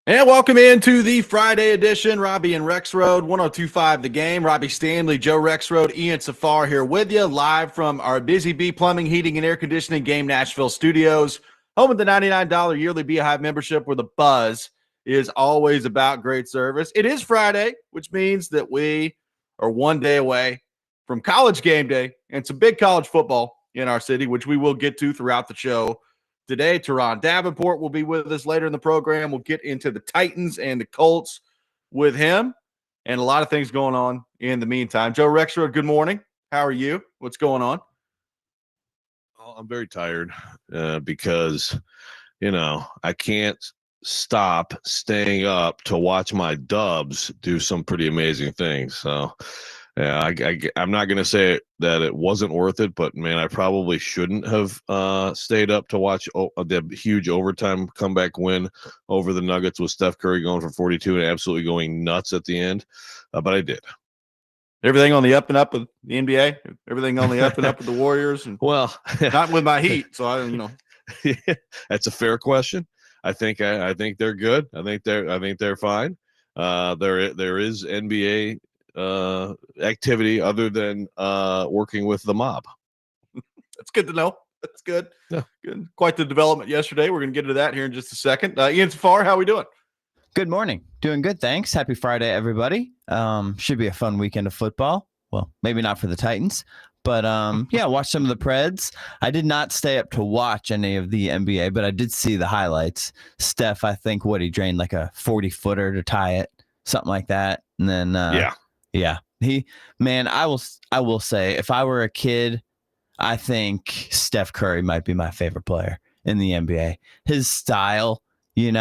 And welcome into the Friday edition. Robby and Rexrode, 102.5 The Game. Robbie Stanley, Joe Rexrode, Ian Safar here with you, live from our Busy Bee Plumbing, Heating, and Air Conditioning Game Nashville studios. Home of the $99 yearly Beehive membership, where the buzz is always about great service. It is Friday, which means that we are one day away from college game day and some big college football in our city, which we will get to throughout the show. Today, Turron Davenport will be with us later in the program. We'll get into the Titans and the Colts with him and a lot of things going on in the meantime. Joe Rexrode, good morning. How are you? What's going on? Well, I'm very tired because, I can't stop staying up to watch my Dubs do some pretty amazing things. So, yeah, I'm not going to say that it wasn't worth it, but, man, I probably shouldn't have stayed up to watch the huge overtime comeback win over the Nuggets with Steph Curry going for 42 and absolutely going nuts at the end. But I did. Everything on the up and up with the NBA, everything on the up and up with the Warriors, and well, not with my Heat. So that's a fair question. I think they're good. I think they're fine. There is NBA activity other than working with the mob. That's good to know. That's good. Yeah. Good. Quite the development yesterday. We're going to get into that here in just a second. Ian Safar, how are we doing? Good morning. Doing good, thanks. Happy Friday, everybody. Should be a fun weekend of football. Well, maybe not for the Titans, but yeah, watch some of the Preds. I did not stay up to watch any of the NBA, but I did see the highlights. Steph, I think he drained like a 40-footer to tie it, something like that. And then yeah. I will say, if I were a kid, I think Steph Curry might be my favorite player in the NBA. His style, he's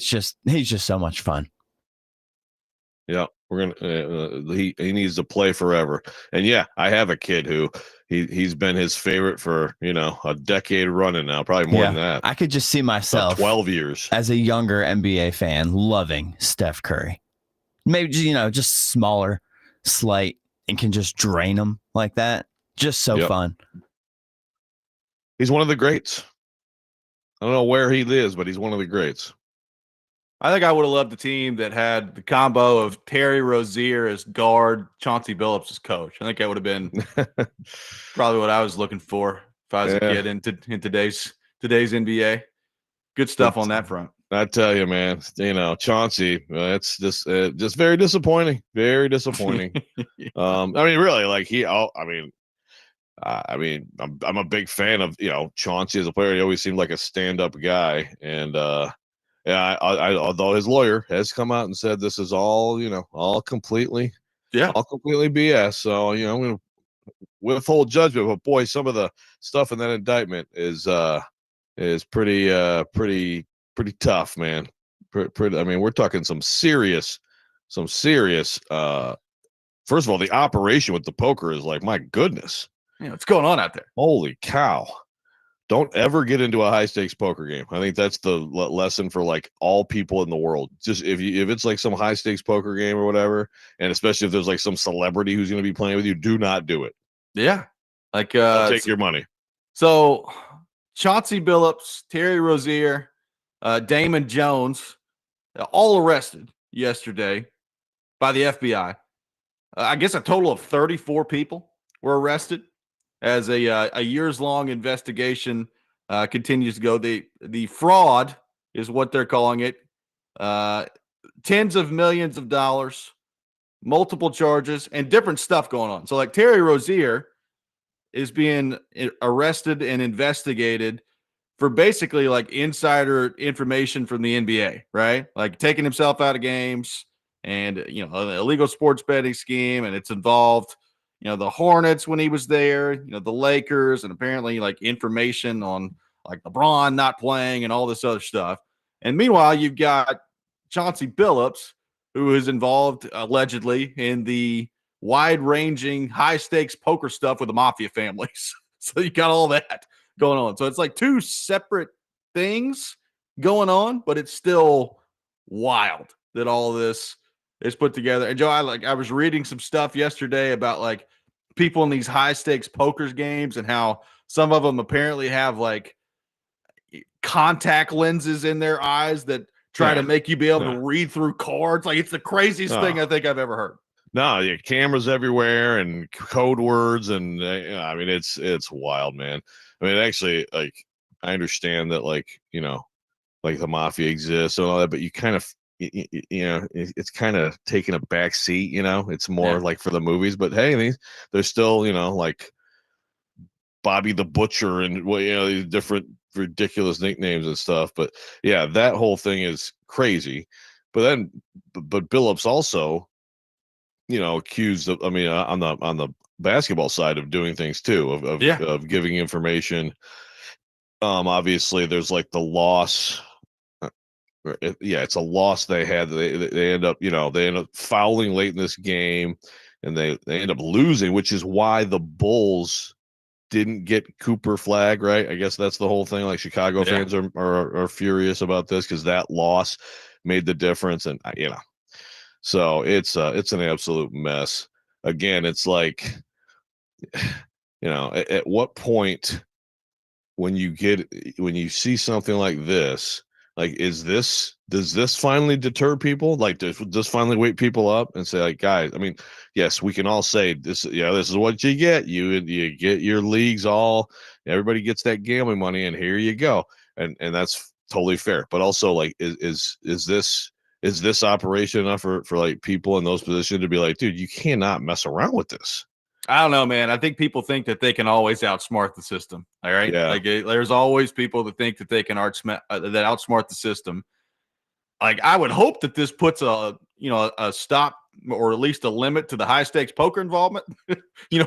just so much fun. Yeah, we're gonna. He needs to play forever. And yeah, I have a kid who he's been his favorite for a decade running now, probably more than that. I could just see myself 12 years as a younger NBA fan loving Steph Curry. Maybe just smaller, slight, and can just drain them like that. Just so fun. He's one of the greats. I don't know where he lives, but he's one of the greats. I think I would have loved a team that had the combo of Terry Rozier as guard, Chauncey Billups as coach. I think that would have been probably what I was looking for if I was a kid in today's NBA. Good stuff on that front. I tell you, man, Chauncey, it's just very disappointing. Very disappointing. Really, I'm a big fan of Chauncey as a player. He always seemed like a stand-up guy, and although his lawyer has come out and said this is all completely BS. So I'm going to withhold judgment. But boy, some of the stuff in that indictment is pretty tough, man. We're talking some serious. First of all, the operation with the poker is like, my goodness. What's going on out there? Holy cow. Don't ever get into a high stakes poker game. I think that's the lesson for like all people in the world. Just if it's like some high stakes poker game or whatever, and especially if there's like some celebrity who's going to be playing with you, do not do it. Yeah. Like take your money. So Chauncey Billups, Terry Rozier, Damon Jones, all arrested yesterday by the FBI. I guess a total of 34 people were arrested as a years-long investigation continues to go. The fraud is what they're calling it. Tens of millions of dollars, multiple charges, and different stuff going on. So like Terry Rozier is being arrested and investigated for basically like insider information from the NBA, right? Like taking himself out of games and, an illegal sports betting scheme, and it's involved the Hornets when he was there, the Lakers, and apparently like information on like LeBron not playing and all this other stuff. And meanwhile, you've got Chauncey Billups, who is involved allegedly in the wide-ranging, high-stakes poker stuff with the mafia families. So you got all that going on. So it's like two separate things going on, but it's still wild that all this is put together. And Joe, I was reading some stuff yesterday about like people in these high stakes poker games and how some of them apparently have like contact lenses in their eyes that try to Yeah. make you be able Yeah. to read through cards. Like, it's the craziest thing I think I've ever heard. No, yeah, cameras everywhere and code words, and I mean, it's wild, man. I mean, actually, like, I understand that, like, like the mafia exists and all that, but you kind of, it's kind of taking a back seat. It's more like for the movies. But hey, there's still, like Bobby the Butcher and these different ridiculous nicknames and stuff. But yeah, that whole thing is crazy. But Billups also, accused of, I mean, on the basketball side of doing things too, of giving information. Obviously there's like the loss. It's a loss they had. They end up, they end up fouling late in this game, and they end up losing, which is why the Bulls didn't get Cooper flag, right? I guess that's the whole thing. Like, Chicago fans are furious about this because that loss made the difference, and so it's an absolute mess. Again, it's like, at what point when you see something like this, like, does this finally deter people? Like, does this finally wake people up and say, like, guys, I mean, yes, we can all say this, this is what you get. You get your leagues, everybody gets that gambling money, and here you go. And that's totally fair. But also, like, is this operation enough for like people in those positions to be like, dude, you cannot mess around with this? I don't know, man. I think people think that they can always outsmart the system. All right. Yeah. Like, there's always people that think that they can outsmart the system. Like, I would hope that this puts a stop, or at least a limit to the high stakes poker involvement,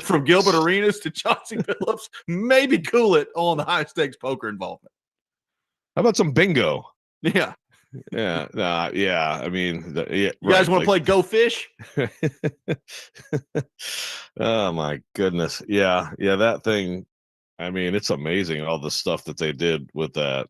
from Gilbert Arenas to Chauncey Billups. Maybe cool it on the high stakes poker involvement. How about some bingo? Yeah. Yeah. I mean, you guys want to play Go Fish? Oh my goodness. Yeah. That thing. I mean, it's amazing all the stuff that they did with that.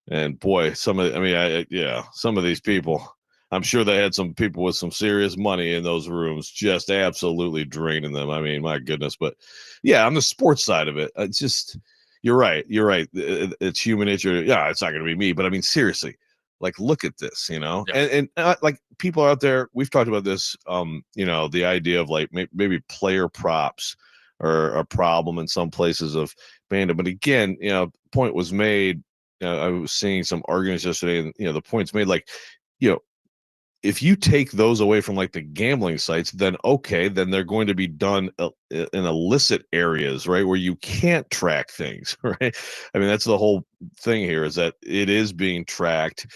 And boy, some of these people, I'm sure they had some people with some serious money in those rooms, just absolutely draining them. I mean, my goodness. But yeah, on the sports side of it, it's just, you're right. It's human nature. Yeah, it's not going to be me, but I mean, seriously, like, look at this, and like, people out there, we've talked about this, the idea of, like, maybe player props are a problem in some places of fandom. But again, point was made. I was seeing some arguments yesterday, and the point's made, like, if you take those away from, like, the gambling sites, then they're going to be done in illicit areas, right, where you can't track things, right? I mean, that's the whole thing here, is that it is being tracked.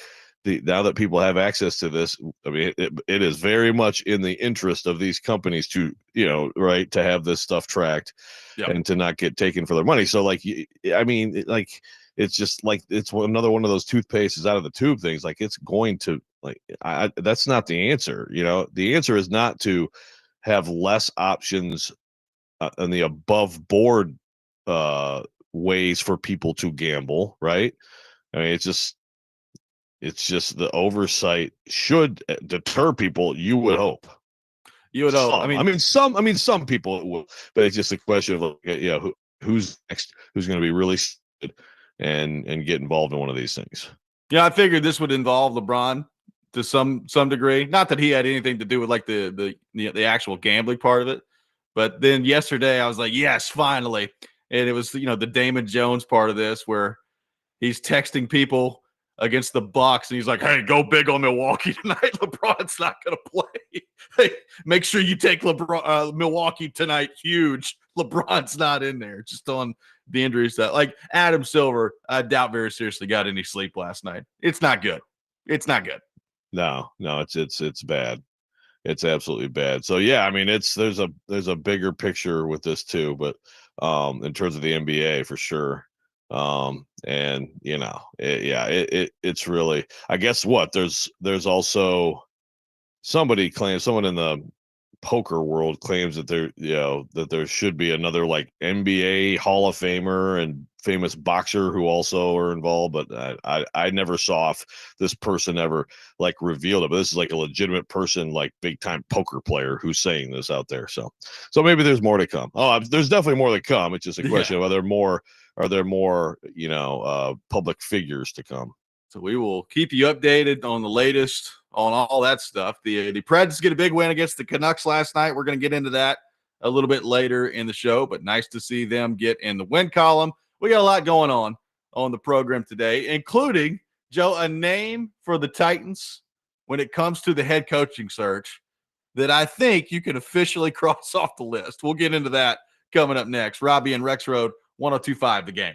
Now that people have access to this, I mean, it is very much in the interest of these companies to, right, to have this stuff tracked and to not get taken for their money. So, like, I mean, like, it's just like, it's another one of those toothpaste is out of the tube things. Like, it's going to, like, that's not the answer. The answer is not to have less options on the above board ways for people to gamble, right? I mean, it's just the oversight should deter people. You would hope. You would hope. Some people will, but it's just a question of, like, who's next, who's going to be really good and get involved in one of these things. Yeah, I figured this would involve LeBron to some degree. Not that he had anything to do with, like, the actual gambling part of it, but then yesterday I was like, yes, finally. And it was, the Damon Jones part of this, where he's texting people against the Bucks, and he's like, hey, go big on Milwaukee tonight. LeBron's not going to play. Hey, make sure you take Milwaukee tonight. Huge. LeBron's not in there, just on the injury side. Like, Adam Silver, I doubt very seriously got any sleep last night. It's not good. No, it's bad. It's absolutely bad. So yeah, I mean, there's a bigger picture with this too, but in terms of the NBA, for sure. And it's really, I guess, what there's also someone in the poker world claims that there should be another, like, NBA Hall of Famer and famous boxer who also are involved, but I never saw if this person ever, like, revealed it. But this is, like, a legitimate person, like, big time poker player, who's saying this out there. So maybe there's more to come. There's definitely more to come. It's just a question of are there more public figures to come. So we will keep you updated on the latest on all that stuff. The Preds get a big win against the Canucks last night. We're going to get into that a little bit later in the show, but nice to see them get in the win column. We got a lot going on the program today, including, Joe, a name for the Titans when it comes to the head coaching search that I think you can officially cross off the list. We'll get into that coming up next. Robby and Rexrode, 102.5 The Game.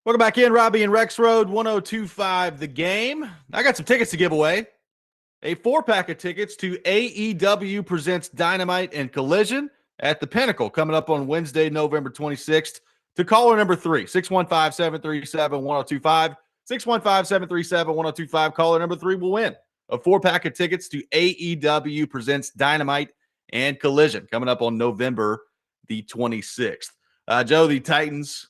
Welcome back in, Robby and Rexrode, 1025 The Game. I got some tickets to give away. A 4-pack of tickets to AEW Presents Dynamite and Collision at the Pinnacle coming up on Wednesday, November 26th. To caller number 3, 615-737-1025. 615-737-1025. Caller number 3 will win a 4-pack of tickets to AEW Presents Dynamite and Collision coming up on November the 26th. Joe, the Titans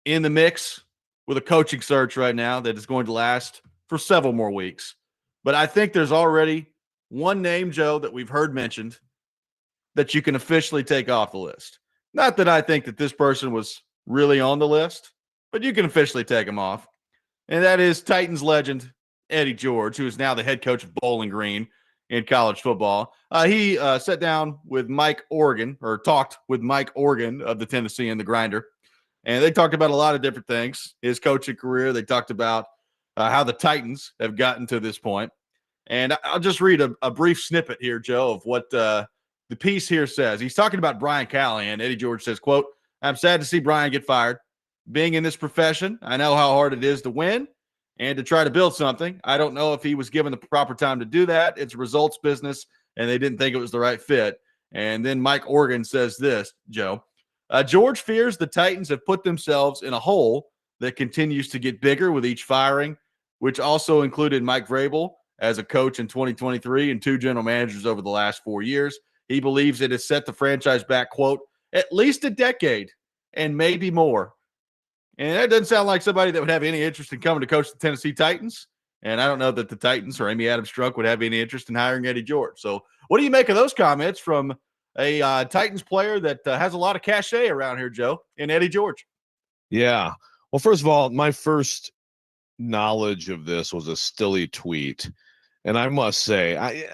in the mix with a coaching search right now that is going to last for several more weeks. But I think there's already one name, Joe, that we've heard mentioned that you can officially take off the list. Not that I think that this person was really on the list, but you can officially take him off. And that is Titans legend Eddie George, who is now the head coach of Bowling Green in college football. He sat down with Mike Organ, or talked with Mike Organ of the Tennessee and the Grinder. And they talked about a lot of different things. His coaching career. They talked about how the Titans have gotten to this point. And I'll just read a brief snippet here, Joe, of what the piece here says. He's talking about Brian Callahan. Eddie George says, quote, "I'm sad to see Brian get fired. Being in this profession, I know how hard it is to win and to try to build something. I don't know if he was given the proper time to do that. It's a results business, and they didn't think it was the right fit." And then Mike Organ says this, Joe. George fears the Titans have put themselves in a hole that continues to get bigger with each firing, which also included Mike Vrabel as a coach in 2023 and 2 general managers over the last 4 years. He believes it has set the franchise back, quote, "at least a decade and maybe more." And that doesn't sound like somebody that would have any interest in coming to coach the Tennessee Titans. And I don't know that the Titans or Amy Adams Strunk would have any interest in hiring Eddie George. So what do you make of those comments from a Titans player that has a lot of cachet around here, Joe, in Eddie George? Yeah. Well, first of all, my first knowledge of this was a Stilly tweet. And I must say,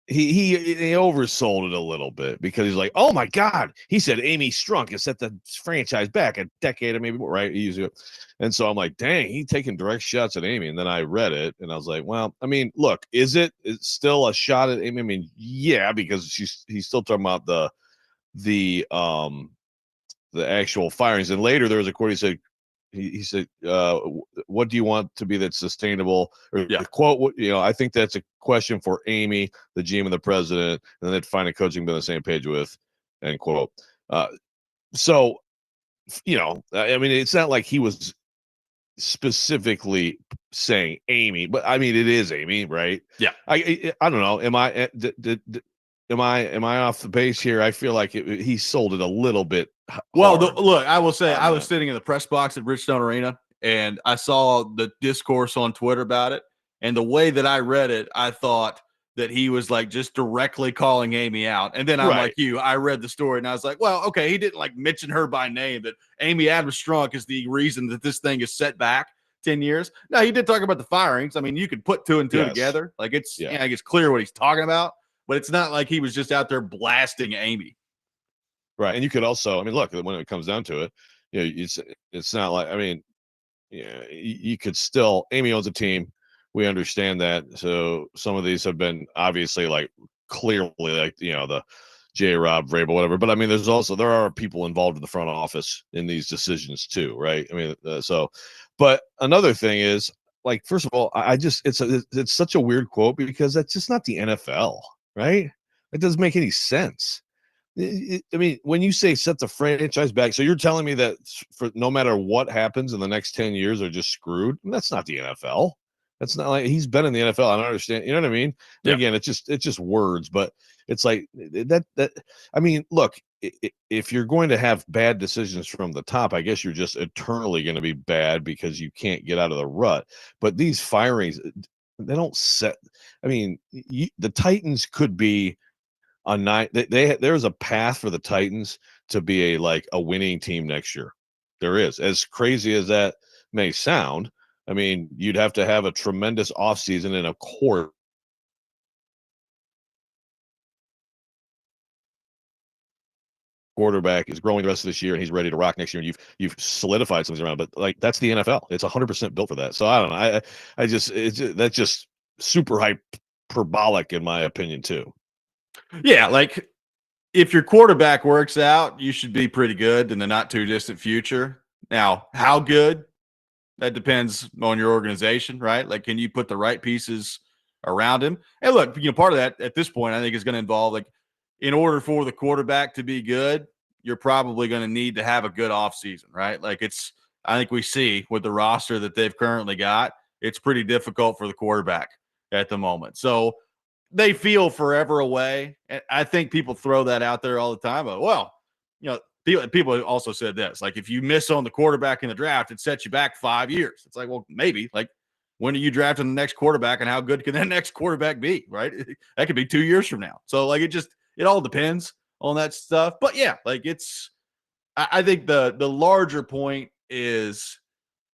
he oversold it a little bit because he's like, "Oh my God," he said, "Amy Strunk has set the franchise back a decade or maybe more," right? And so I'm like, dang, he's taking direct shots at Amy. And then I read it and I was like, well, I mean, look, it's still a shot at Amy? I mean, yeah, because he's still talking about the actual firings. And later there was a quote. He said, "What do you want to be that's sustainable?" Or the quote, "I think that's a question for Amy, the GM, and the president, and then find a coaching been on the same page with," end quote. So, I mean, it's not like he was specifically saying Amy, but I mean, it is Amy, right? Yeah. I don't know. Am I off the base here? I feel like he sold it a little bit. Well, look, I will say I was sitting in the press box at Bridgestone Arena, and I saw the discourse on Twitter about it. And the way that I read it, I thought that he was like just directly calling Amy out. And then I'm like you, I read the story and I was like, well, okay, he didn't like mention her by name, that Amy Adams Strunk is the reason that this thing is set back 10 years. No, he did talk about the firings. I mean, you could put 2 and 2 together. Like it's clear what he's talking about, but it's not like he was just out there blasting Amy. Right. And you could also, I mean, look, when it comes down to it, it's not like, I mean, you could still, Amy owns a team. We understand that. So some of these have been obviously like clearly like, the J-Rob, Vrabel, whatever. But I mean, there are people involved in the front office in these decisions too. Right. I mean, but another thing is, like, first of all, it's such a weird quote because that's just not the NFL, right? It doesn't make any sense. I mean, when you say set the franchise back, so you're telling me that for no matter what happens in the next 10 years, they're just screwed? I mean, that's not the NFL. That's not like he's been in the NFL. I don't understand. You know what I mean? Yeah. Again, it's just words, but it's like that. I mean, look, if you're going to have bad decisions from the top, I guess you're just eternally going to be bad because you can't get out of the rut. But these firings, they don't set. I mean, the Titans could be a night. There's a path for the Titans to be a winning team next year. There is, as crazy as that may sound. I mean, you'd have to have a tremendous offseason and a core quarterback is growing the rest of this year and he's ready to rock next year. And you've solidified something around, but like that's the NFL. It's 100% built for that. So I don't know. That's just super hyperbolic in my opinion too. Yeah, like if your quarterback works out, you should be pretty good in the not too distant future. Now, how good? That depends on your organization, right? Like, can you put the right pieces around him? And look, part of that at this point, I think, is going to involve, like, in order for the quarterback to be good, you're probably going to need to have a good offseason, right? Like, I think we see with the roster that they've currently got, it's pretty difficult for the quarterback at the moment. So they feel forever away. And I think people throw that out there all the time. But, well, people also said this, like, if you miss on the quarterback in the draft, it sets you back 5 years. It's like, well, maybe. Like, when are you drafting the next quarterback, and how good can that next quarterback be, right? That could be 2 years from now. So, like, it all depends on that stuff. But yeah, like, I think the larger point is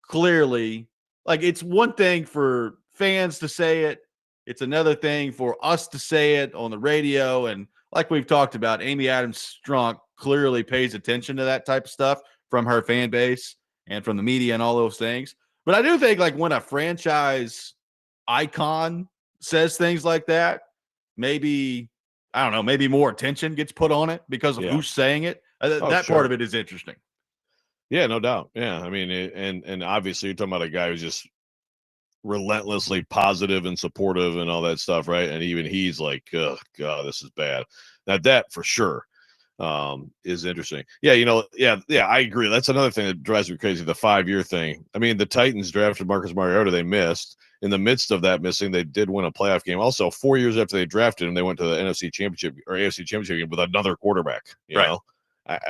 clearly, like, it's one thing for fans to say it. It's another thing for us to say it on the radio. And like we've talked about, Amy Adams Strunk clearly pays attention to that type of stuff from her fan base and from the media and all those things. But I do think, like, when a franchise icon says things like that, maybe, I don't know, maybe more attention gets put on it because of who's saying it. That sure. part of it is interesting. Yeah, no doubt. Yeah, I mean, and obviously you're talking about a guy who's just relentlessly positive and supportive and all that stuff, right? And even he's like, oh God, this is bad. That for sure is interesting. Yeah, I agree. That's another thing that drives me crazy, the 5-year thing. I mean, the Titans drafted Marcus Mariota, they missed. In the midst of that missing, they did win a playoff game. Also, 4 years after they drafted him, they went to the NFC Championship or AFC Championship game with another quarterback, you know?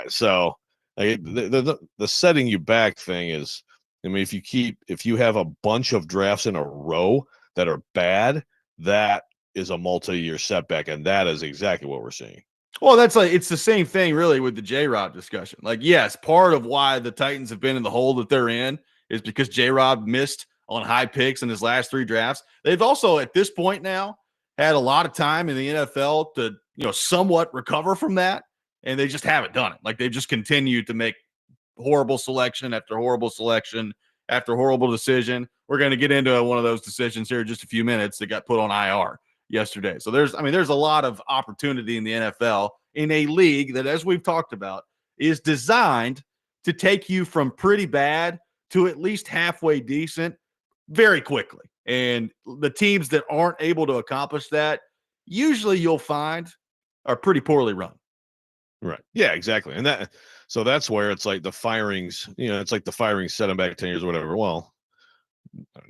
So like, the setting you back thing is, I mean, if you have a bunch of drafts in a row that are bad, that is a multi-year setback, and that is exactly what we're seeing. Well, that's like, it's the same thing really with the J-Rob discussion. Like, yes, part of why the Titans have been in the hole that they're in is because J-Rob missed on high picks in his last 3 drafts. They've also, at this point now, had a lot of time in the NFL to, somewhat recover from that, and they just haven't done it. Like, they've just continued to make horrible selection after horrible selection after horrible decision. We're going to get into one of those decisions here in just a few minutes that got put on IR yesterday. So there's a lot of opportunity in the NFL, in a league that, as we've talked about, is designed to take you from pretty bad to at least halfway decent very quickly. And the teams that aren't able to accomplish that, usually you'll find, are pretty poorly run. Right. Yeah, exactly. And that's where it's like the firings, it's like the firings set them back 10 years or whatever. Well,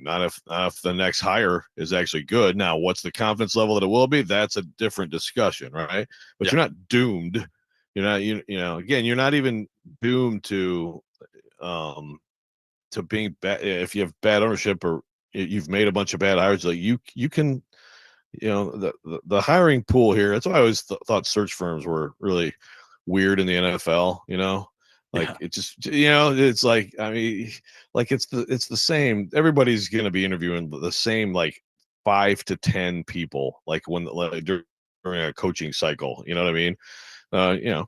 not if the next hire is actually good. Now, what's the confidence level that it will be? That's a different discussion, right? But you're not doomed. You're not, again, you're not even doomed to being bad. If you have bad ownership or you've made a bunch of bad hires, like you can, the hiring pool here. That's why I always thought search firms were really weird in the NFL, like it just, it's like, I mean, like it's the same. Everybody's going to be interviewing the same, like 5 to 10 people, like during a coaching cycle, you know what I mean?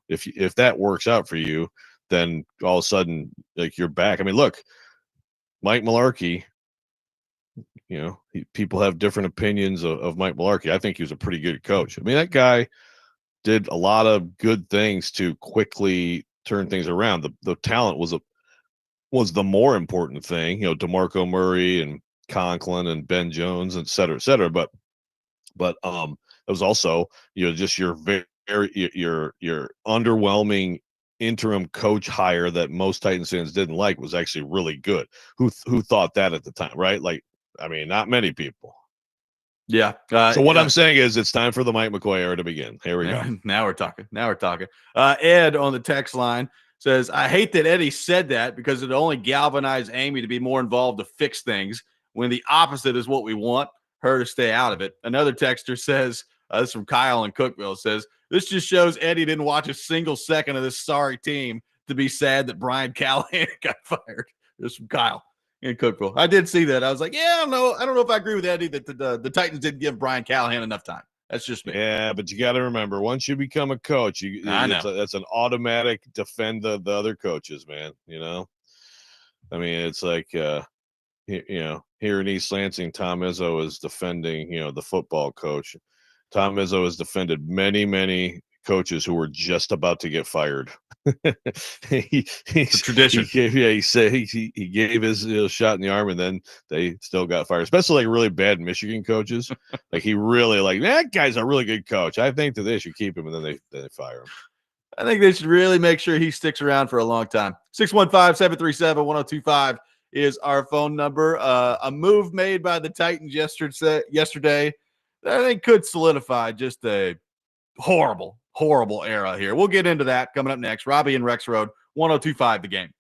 If that works out for you, then all of a sudden, like, you're back. I mean, look, Mike Mularkey, people have different opinions of Mike Mularkey. I think he was a pretty good coach. I mean, that guy did a lot of good things to quickly turn things around. The talent was the more important thing, DeMarco Murray and Conklin and Ben Jones, et cetera, et cetera. But it was also, just your your underwhelming interim coach hire that most Titans fans didn't like was actually really good. Who thought that at the time, right? Like, I mean, not many people. Yeah. So what I'm saying is, it's time for the Mike McCoy era to begin. Here we go. Now we're talking. Ed on the text line says, I hate that Eddie said that because it only galvanized Amy to be more involved to fix things, when the opposite is what we want her to stay out of it. Another texter says, this is from Kyle in Cookville, says, this just shows Eddie didn't watch a single second of this sorry team to be sad that Brian Callahan got fired. This is from Kyle in Cookville. I did see that. I was like, yeah, I don't know if I agree with Eddie that the Titans didn't give Brian Callahan enough time. That's just me. Yeah, but you got to remember, once you become a coach, that's an automatic defend the other coaches, man. I mean, it's like, here in East Lansing, Tom Izzo is defending, the football coach. Tom Izzo has defended many, many coaches who were just about to get fired. It's a tradition. He gave his shot in the arm, and then they still got fired. Especially like really bad Michigan coaches. Like he really that guy's a really good coach. I think that they should keep him, and then they fire him. I think they should really make sure he sticks around for a long time. 615-737-1025 is our phone number. A move made by the Titans yesterday that I think could solidify just a horrible era here. We'll get into that coming up next. Robby and Rexrode, 1025 The Game.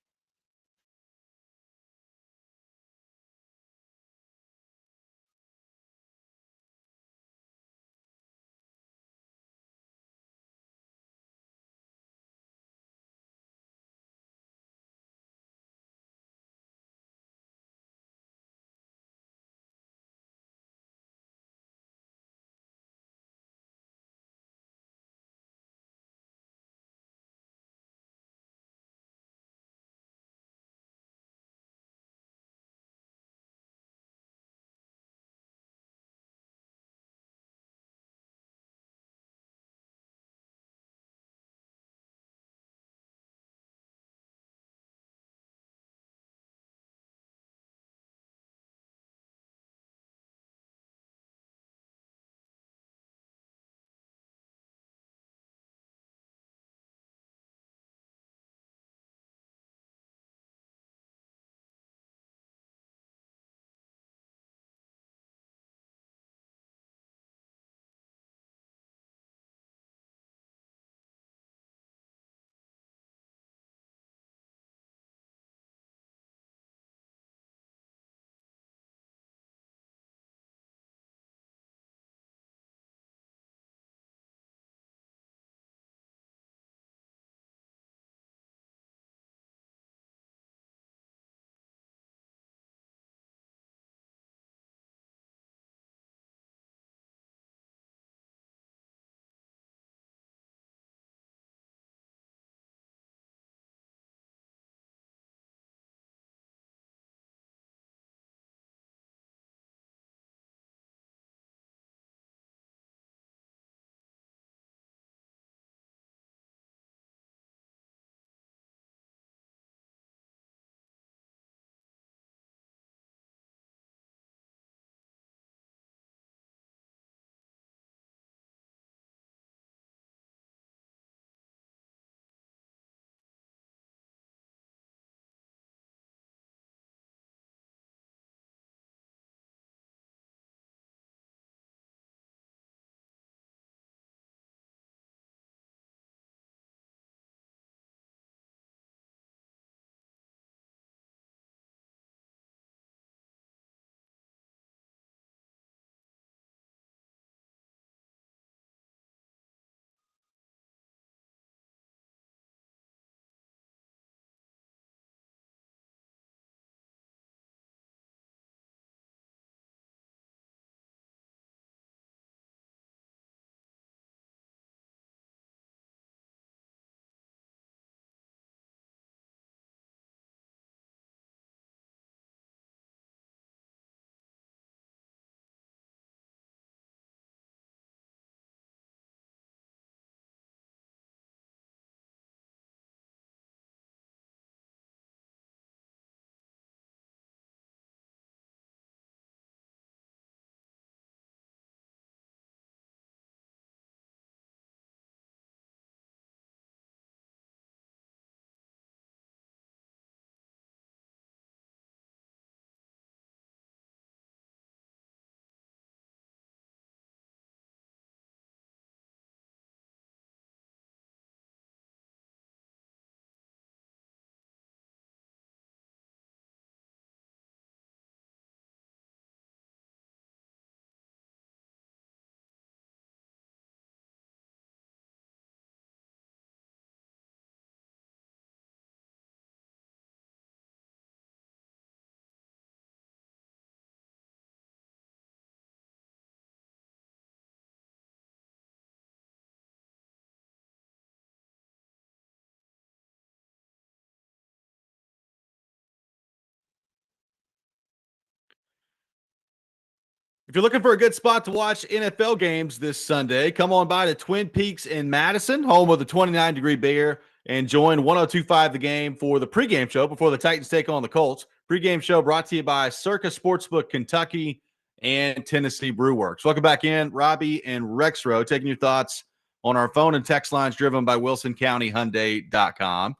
If you're looking for a good spot to watch NFL games this Sunday, come on by to Twin Peaks in Madison, home of the 29-degree beer and join 102.5 The Game for the pregame show before the Titans take on the Colts. Pregame show brought to you by Circa Sportsbook Kentucky and Tennessee Brew Works. Welcome back in, Robby and Rexrode, taking your thoughts on our phone and text lines driven by WilsonCountyHyundai.com.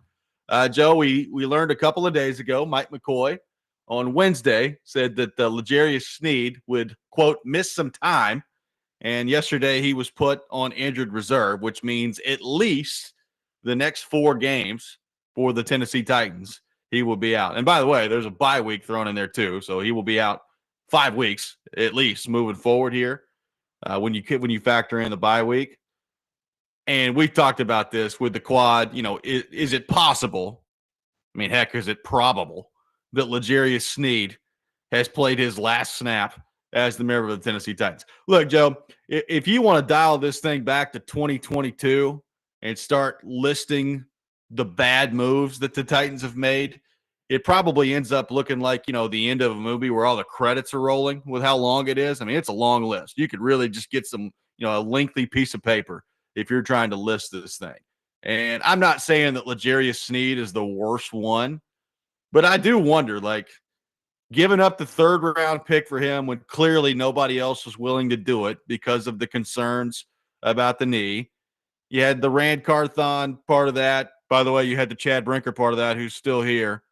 Joe, we learned a couple of days ago, Mike McCoy on Wednesday said that L'Jarius Sneed would, quote, miss some time. And yesterday he was put on injured reserve, which means at least the next 4 games for the Tennessee Titans, he will be out. And by the way, there's a bye week thrown in there too. So he will be out 5 weeks at least moving forward here when you factor in the bye week. And we've talked about this with the quad. You know, is it possible? I mean, heck, is it probable that L'Jarius Sneed has played his last snap as the member of the Tennessee Titans? Look, Joe, if you want to dial this thing back to 2022 and start listing the bad moves that the Titans have made, it probably ends up looking like, you know, the end of a movie where all the credits are rolling with how long it is. I mean, it's a long list. You could really just get some, you know, a lengthy piece of paper if you're trying to list this thing. And I'm not saying that L'Jarius Sneed is the worst one, but I do wonder, like, giving up the 3rd round pick for him when clearly nobody else was willing to do it because of the concerns about the knee. You had the Rand Carthon part of that. By the way, you had the Chad Brinker part of that, who's still here.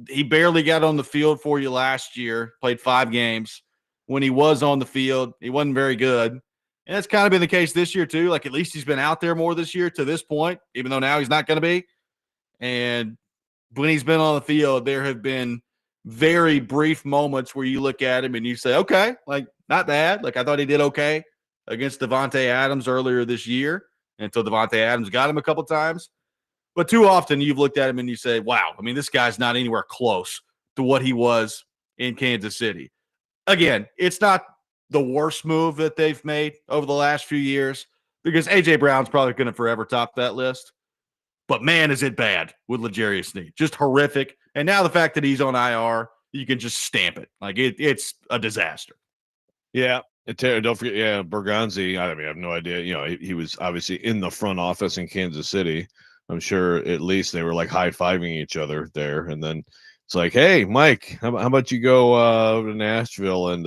He barely got on the field for you last year, played 5 games. When he was on the field, he wasn't very good. And that's kind of been the case this year too. Like, at least he's been out there more this year to this point, even though now he's not going to be. And when he's been on the field, there have been very brief moments where you look at him and you say, okay, like, not bad. Like, I thought he did okay against Devontae Adams earlier this year until Devontae Adams got him a couple times. But too often you've looked at him and you say, wow, I mean, this guy's not anywhere close to what he was in Kansas City. Again, it's not the worst move that they've made over the last few years because A.J. Brown's probably going to forever top that list. But, man, is it bad with L'Jarius Sneed. Just horrific. And now the fact that he's on IR, you can just stamp it. Like, it's a disaster. Yeah. Don't forget, Bergonzi. I mean, I have no idea. You know, he was obviously in the front office in Kansas City. I'm sure at least they were like high-fiving each other there. And then it's like, hey, Mike, how about you go to Nashville and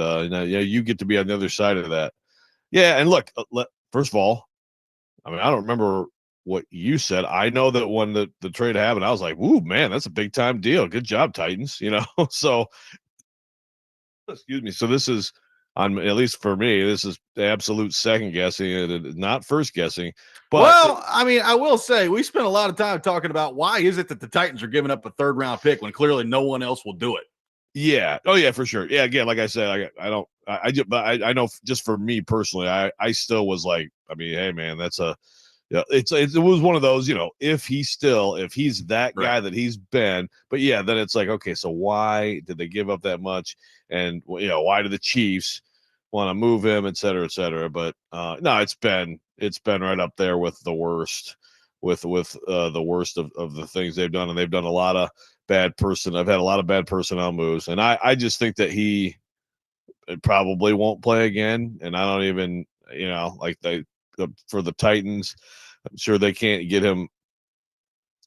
you get to be on the other side of that. Yeah, and look, first of all, I mean, I don't remember what you said. I know that when the trade happened, I was like, "Ooh, man, that's a big time deal. Good job, Titans." You know, so excuse me. So this is on, at least for me, this is absolute second guessing and not first guessing. But well, I mean, I will say we spent a lot of time talking about why is it that the Titans are giving up a 3rd round pick when clearly no one else will do it. Yeah. Oh yeah, for sure. Yeah. Again, like I said, I know just for me personally, I still was like, I mean, hey man, that's a, yeah, it was one of those, you know, if he's that guy right. that he's been, but yeah, then it's like, okay, so why did they give up that much? And, you know, why do the Chiefs want to move him, et cetera, et cetera? But no, it's been right up there with the worst, with the worst of the things they've done. And they've done a lot of I've had a lot of bad personnel moves. And I just think that he probably won't play again. And I don't even, you know, like for the Titans, I'm sure they can't get him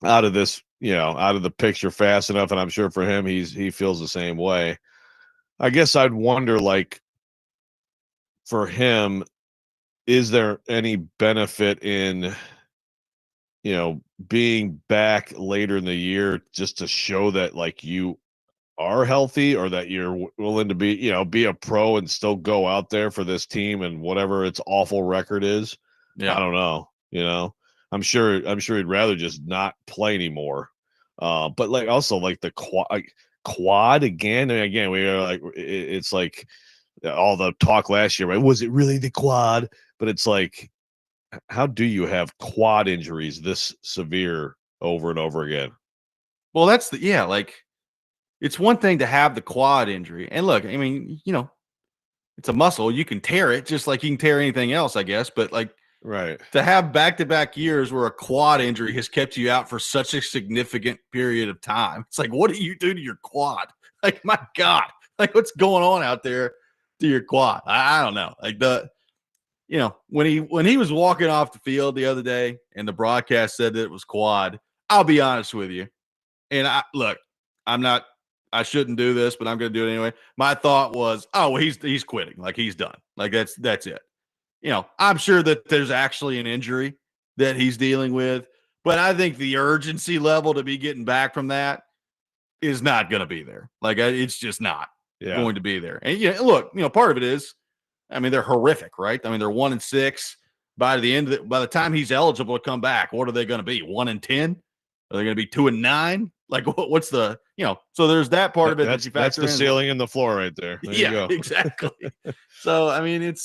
out of this, you know, out of the picture fast enough. And I'm sure for him, he feels the same way. I guess I'd wonder, like, for him, is there any benefit in, you know, being back later in the year just to show that, like, you are healthy or that you're willing to be, you know, be a pro and still go out there for this team and whatever its awful record is? Yeah. I don't know. You know, I'm sure he'd rather just not play anymore. But like also like the quad again. And again, we are like, it's like all the talk last year, right? Was it really the quad? But it's like, how do you have quad injuries this severe over and over again? Well, that's like, it's one thing to have the quad injury. And look, I mean, you know, it's a muscle. You can tear it just like you can tear anything else, I guess. But like, right, to have back-to-back years where a quad injury has kept you out for such a significant period of time, it's like, what do you do to your quad? Like, my God, like, what's going on out there to your quad? I don't know. Like, when he was walking off the field the other day and the broadcast said that it was quad, I'll be honest with you. And I shouldn't do this, but I'm going to do it anyway. My thought was, oh, well, he's quitting. Like, he's done. Like, that's it. I'm sure that there's actually an injury that he's dealing with, but I think the urgency level to be getting back from that is not going to be there. Like, it's just not going to be there. And look, part of it is, I mean, they're horrific, right? I mean, they're 1-6 by the time he's eligible to come back. What are they going to be? 1-10? Are they going to be 2-9? Like, what's the, so there's that part of it. That's the ceiling and the floor right there. There you go. Exactly. So, I mean,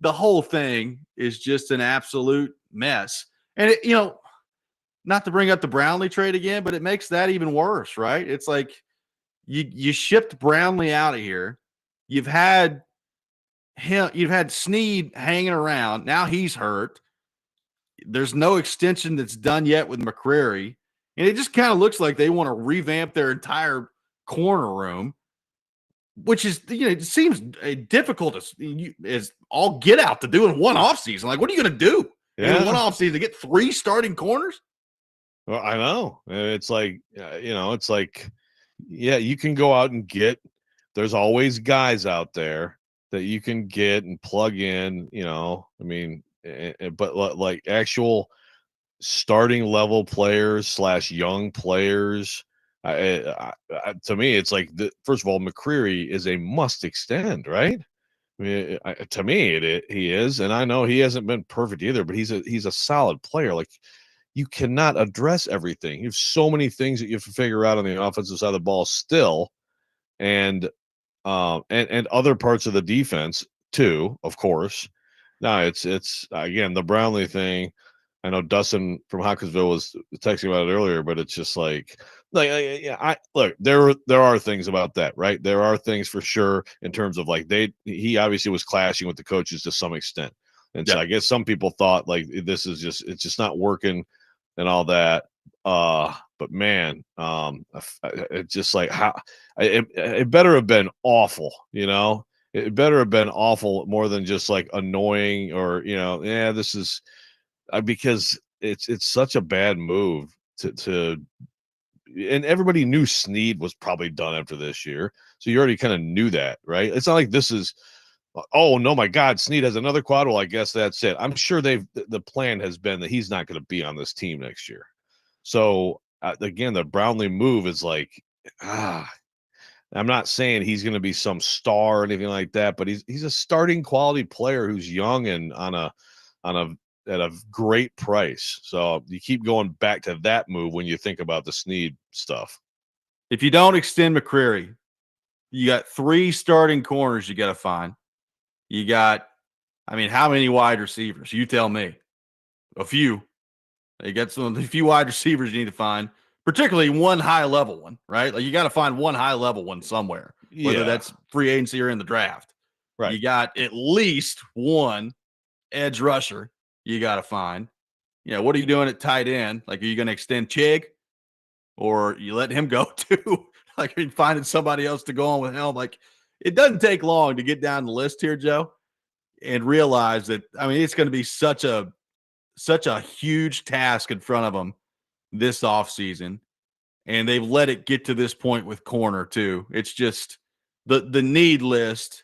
the whole thing is just an absolute mess. And not to bring up the Brownlee trade again, but it makes that even worse, right? It's like you shipped Brownlee out of here. You've had Snead hanging around. Now he's hurt. There's no extension that's done yet with McCreary. And it just kind of looks like they want to revamp their entire corner room, which is, it seems difficult as all get out to do in one offseason. Like, what are you going to do in one offseason to get 3 starting corners? Well, I know. It's like, you can go out and there's always guys out there that you can get and plug in, I mean, but like actual starting level players / young players, to me, it's like, first of all, McCreary is a must extend, right? I mean, to me, he is, and I know he hasn't been perfect either, but he's a solid player. Like, you cannot address everything. You have so many things that you have to figure out on the offensive side of the ball still, and other parts of the defense too, of course. No, it's again, the Brownlee thing. I know Dustin from Hawkinsville was texting about it earlier, but it's just like look, there are things about that, right? There are things for sure in terms of like he obviously was clashing with the coaches to some extent. And so I guess some people thought like it's just not working and all that. But man, it's just like it better have been awful, It better have been awful more than just like annoying or, this is because it's such a bad move to and everybody knew Snead was probably done after this year. So you already kind of knew that, right? It's not like this is, oh no, my God, Snead has another quad. Well, I guess that's it. I'm sure the plan has been that he's not going to be on this team next year. So again, the Brownlee move is like, I'm not saying he's going to be some star or anything like that, but he's a starting quality player who's young and at a great price. So you keep going back to that move when you think about the Snead stuff. If you don't extend McCreary, you got 3 starting corners you got to find. You got, I mean, how many wide receivers? You tell me. A few. You got a few wide receivers you need to find, particularly one high-level one, right? Like, you got to find one high-level one somewhere, whether that's free agency or in the draft. Right. You got at least one edge rusher you got to find. What are you doing at tight end? Like, are you going to extend Chig, or you let him go too? Like, are you finding somebody else to go on with him? Like, it doesn't take long to get down the list here, Joe, and realize that, I mean, it's going to be such a huge task in front of them this offseason. And they've let it get to this point with corner too. It's just the need list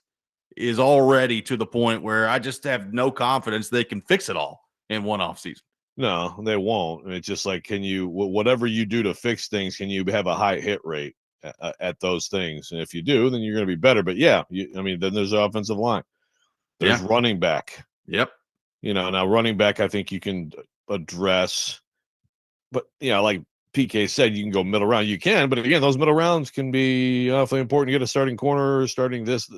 is already to the point where I just have no confidence they can fix it all in one offseason. No, they won't. It's just like, can you, whatever you do to fix things, can you have a high hit rate at those things? And if you do, then you're going to be better. But yeah, then there's the offensive line. There's running back. Yep. Now running back, I think you can address, but like PK said, you can go middle round. You can, but again, those middle rounds can be awfully important to get a starting corner, starting this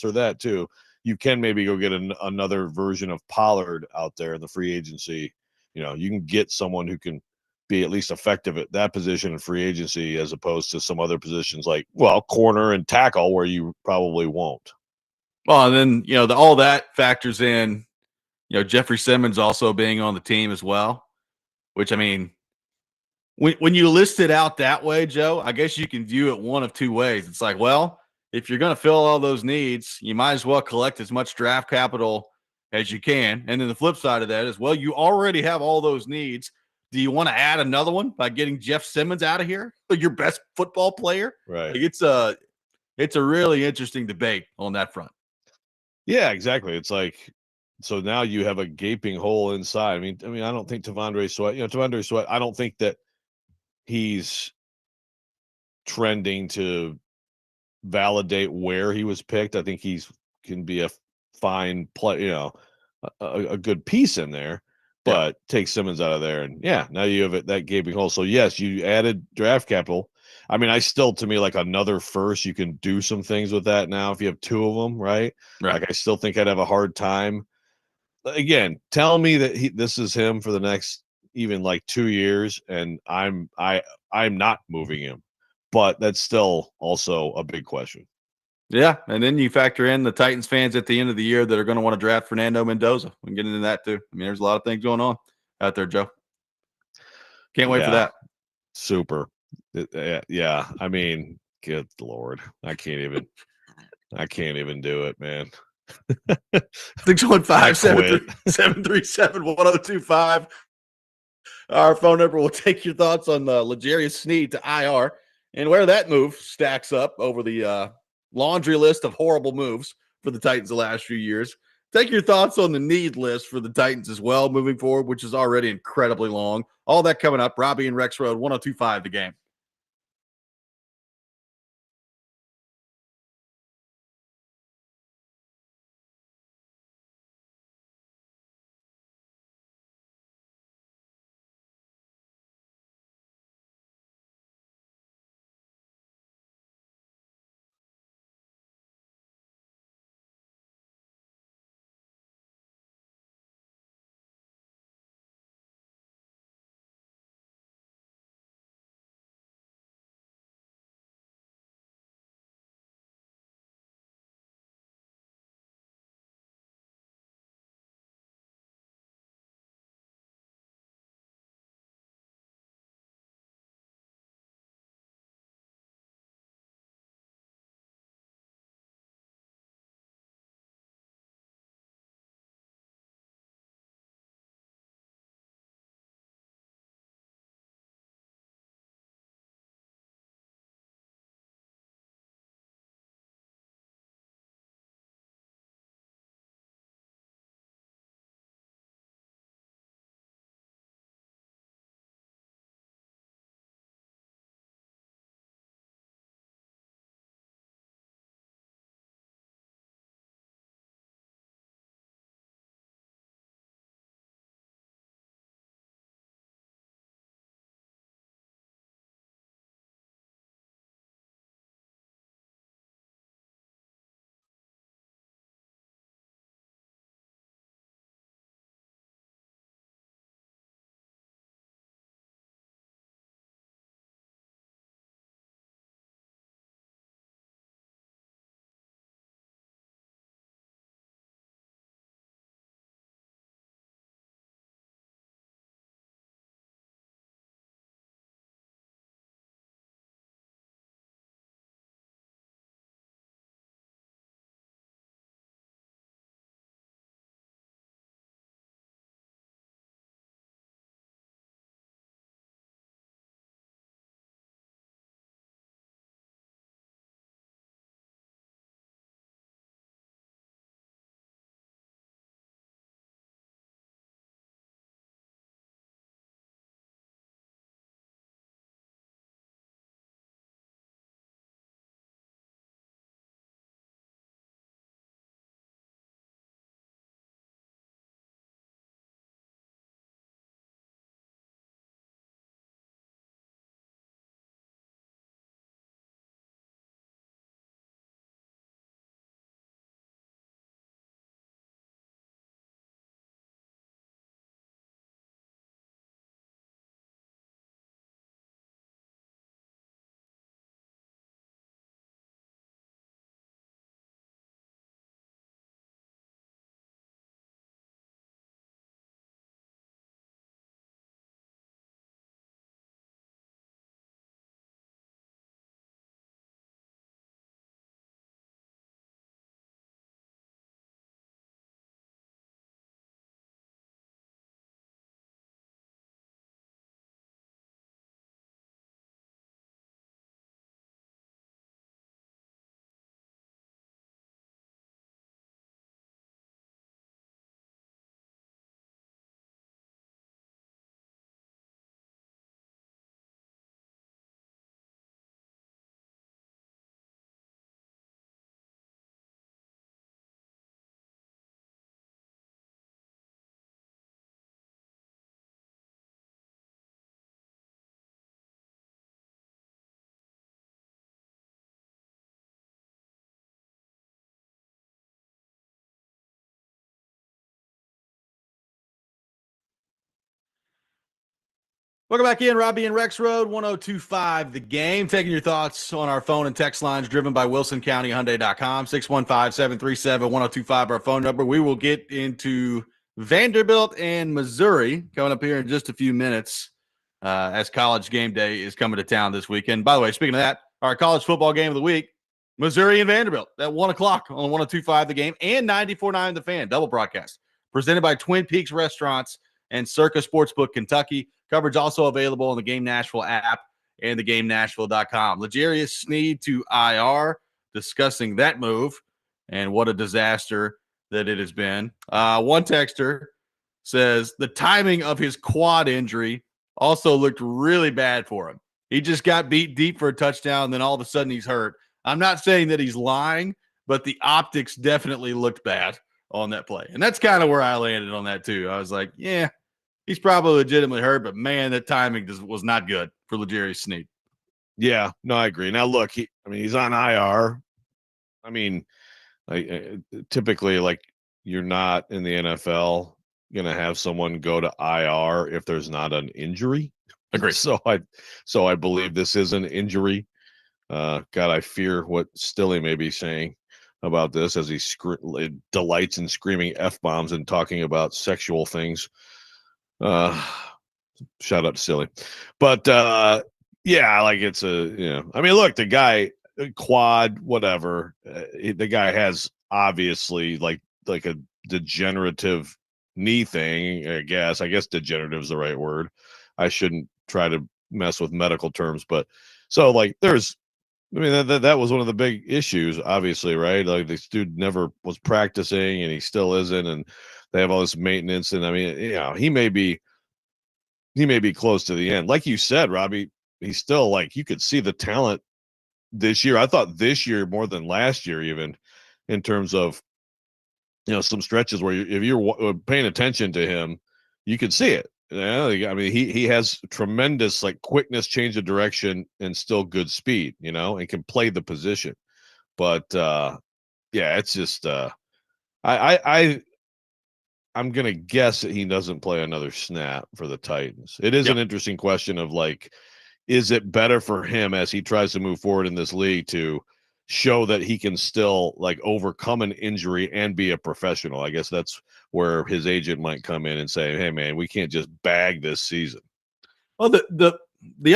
or that too. You can maybe go get another version of Pollard out there in the free agency. You can get someone who can be at least effective at that position in free agency as opposed to some other positions like, corner and tackle where you probably won't. Well, and then, all that factors in, Jeffrey Simmons also being on the team as well, which, I mean, when you list it out that way, Joe, I guess you can view it one of two ways. It's like, well, if you're going to fill all those needs, you might as well collect as much draft capital as you can. And then the flip side of that is, well, you already have all those needs. Do you want to add another one by getting Jeff Simmons out of here, your best football player? Right. Like it's a really interesting debate on that front. Yeah, exactly. It's like, so now you have a gaping hole inside. I mean, I don't think Tavondre Sweat, I don't think that he's trending to validate where he was picked. I think he's can be a fine play, a good piece in there, but take Simmons out of there. And yeah, now you have that gaping hole. So yes, you added draft capital. I mean, to me, like another first, you can do some things with that now if you have two of them, right? Like I still think I'd have a hard time. Again, tell me that this is him for the next even like 2 years, and I'm not moving him. But that's still also a big question. Yeah, and then you factor in the Titans fans at the end of the year that are going to want to draft Fernando Mendoza. We can get into that too. I mean, there's a lot of things going on out there, Joe. Can't wait for that. Super. Yeah. I mean, good Lord. I can't even do it, man. 615-737-1025. Our phone number will take your thoughts on L'Jarius Sneed to IR and where that move stacks up over the laundry list of horrible moves for the Titans the last few years. Take your thoughts on the need list for the Titans as well moving forward, which is already incredibly long. All that coming up. Robby and Rexrode, 102.5 The Game. Welcome back in, Robby and Rexrode, 102.5 The Game. Taking your thoughts on our phone and text lines driven by WilsonCountyHyundai.com, 615-737-1025, our phone number. We will get into Vanderbilt and Missouri coming up here in just a few minutes as College Game Day is coming to town this weekend. By the way, speaking of that, our college football game of the week, Missouri and Vanderbilt at 1 o'clock on 102.5 The Game and 94.9 The Fan, double broadcast, presented by Twin Peaks Restaurants and Circa Sportsbook Kentucky. Coverage also available on the Game Nashville app and the GameNashville.com. L'Jarius Sneed to IR, discussing that move and what a disaster that it has been. One texter says the timing of his quad injury also looked really bad for him. He just got beat deep for a touchdown, and then all of a sudden he's hurt. I'm not saying that he's lying, but the optics definitely looked bad on that play. And that's kind of where I landed on that too. I was like, yeah, he's probably legitimately hurt, but man, that timing was not good for L'Jarius Sneed. Yeah, no, I agree. Now, look, he's on IR. I mean, typically, like, you're not in the NFL going to have someone go to IR if there's not an injury. Agree. So I believe this is an injury. God, I fear what Stilly may be saying about this as he delights in screaming F-bombs and talking about sexual things. Shout out to Silly. But yeah, like it's I mean, look, the guy quad, whatever, the guy has obviously like a degenerative knee thing, I guess degenerative is the right word. I shouldn't try to mess with medical terms, but so like that was one of the big issues, obviously, right? Like this dude never was practicing and he still isn't, and they have all this maintenance, and I mean, he may be close to the end. Like you said, Robby, he's still like, you could see the talent this year. I thought this year more than last year, even in terms of, some stretches where if you're paying attention to him, you could see it. I mean, he has tremendous like quickness, change of direction, and still good speed, and can play the position. But yeah, it's just I'm going to guess that he doesn't play another snap for the Titans. It is an interesting question of like, is it better for him as he tries to move forward in this league to show that he can still like overcome an injury and be a professional? I guess that's where his agent might come in and say, hey man, we can't just bag this season. Well, the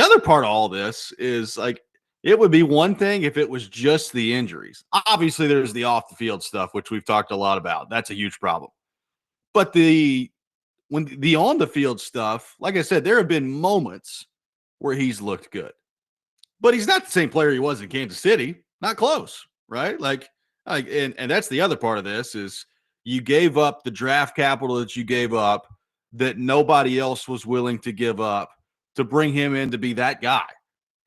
other part of all this is like, it would be one thing if it was just the injuries. Obviously there's the off the field stuff, which we've talked a lot about. That's a huge problem. But when the on the field stuff, like I said, there have been moments where he's looked good, but he's not the same player he was in Kansas City. Not close, right? And that's the other part of this is you gave up the draft capital that you gave up that nobody else was willing to give up to bring him in to be that guy.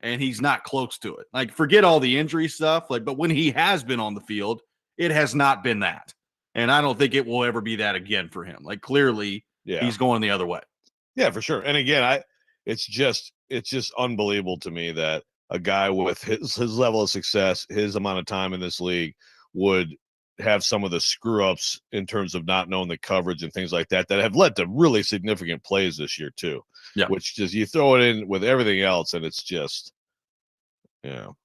And he's not close to it. Like, forget all the injury stuff. But when he has been on the field, it has not been that. And I don't think it will ever be that again for him. Like, clearly, he's going the other way. Yeah, for sure. And again, it's just unbelievable to me that a guy with his level of success, his amount of time in this league, would have some of the screw ups in terms of not knowing the coverage and things like that have led to really significant plays this year too. Yeah. Which just, you throw it in with everything else and it's just, him,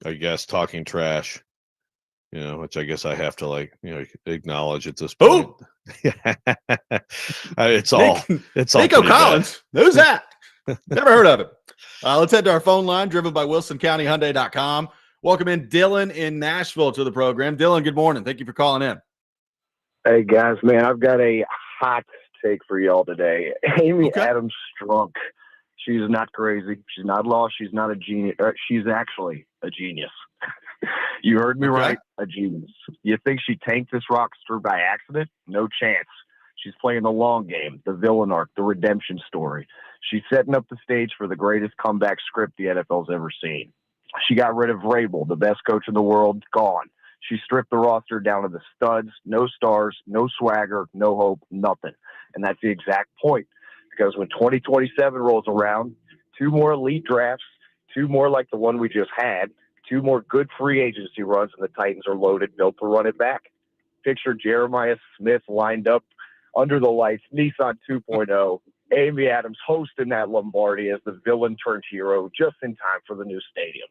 I guess talking trash, which I guess I have to acknowledge at this point. It's all Nico Collins. Who's that? Never heard of it. Let's head to our phone line, driven by WilsonCountyHyundai.com. Welcome in Dylan in Nashville to the program. Dylan, good morning. Thank you for calling in. Hey, guys, man, I've got a hot take for y'all today. Amy Adams Strunk. She's not crazy. She's not lost. She's not a genius. She's actually a genius. You heard me right. A genius. You think she tanked this roster by accident? No chance. She's playing the long game, the villain arc, the redemption story. She's setting up the stage for the greatest comeback script the NFL's ever seen. She got rid of Vrabel, the best coach in the world, gone. She stripped the roster down to the studs, no stars, no swagger, no hope, nothing. And that's the exact point. Because when 2027 rolls around, 2 more elite drafts, 2 more like the one we just had, 2 more good free agency runs, and the Titans are loaded, built to run it back. Picture Jeremiah Smith lined up under the lights, Nissan 2.0, Amy Adams hosting that Lombardi as the villain turned hero just in time for the new stadium.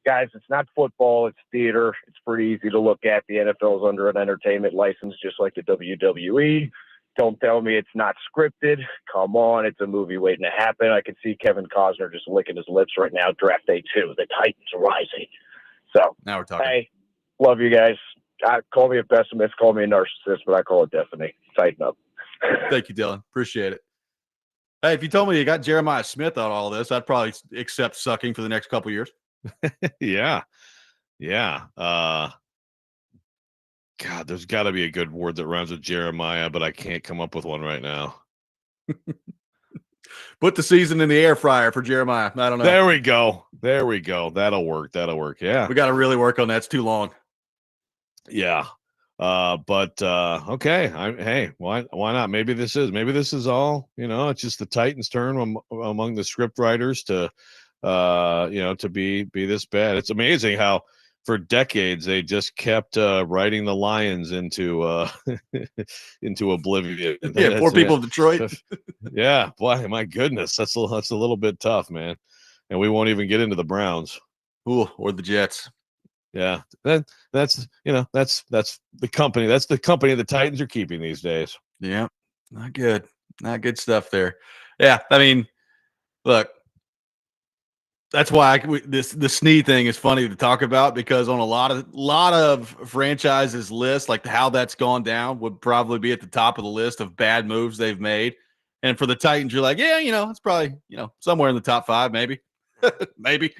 Guys, it's not football, it's theater. It's pretty easy to look at. The NFL is under an entertainment license just like the WWE. Don't tell me it's not scripted. Come on, it's a movie waiting to happen. I can see Kevin Costner just licking his lips right now. Draft day 2, the Titans are rising. So, Now we're talking. Hey, love you guys. Call me a pessimist, call me a narcissist, but I call it destiny. Tighten up. Thank you, Dylan. Appreciate it. Hey, if you told me you got Jeremiah Smith on all this, I'd probably accept sucking for the next couple of years. Yeah. God, there's got to be a good word that rhymes with Jeremiah, but I can't come up with one right now. Put the season in the air fryer for Jeremiah. I don't know. There we go. That'll work. Yeah. We got to really work on that. It's too long. Yeah. But okay. Hey, why not? Maybe this is all, it's just the Titans' turn among the script writers to to be this bad. It's amazing how for decades they just kept writing the Lions into into oblivion. Yeah, poor people in Detroit. Yeah, boy, my goodness, that's a little bit tough, man. And we won't even get into the Browns. Ooh, or the Jets. Yeah, that's the company. That's the company the Titans are keeping these days. Yeah, not good stuff there. Yeah, I mean, look, that's why the Snead thing is funny to talk about, because on a lot of franchises list, like how that's gone down would probably be at the top of the list of bad moves they've made. And for the Titans, you're like, yeah, it's probably somewhere in the top 5, maybe, maybe.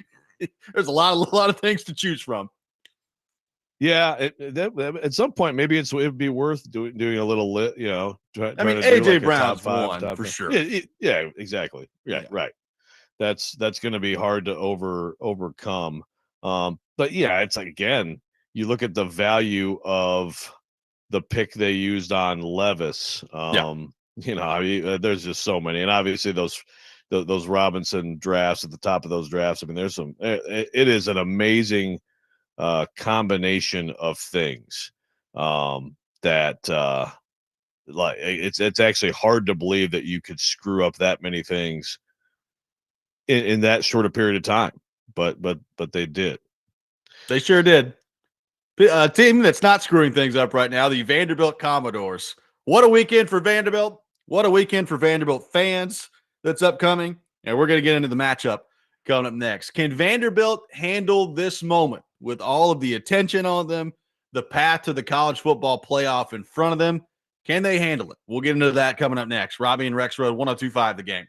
There's a lot of things to choose from. Yeah, at some point maybe it'd be worth doing a little lit. I mean, AJ Brown's one top for 10. sure. Yeah, exactly. Yeah, right. That's going to be hard to overcome. But yeah, it's like, again, you look at the value of the pick they used on Levis. I mean, there's just so many, and obviously those Robinson drafts at the top of those drafts. I mean, there's some. It is an amazing combination of things that like it's actually hard to believe that you could screw up that many things in that short a period of time, but they did. They sure did. A team that's not screwing things up right now, the Vanderbilt Commodores. What a weekend for Vanderbilt. What a weekend for Vanderbilt fans that's upcoming. And we're going to get into the matchup coming up next. Can Vanderbilt handle this moment with all of the attention on them, the path to the college football playoff in front of them? Can they handle it? We'll get into that coming up next. Robby and Rexrode, 102.5 The Game.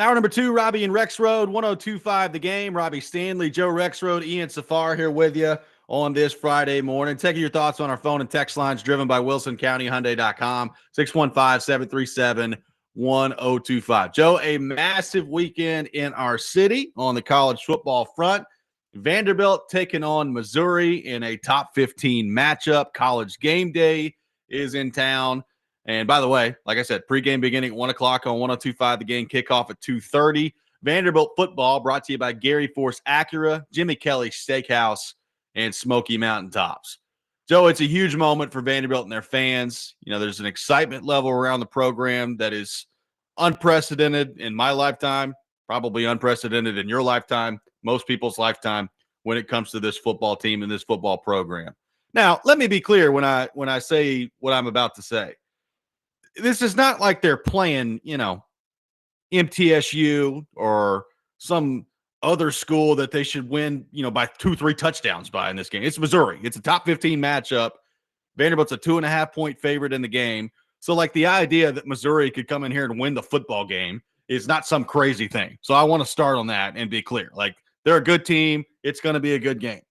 Hour number 2, Robby and Rexrode, 102.5 The Game. Robby Stanley, Joe Rexrode, Ian Safar here with you on this Friday morning. Taking your thoughts on our phone and text lines driven by WilsonCountyHyundai.com, 615-737-1025. Joe, a massive weekend in our city on the college football front. Vanderbilt taking on Missouri in a top 15 matchup. College game day is in town. And by the way, like I said, pregame beginning at 1 o'clock on 102.5 The Game, kickoff at 2:30. Vanderbilt football brought to you by Gary Force Acura, Jimmy Kelly Steakhouse, and Smoky Mountain Tops. Joe, it's a huge moment for Vanderbilt and their fans. You know, there's an excitement level around the program that is unprecedented in my lifetime, probably unprecedented in your lifetime, most people's lifetime, when it comes to this football team and this football program. Now, let me be clear when I say what I'm about to say. This is not like they're playing, MTSU or some other school that they should win, by 2-3 touchdowns by in this game. It's Missouri. It's a top 15 matchup. Vanderbilt's a 2.5-point favorite in the game. So, like, the idea that Missouri could come in here and win the football game is not some crazy thing. So I want to start on that and be clear. Like, they're a good team. It's going to be a good game.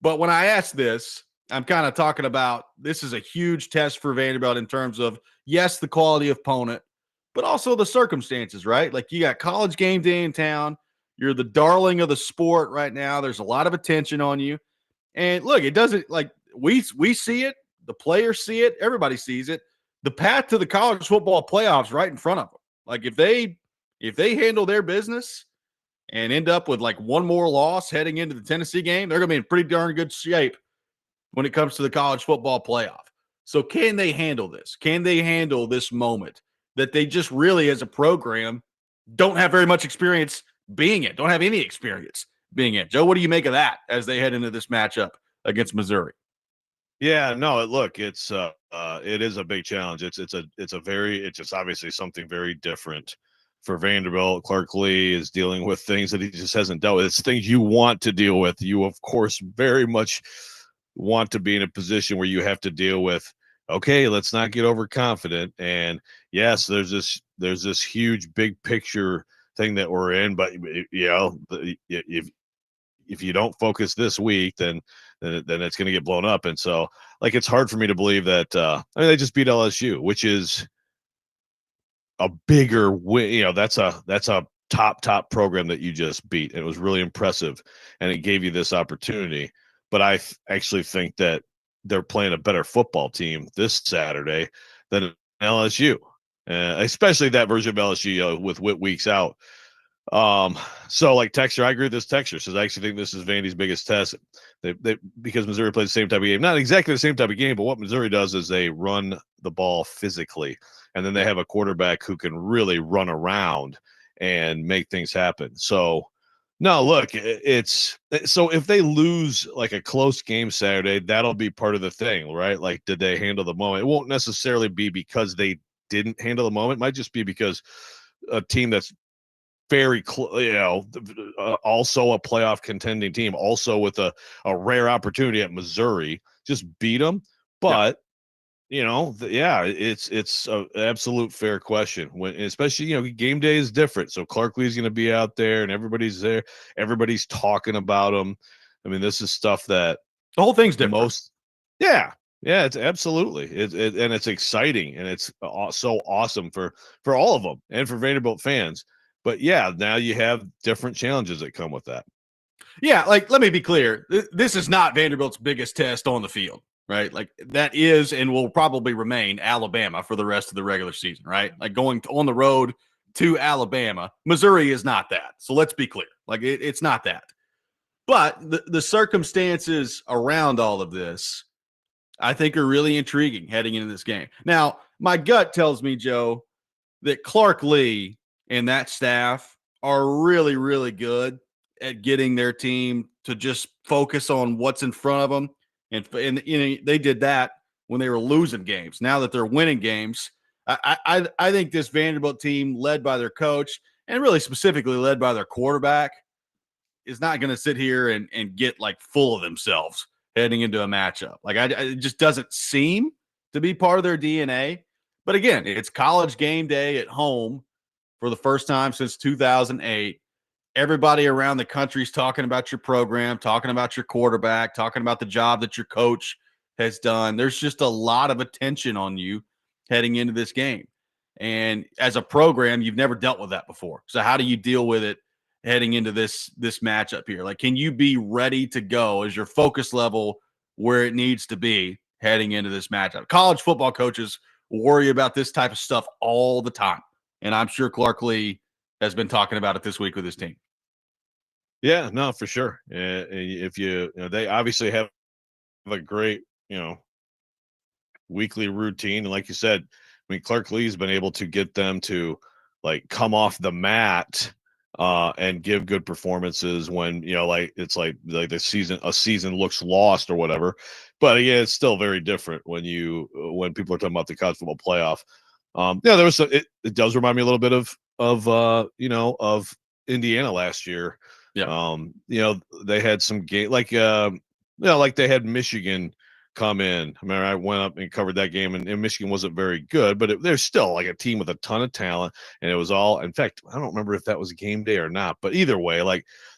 But when I ask this, I'm kind of talking about this is a huge test for Vanderbilt in terms of, yes, the quality of opponent, but also the circumstances, right? Like, you got college game day in town. You're the darling of the sport right now. There's a lot of attention on you. And look, it doesn't like we see it. The players see it. Everybody sees it. The path to the college football playoffs right in front of them. Like, if they handle their business and end up with like one more loss heading into the Tennessee game, they're going to be in pretty darn good shape when it comes to the college football playoff. So can they handle this? Can they handle this moment that they just really, as a program, don't have very much experience being in, don't have any experience being in? Joe, what do you make of that as they head into this matchup against Missouri? Yeah, no, look, it is a big challenge. It's just obviously something very different for Vanderbilt. Clark Lee is dealing with things that he just hasn't dealt with. It's things you want to deal with. You, of course, very much want to be in a position where you have to deal with, okay, let's not get overconfident. And yes, there's this huge big picture thing that we're in, but if you don't focus this week, then it's going to get blown up. And so, like, it's hard for me to believe that they just beat LSU, which is a bigger win. That's a top program that you just beat. And it was really impressive, and it gave you this opportunity. But I actually think that they're playing a better football team this Saturday than LSU, especially that version of LSU with weeks out. So, like, Texture, I agree with this. Texture says, I actually think this is Vandy's biggest test. Because Missouri plays the same type of game, not exactly the same type of game, but what Missouri does is they run the ball physically, and then they have a quarterback who can really run around and make things happen. So, no, look, so if they lose like a close game Saturday, that'll be part of the thing, right? Like, did they handle the moment? It won't necessarily be because they didn't handle the moment. It might just be because a team that's very also a playoff contending team, also with a rare opportunity at Missouri, just beat them. But it's an absolute fair question. When, especially, game day is different. So Clark Lee's going to be out there, and everybody's there. Everybody's talking about him. I mean, this is stuff that The whole thing's different. Yeah, it's absolutely. And it's exciting, and it's so awesome for all of them and for Vanderbilt fans. But yeah, now you have different challenges that come with that. Yeah, like, let me be clear. This is not Vanderbilt's biggest test on the field, right? Like, that is and will probably remain Alabama for the rest of the regular season, right? Like, going on the road to Alabama. Missouri is not that. So let's be clear. Like, it's not that. But the circumstances around all of this, I think, are really intriguing heading into this game. Now, my gut tells me, Joe, that Clark Lee and that staff are really, really good at getting their team to just focus on what's in front of them. And they did that when they were losing games. Now that they're winning games, I think this Vanderbilt team, led by their coach and really specifically led by their quarterback, is not going to sit here and get like full of themselves heading into a matchup. Like, it just doesn't seem to be part of their DNA. But again, it's college game day at home for the first time since 2008. Everybody around the country is talking about your program, talking about your quarterback, talking about the job that your coach has done. There's just a lot of attention on you heading into this game. And as a program, you've never dealt with that before. So how do you deal with it heading into this matchup here? Like, can you be ready to go? Is your focus level where it needs to be heading into this matchup? College football coaches worry about this type of stuff all the time. And I'm sure Clark Lee has been talking about it this week with his team. Yeah, no, for sure. If they obviously have a great, weekly routine. And like you said, I mean, Clark Lee's been able to get them to like come off the mat and give good performances when, it's like a season looks lost or whatever. But again, it's still very different when people are talking about the college football playoff. There was it does remind me a little bit of Indiana last year. Yeah. They had some game like they had Michigan come in. I mean, I went up and covered that game, and Michigan wasn't very good, but they're still like a team with a ton of talent. And it was all, in fact, I don't remember if that was game day or not, but either way,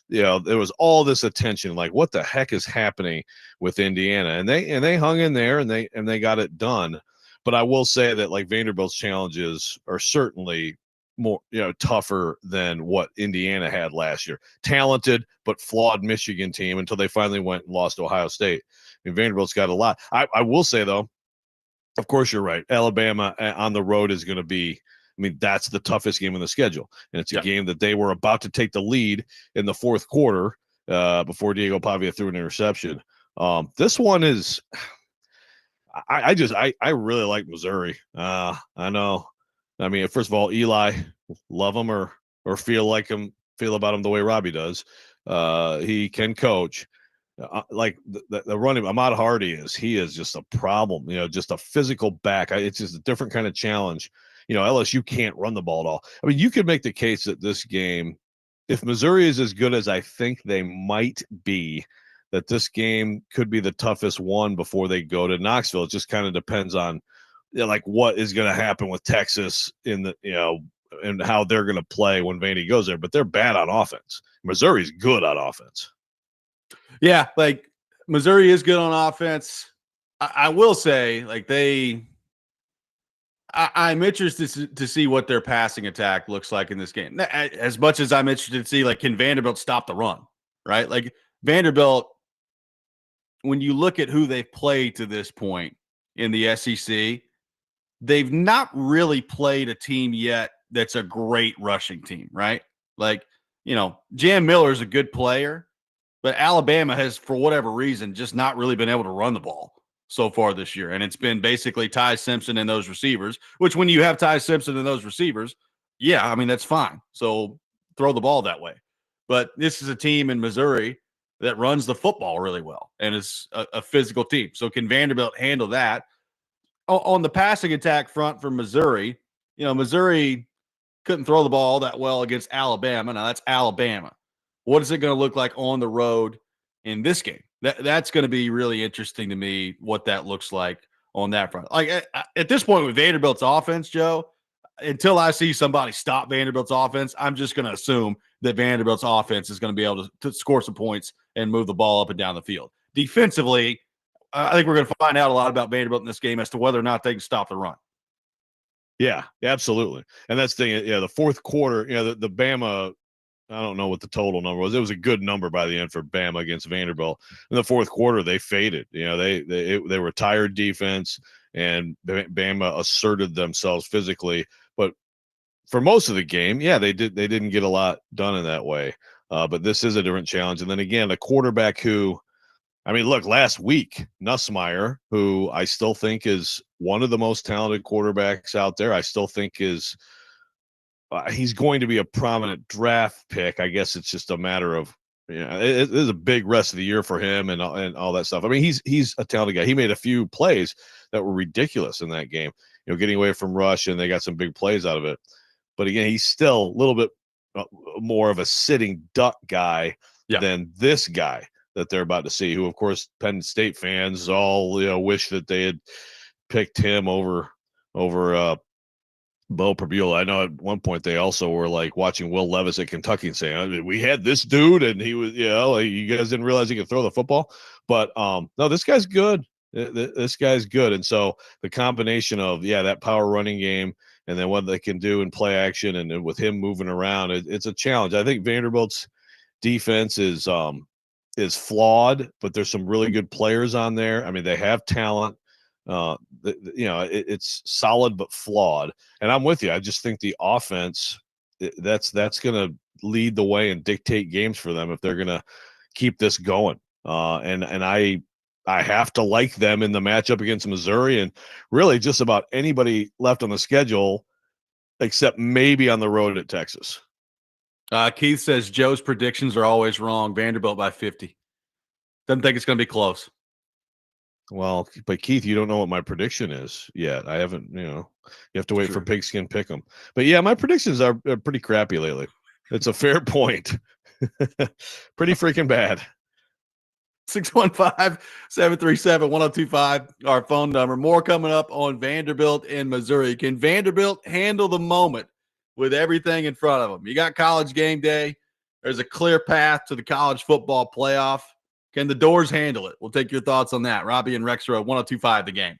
there was all this attention, like what the heck is happening with Indiana? And they hung in there and they got it done. But I will say that like Vanderbilt's challenges are certainly more, tougher than what Indiana had last year. Talented, but flawed Michigan team until they finally went and lost to Ohio State. I mean, Vanderbilt's got a lot. I will say, though, of course, you're right. Alabama on the road is going to be, that's the toughest game in the schedule. And it's a game that they were about to take the lead in the fourth quarter before Diego Pavia threw an interception. This one is, I really like Missouri. I know. I mean, first of all, Eli, love him or feel about him the way Robby does. He can coach. Like the running Ahmad Hardy he is just a problem, just a physical back. It's just a different kind of challenge. LSU can't run the ball at all. I mean, you could make the case that this game, if Missouri is as good as I think they might be, that this game could be the toughest one before they go to Knoxville. It just kind of depends on like what is going to happen with Texas in and how they're going to play when Vandy goes there. But they're bad on offense. Missouri's good on offense. Yeah, like Missouri is good on offense. I will say, like I'm interested to see what their passing attack looks like in this game. As much as I'm interested to see, like, can Vanderbilt stop the run, right? Like Vanderbilt, when you look at who they've played to this point in the SEC, they've not really played a team yet that's a great rushing team, right? Like, Jam Miller is a good player, but Alabama has, for whatever reason, just not really been able to run the ball so far this year. And it's been basically Ty Simpson and those receivers, which when you have Ty Simpson and those receivers, yeah, that's fine. So throw the ball that way. But this is a team in Missouri that runs the football really well and is a physical team. So can Vanderbilt handle that? On the passing attack front for Missouri, Missouri couldn't throw the ball that well against Alabama. Now that's Alabama. What is it going to look like on the road in this game? That's going to be really interesting to me, what that looks like on that front. Like at this point with Vanderbilt's offense, Joe, until I see somebody stop Vanderbilt's offense, I'm just going to assume that Vanderbilt's offense is going to be able to score some points and move the ball up and down the field. Defensively, I think we're going to find out a lot about Vanderbilt in this game as to whether or not they can stop the run. Yeah, absolutely. And that's the thing. Yeah, the fourth quarter, the Bama, I don't know what the total number was. It was a good number by the end for Bama against Vanderbilt. In the fourth quarter, they faded. They were tired defense, and Bama asserted themselves physically. But for most of the game, yeah, they didn't get a lot done in that way. But this is a different challenge. And then again, a quarterback who, look, last week, Nussmeier, who I still think is one of the most talented quarterbacks out there, I still think is he's going to be a prominent draft pick. I guess it's just a matter of, it is a big rest of the year for him and all that stuff. He's a talented guy. He made a few plays that were ridiculous in that game, getting away from rush, and they got some big plays out of it. But again, he's still a little bit more of a sitting duck guy than this guy that they're about to see, who, of course, Penn State fans all wish that they had picked him over Bo Prabula. I know at one point they also were like watching Will Levis at Kentucky and saying, we had this dude and he was, like, you guys didn't realize he could throw the football. But no, this guy's good. This guy's good. And so the combination of, that power running game and then what they can do in play action and with him moving around, it's a challenge. I think Vanderbilt's defense is flawed, but there's some really good players on there. I mean, they have talent. It's solid but flawed. And I'm with you. I just think the offense that's going to lead the way and dictate games for them if they're going to keep this going. And I have to like them in the matchup against Missouri and really just about anybody left on the schedule, except maybe on the road at Texas. Keith says Joe's predictions are always wrong. Vanderbilt by 50. Doesn't think it's going to be close. Well, but Keith, you don't know what my prediction is yet. I haven't, you have to wait for Pigskin Pick'em. But yeah, my predictions are pretty crappy lately. It's a fair point. Pretty freaking bad. 615-737-1025, our phone number. More coming up on Vanderbilt and Missouri. Can Vanderbilt handle the moment with everything in front of them? You got College game day. There's a clear path to the college football playoff. Can the Doors handle it? We'll take your thoughts on that. Robby and Rexrode, 1025 The Game.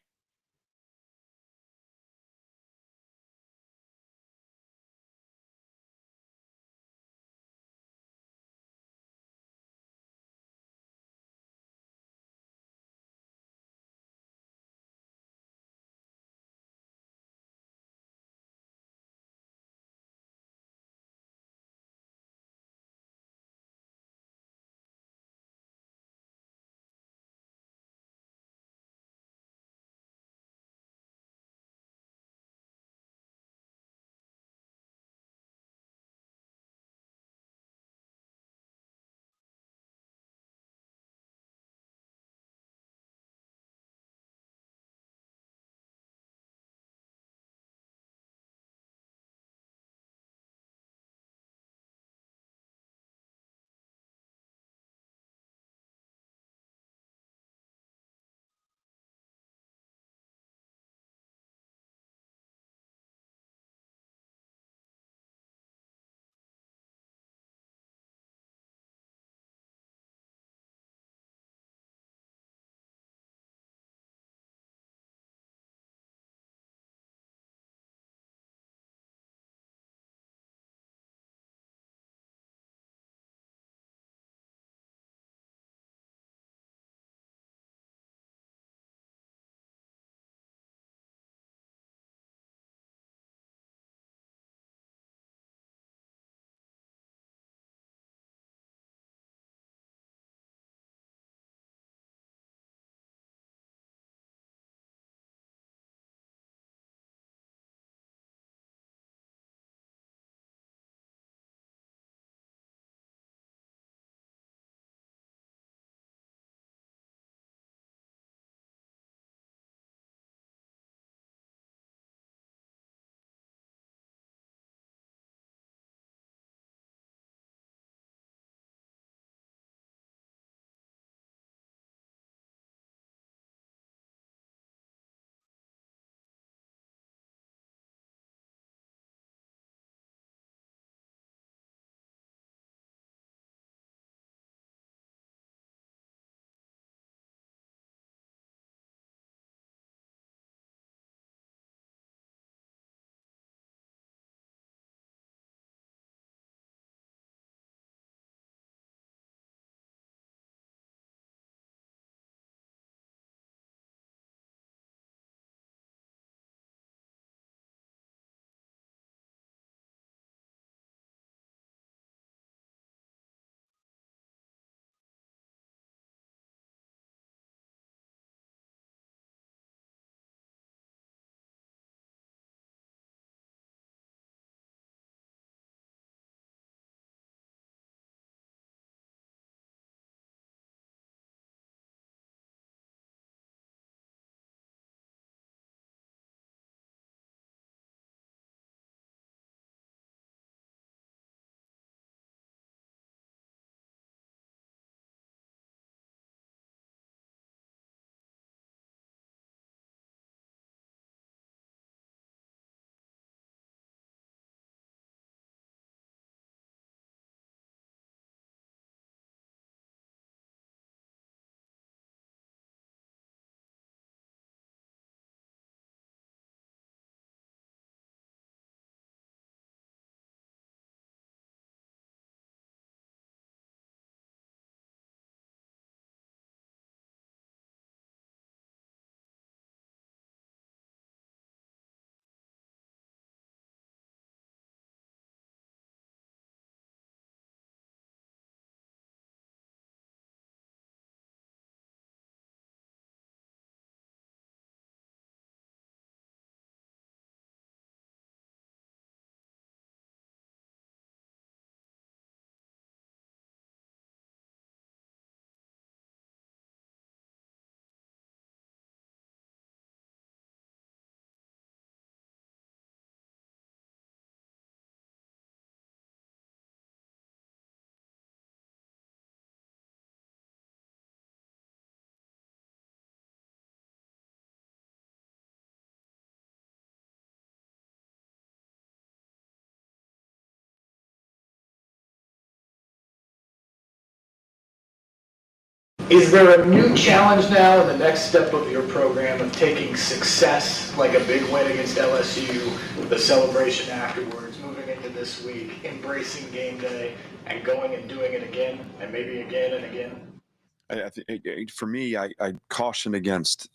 Is there a new challenge now in the next step of your program of taking success, like a big win against LSU, the celebration afterwards, moving into this week, embracing game day, and going and doing it again, and maybe again and again? For me, I caution against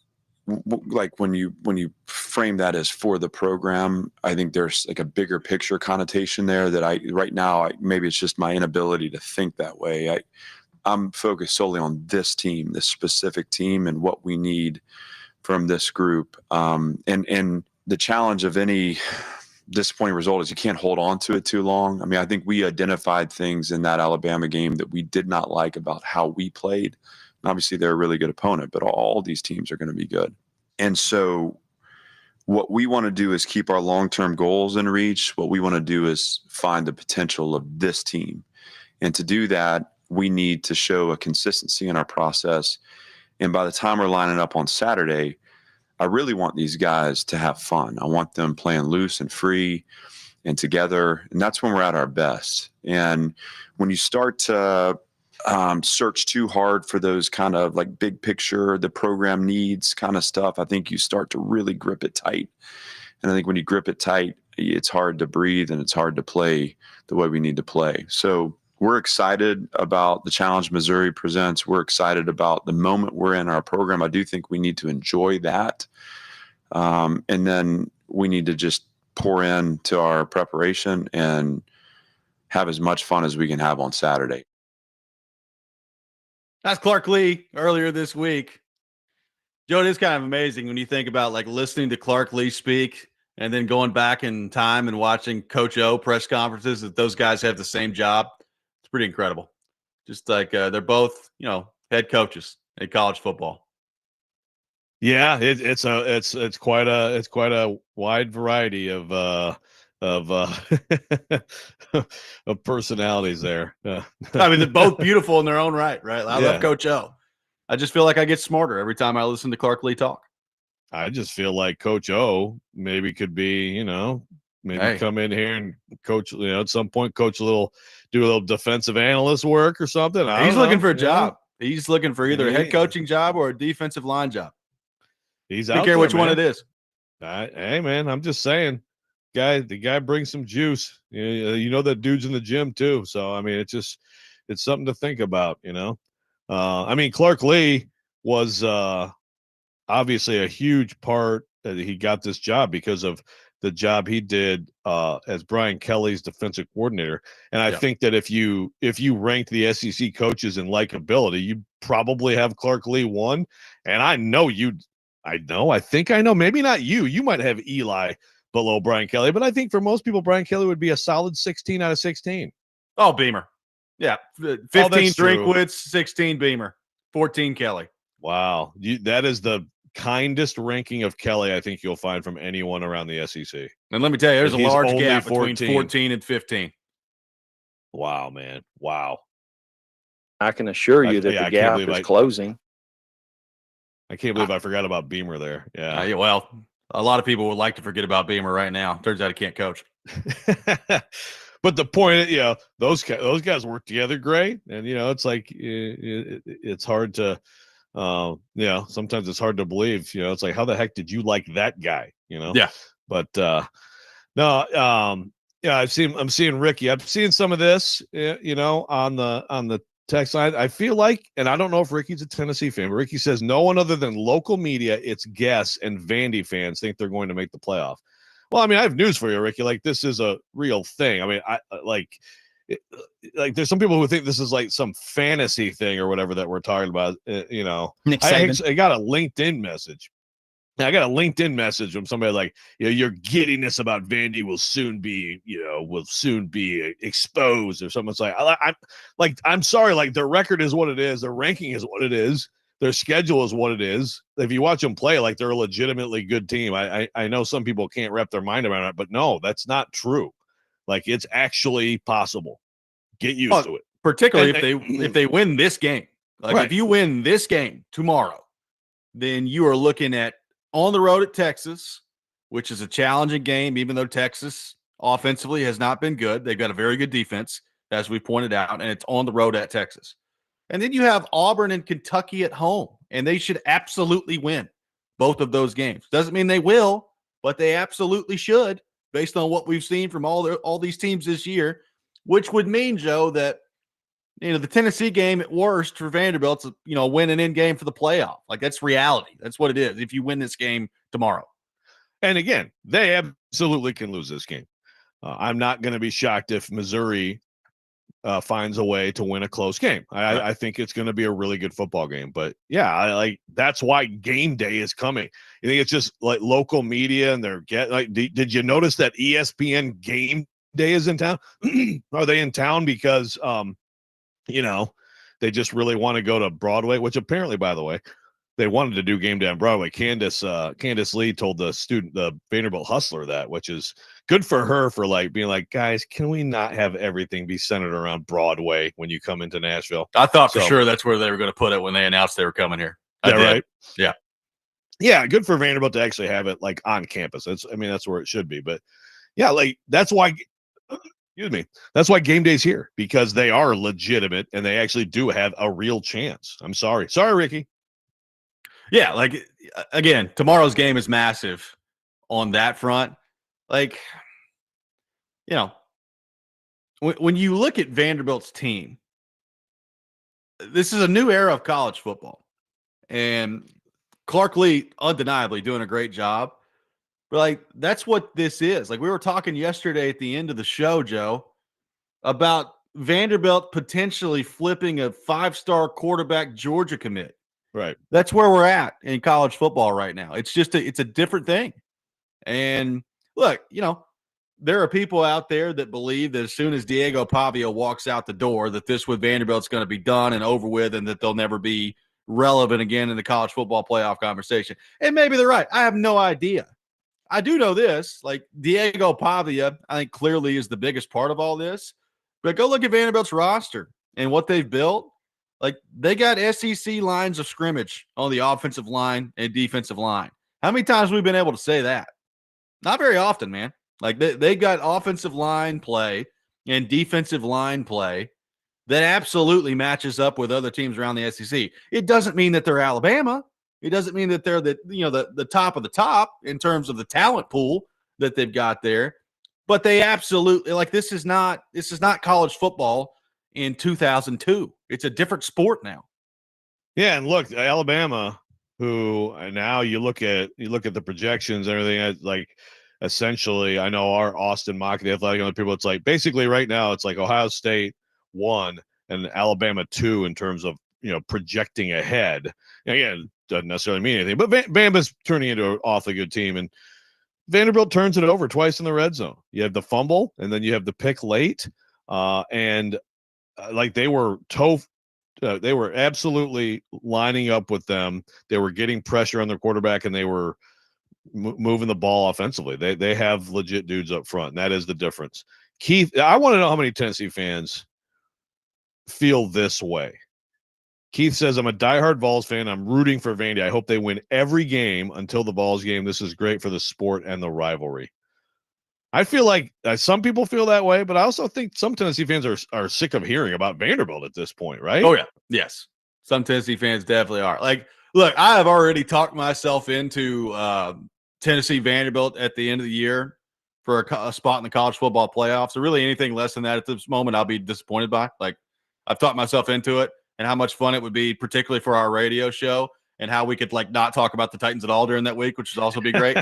like when you frame that as for the program. I think there's like a bigger picture connotation there that right now maybe it's just my inability to think that way. I'm focused solely on this team, this specific team, and what we need from this group. And the challenge of any disappointing result is you can't hold on to it too long. I mean, I think we identified things in that Alabama game that we did not like about how we played. And obviously, they're a really good opponent, but all these teams are going to be good. And so what we want to do is keep our long-term goals in reach. What we want to do is find the potential of this team. And to do that, we need to show a consistency in our process. And by the time we're lining up on Saturday, I really want these guys to have fun. I want them playing loose and free and together. And that's when we're at our best. And when you start to search too hard for those kind of like big picture, the program needs kind of stuff, I think you start to really grip it tight. And I think when you grip it tight, it's hard to breathe and it's hard to play the way we need to play. So we're excited about the challenge Missouri presents. We're excited about the moment we're in our program. I do think we need to enjoy that. And then we need to just pour into our preparation and have as much fun as we can have on Saturday. That's Clark Lee earlier this week. Joe, it is kind of amazing when you think about like listening to Clark Lee speak and then going back in time and watching Coach O press conferences that those guys have the same job. It's pretty incredible. Just like they're both, head coaches in college football. Yeah, it's quite a wide variety of of personalities there. I mean, they're both beautiful in their own right? I love Coach O. I just feel like I get smarter every time I listen to Clark Lee talk. I just feel like Coach O maybe could be, come in here and coach, at some point do a little defensive analyst work or something. He's looking for a job. He's looking for either a head coaching job or a defensive line job. He's I out don't care there, which man. one it is. Hey, man, I'm just saying, the guy brings some juice. That dude's in the gym too. So, I mean, it's something to think about, I mean, Clark Lee was obviously a huge part that he got this job because of the job he did as Brian Kelly's defensive coordinator. And I think that if you ranked the SEC coaches in likability, you'd probably have Clark Lee one. And I know maybe not you. You might have Eli below Brian Kelly, but I think for most people, Brian Kelly would be a solid 16 out of 16. Oh, Beamer. Yeah. 15 Drinkwitz, 16 Beamer, 14 Kelly. Wow. That is the kindest ranking of Kelly I think you'll find from anyone around the SEC. And let me tell you, there's a large gap 14. between 14 and 15. Wow, man. Wow. I can assure you that the gap is closing. I can't believe I forgot about Beamer there. Yeah. Well, a lot of people would like to forget about Beamer right now. Turns out he can't coach. But the point, those guys work together great. And, it's like it's hard to sometimes it's hard to believe, it's like, how the heck did you like that guy, Yeah. But I'm seeing Ricky. I'm seeing some of this, on the text line. I feel like, and I don't know if Ricky's a Tennessee fan, but Ricky says no one other than local media, its guests and Vandy fans think they're going to make the playoff. Well, I mean, I have news for you, Ricky. Like, this is a real thing. I mean, there's some people who think this is like some fantasy thing or whatever that we're talking about. Nick I got a LinkedIn message. I got a LinkedIn message from somebody like, your giddiness about Vandy will soon be exposed or something. It's like, I'm sorry, like their record is what it is. Their ranking is what it is. Their schedule is what it is. If you watch them play, like they're a legitimately good team. I know some people can't wrap their mind around it, but no, that's not true. Like, it's actually possible. Get used to it. Particularly if they win this game. Like, right. If you win this game tomorrow, then you are looking at on the road at Texas, which is a challenging game, even though Texas offensively has not been good. They've got a very good defense, as we pointed out, and it's on the road at Texas. And then you have Auburn and Kentucky at home, and they should absolutely win both of those games. Doesn't mean they will, but they absolutely should, based on what we've seen from all these teams this year, which would mean, Joe, that the Tennessee game at worst for Vanderbilt's a win and in game for the playoff. Like, that's reality. That's what it is if you win this game tomorrow. And again, they absolutely can lose this game. I'm not going to be shocked if Missouri finds a way to win a close game. I think it's going to be a really good football game. But yeah, that's why game day is coming. You think it's just like local media and they're did you notice that ESPN game day is in town? Are they in town because they just really want to go to Broadway, which apparently, by the way, they wanted to do game day on Broadway. Candace Lee told the Vanderbilt Hustler that, which is good for her for being like, guys, can we not have everything be centered around Broadway when you come into Nashville? I thought for sure that's where they were going to put it when they announced they were coming here. Right? Yeah. Yeah. Good for Vanderbilt to actually have it on campus. That's where it should be. But yeah, that's why, excuse me, that's why game day's here, because they are legitimate and they actually do have a real chance. I'm sorry, Ricky. Yeah, again, tomorrow's game is massive on that front. When you look at Vanderbilt's team, this is a new era of college football. And Clark Lee undeniably doing a great job. But that's what this is. We were talking yesterday at the end of the show, Joe, about Vanderbilt potentially flipping a 5-star quarterback Georgia commit. Right. That's where we're at in college football right now. It's just it's a different thing. And look, there are people out there that believe that as soon as Diego Pavia walks out the door, that this with Vanderbilt's going to be done and over with, and that they'll never be relevant again in the college football playoff conversation. And maybe they're right. I have no idea. I do know this, Diego Pavia, I think clearly is the biggest part of all this. But go look at Vanderbilt's roster and what they've built. They got SEC lines of scrimmage on the offensive line and defensive line. How many times have we been able to say that? Not very often, man. They got offensive line play and defensive line play that absolutely matches up with other teams around the SEC. It doesn't mean that they're Alabama. It doesn't mean that they're the top of the top in terms of the talent pool that they've got there. But they absolutely this is not college football in 2002. It's a different sport now. Yeah, and look, Alabama, who now you look at the projections and everything, essentially, I know our Austin Mock, the Athletic, and other people, it's basically right now it's Ohio State 1 and Alabama 2 in terms of projecting ahead. Again, doesn't necessarily mean anything, but Bama's turning into an awfully good team, and Vanderbilt turns it over twice in the red zone. You have the fumble, and then you have the pick late, and they were they were absolutely lining up with them. They were getting pressure on their quarterback, and they were moving the ball offensively. They have legit dudes up front, and that is the difference. Keith, I want to know how many Tennessee fans feel this way. Keith says, I'm a diehard Vols fan. I'm rooting for Vandy. I hope they win every game until the Vols game. This is great for the sport and the rivalry. I feel like some people feel that way, but I also think some Tennessee fans are sick of hearing about Vanderbilt at this point, right? Oh, yeah. Yes. Some Tennessee fans definitely are. Look, I have already talked myself into Tennessee Vanderbilt at the end of the year for a spot in the college football playoffs. So really anything less than that at this moment, I'll be disappointed by. I've talked myself into it and how much fun it would be, particularly for our radio show, and how we could not talk about the Titans at all during that week, which would also be great.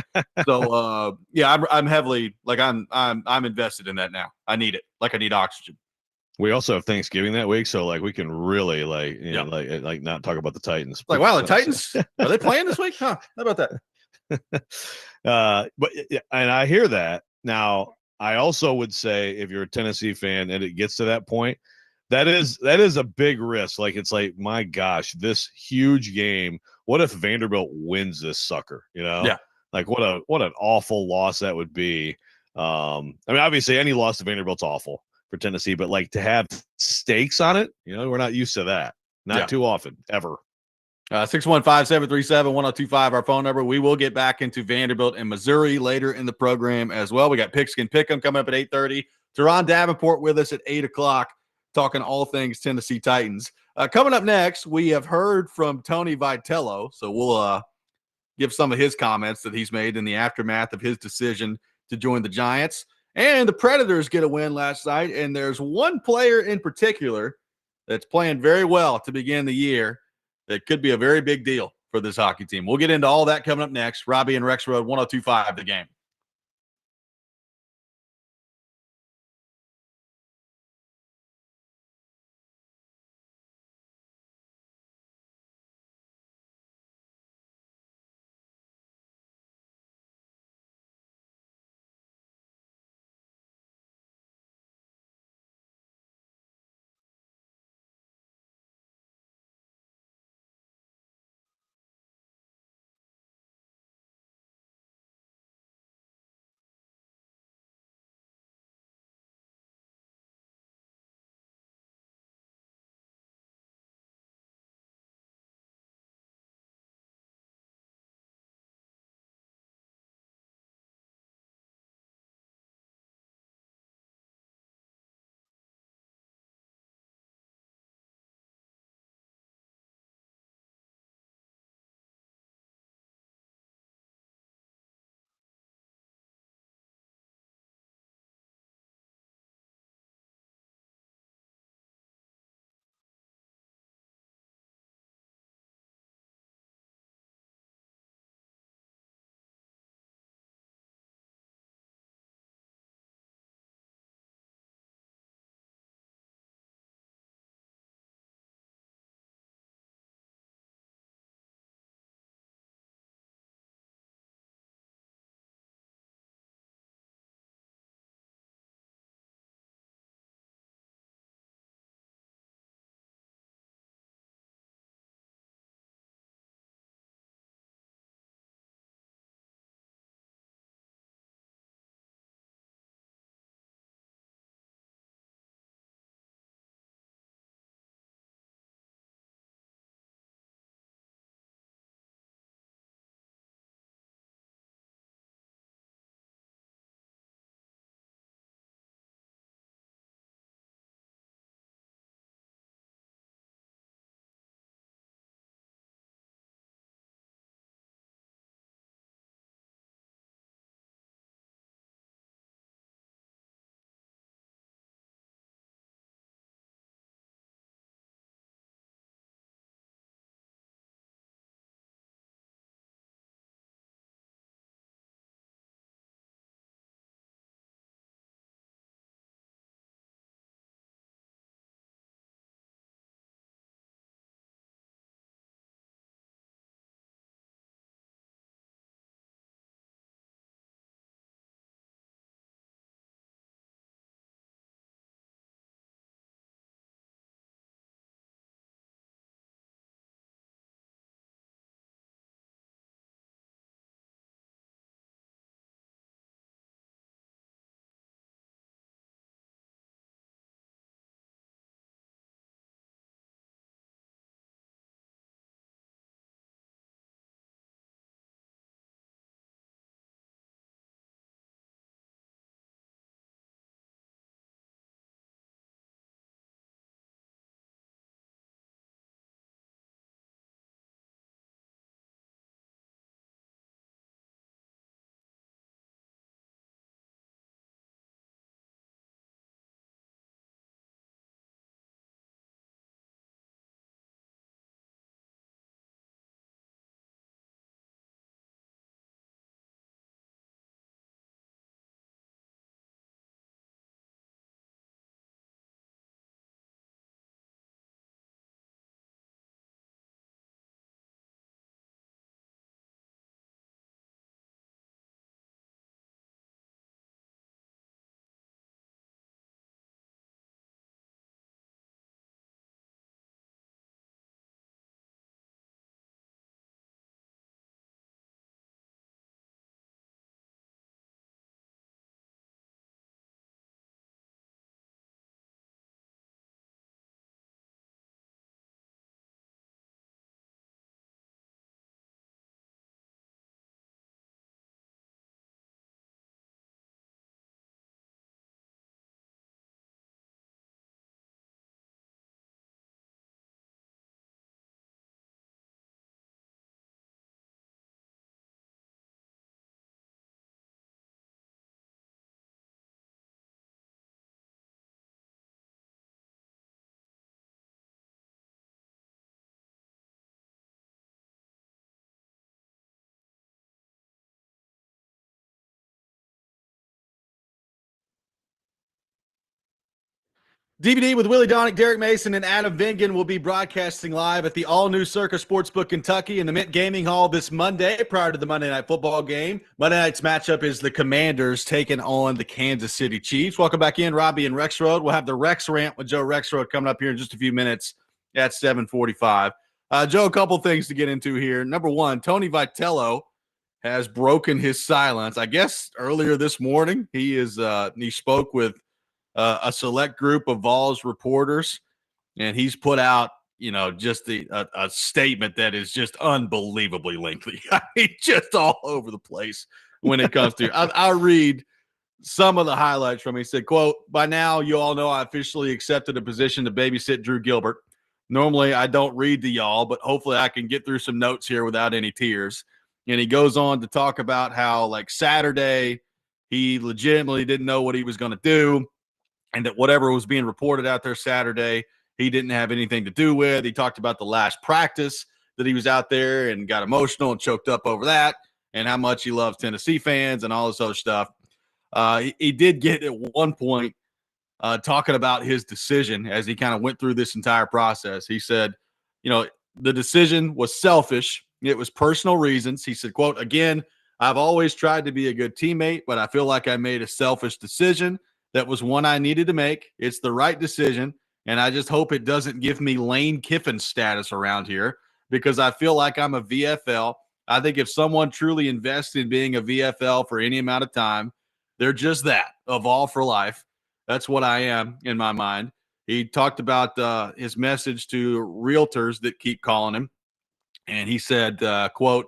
So yeah, I'm heavily I'm invested in that now. I need it. I need oxygen. We also have Thanksgiving that week, so we can really not talk about the Titans. Wow, the Titans, are they playing this week? Huh? How about that? But and I hear that. Now, I also would say if you're a Tennessee fan and it gets to that point, that is a big risk. My gosh, this huge game. What if Vanderbilt wins this sucker? Yeah. What an awful loss that would be. Obviously any loss to Vanderbilt's awful for Tennessee, but to have stakes on it, we're not used to that. Not too often, ever. 615-737-1025, our phone number. We will get back into Vanderbilt and Missouri later in the program as well. We got Pigskin Pick'em coming up at 8:30. Turron Davenport with us at 8 o'clock. talking all things Tennessee Titans. Coming up next, we have heard from Tony Vitello, so we'll give some of his comments that he's made in the aftermath of his decision to join the Giants. And the Predators get a win last night, and there's one player in particular that's playing very well to begin the year that could be a very big deal for this hockey team. We'll get into all that coming up next. Robby and Rexrode, 102.5 The Game. DVD with Willie Donick, Derek Mason, and Adam Vingan will be broadcasting live at the all-new Circa Sportsbook Kentucky in the Mint Gaming Hall this Monday prior to the Monday Night Football game. Monday night's matchup is the Commanders taking on the Kansas City Chiefs. Welcome back in, Robby and Rexrode. We'll have the Rex Rant with Joe Rexrode coming up here in just a few minutes at 7:45. Joe, a couple things to get into here. Number one, Tony Vitello has broken his silence. I guess earlier this morning he spoke with a select group of Vols reporters, and he's put out, just a statement that is just unbelievably lengthy. I mean, just all over the place when it comes to. I'll read some of the highlights from it. He said, quote, "By now, you all know I officially accepted a position to babysit Drew Gilbert. Normally, I don't read to y'all, but hopefully I can get through some notes here without any tears." And he goes on to talk about how, like, Saturday, he legitimately didn't know what he was going to do, and that whatever was being reported out there Saturday, he didn't have anything to do with. He talked about the last practice that he was out there and got emotional and choked up over that, and how much he loves Tennessee fans and all this other stuff. He did get at one point talking about his decision as he kind of went through this entire process. He said, the decision was selfish. It was personal reasons. He said, quote, "Again, I've always tried to be a good teammate, but I feel like I made a selfish decision. That was one I needed to make. It's the right decision, and I just hope it doesn't give me Lane Kiffin status around here, because I feel like I'm a VFL. I think if someone truly invests in being a VFL for any amount of time, they're just that, a Vol for life. That's what I am in my mind." He talked about his message to realtors that keep calling him, and he said, quote,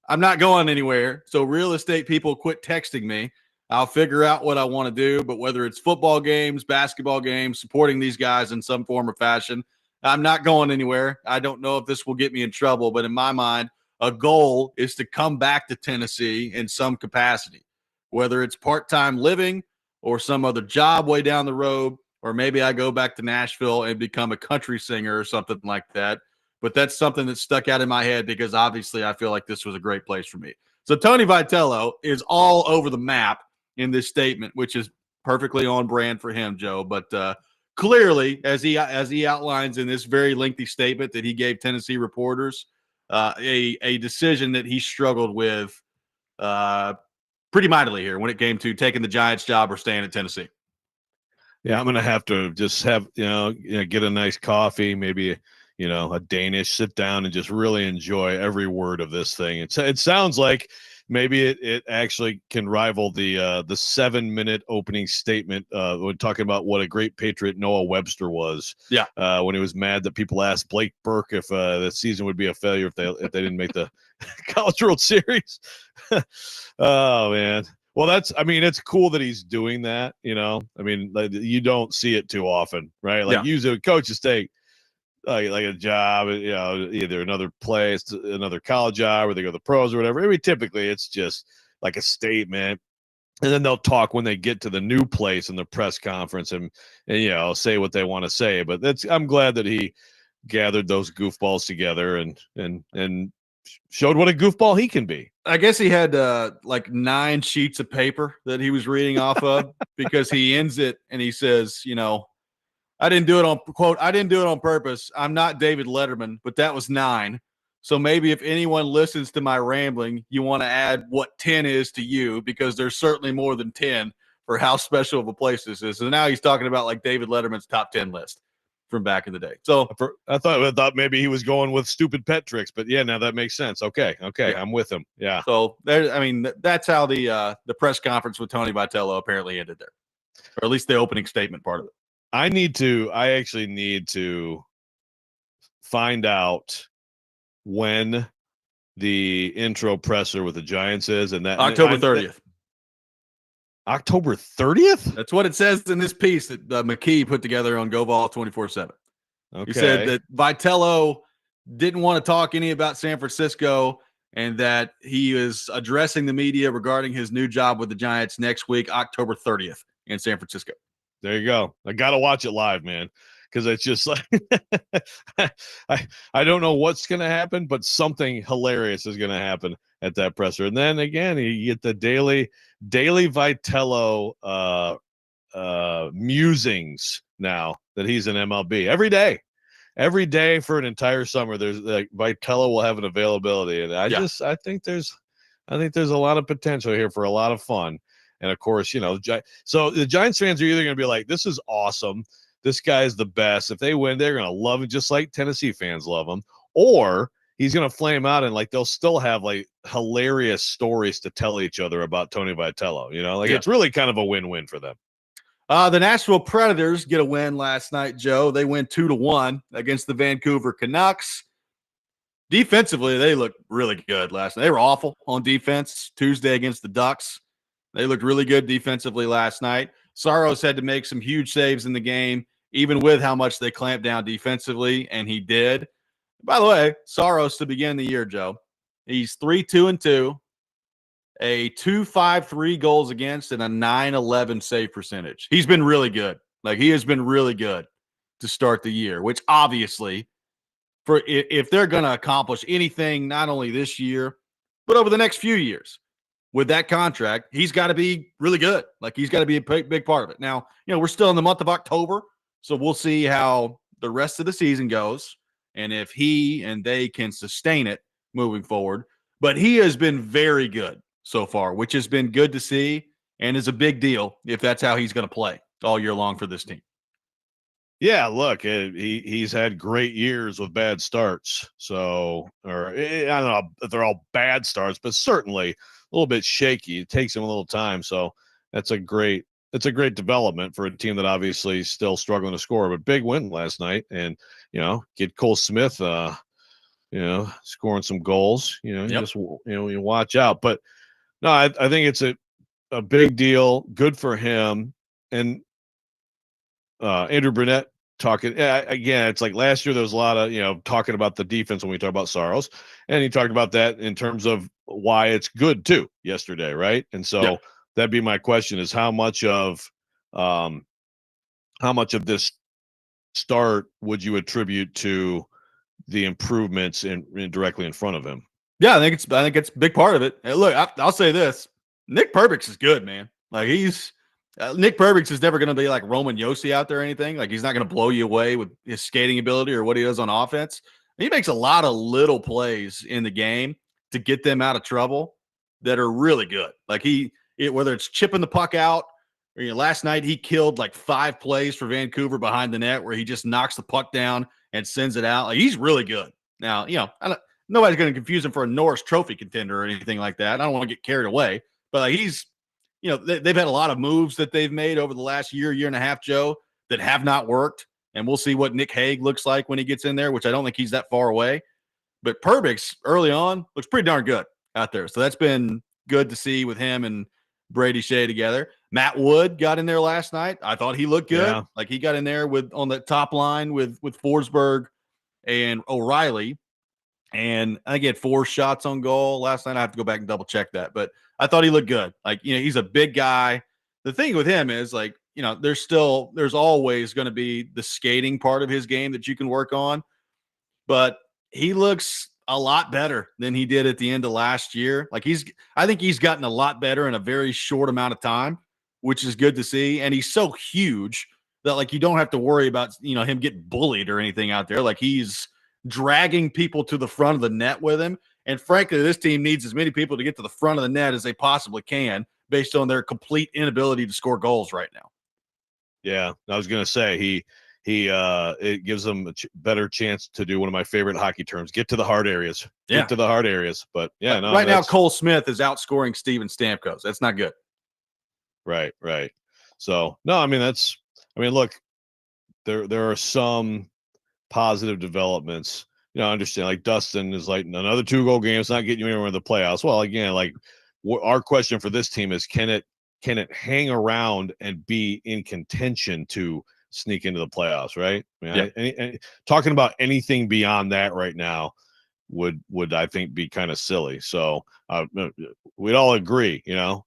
"I'm not going anywhere, so real estate people quit texting me. I'll figure out what I want to do, but whether it's football games, basketball games, supporting these guys in some form or fashion, I'm not going anywhere. I don't know if this will get me in trouble, but in my mind, a goal is to come back to Tennessee in some capacity, whether it's part-time living or some other job way down the road, or maybe I go back to Nashville and become a country singer or something like that. But that's something that stuck out in my head because obviously I feel like this was a great place for me." So Tony Vitello is all over the map in this statement, which is perfectly on brand for him, Joe. But clearly, as he outlines in this very lengthy statement that he gave Tennessee reporters, a decision that he struggled with pretty mightily here when it came to taking the Giants job or staying at Tennessee. Yeah, I'm going to have to just have, get a nice coffee, maybe, a Danish, sit down and just really enjoy every word of this thing. It sounds like maybe it actually can rival the 7-minute opening statement when talking about what a great Patriot Noah Webster was. Yeah. When he was mad that people asked Blake Burke if the season would be a failure if they didn't make the College World Series. Oh man. Well, it's cool that he's doing that. You don't see it too often, right? Like usually coaches take like a job, either another place, another college job, or they go to the pros or whatever. I mean, typically it's just like a statement, and then they'll talk when they get to the new place in the press conference and say what they want to say. But I'm glad that he gathered those goofballs together and showed what a goofball he can be. I guess he had like 9 sheets of paper that he was reading off of because he ends it and he says, I didn't do it on purpose. I'm not David Letterman, but that was 9. So maybe if anyone listens to my rambling, you want to add what 10 is to you, because there's certainly more than 10 for how special of a place this is. So now he's talking about like David Letterman's top 10 list from back in the day. So I thought maybe he was going with stupid pet tricks, but yeah, now that makes sense. Okay. Yeah. I'm with him. Yeah. So that's how the press conference with Tony Vitello apparently ended there, or at least the opening statement part of it. I actually need to find out when the intro presser with the Giants is, and that October 30th. October 30th? That's what it says in this piece that McKee put together on GoVol 24/7. Okay. He said that Vitello didn't want to talk any about San Francisco, and that he is addressing the media regarding his new job with the Giants next week, October 30th in San Francisco. There you go. I got to watch it live, man, because it's just like I don't know what's going to happen, but something hilarious is going to happen at that presser. And then again, you get the daily Vitello musings now that he's in MLB every day for an entire summer. There's like Vitello will have an availability, and I think there's a lot of potential here for a lot of fun. And of course, so the Giants fans are either going to be like, this is awesome, this guy is the best. If they win, they're going to love him just like Tennessee fans love him, or he's going to flame out and like they'll still have like hilarious stories to tell each other about Tony Vitello. It's really kind of a win-win for them. The Nashville Predators get a win last night, Joe. They win 2-1 against the Vancouver Canucks. Defensively, they looked really good last night. They were awful on defense Tuesday against the Ducks. They looked really good defensively last night. Saros had to make some huge saves in the game, even with how much they clamped down defensively, and he did. By the way, Saros to begin the year, Joe, he's 3-2-2, a 2.53 goals against, and a 9.11 save percentage. He's been really good. He has been really good to start the year, which obviously, for if they're going to accomplish anything, not only this year, but over the next few years, with that contract, he's got to be really good. He's got to be a big part of it. Now, we're still in the month of October, so we'll see how the rest of the season goes and if he and they can sustain it moving forward. But he has been very good so far, which has been good to see and is a big deal if that's how he's going to play all year long for this team. Yeah, look, he's had great years with bad starts. So, or I don't know if they're all bad starts, but certainly a little bit shaky. It takes him a little time. So that's a great development for a team that obviously is still struggling to score, but big win last night. And, get Cole Smith, scoring some goals, you watch out. But no, I think it's a big deal. Good for him. And Andrew Brunette talking again, it's like last year there was a lot of talking about the defense when we talk about Saros, and he talked about that in terms of why it's good too yesterday, right? And so that'd be my question: is how much of this start would you attribute to the improvements in directly in front of him? Yeah, I think it's a big part of it. Hey, look, I'll say this: Nick Perbix is good, man. Nick Perbix is never going to be like Roman Josi out there or anything. He's not going to blow you away with his skating ability or what he does on offense. He makes a lot of little plays in the game to get them out of trouble that are really good. Whether it's chipping the puck out or last night he killed 5 plays for Vancouver behind the net where he just knocks the puck down and sends it out. He's really good. Now, nobody's going to confuse him for a Norris Trophy contender or anything like that. I don't want to get carried away, but he's they've had a lot of moves that they've made over the last year and a half, Joe, that have not worked. And we'll see what Nick Hague looks like when he gets in there, which I don't think he's that far away. But Perbix early on looks pretty darn good out there. So that's been good to see with him and Brady Shea together. Matt Wood got in there last night. I thought he looked good. Yeah. He got in there on the top line with Forsberg and O'Reilly. And I think he had 4 shots on goal last night. I have to go back and double check that. But I thought he looked good. He's a big guy. The thing with him is there's always going to be the skating part of his game that you can work on. But he looks a lot better than he did at the end of last year. I think he's gotten a lot better in a very short amount of time, which is good to see. And he's so huge that you don't have to worry about, him getting bullied or anything out there. He's dragging people to the front of the net with him. And frankly, this team needs as many people to get to the front of the net as they possibly can based on their complete inability to score goals right now. Yeah, I was going to say it gives them a better chance to do one of my favorite hockey terms: get to the hard areas. Yeah. Get to the hard areas. But yeah, no. Right now, Cole Smith is outscoring Steven Stamkos. That's not good. Right. So no, look, there are some positive developments. I understand. Dustin is another 2-goal game. It's not getting you anywhere in the playoffs. Well, again, our question for this team is, can it hang around and be in contention to sneak into the playoffs? Right. Talking about anything beyond that right now would I think be kind of silly. So we'd all agree, the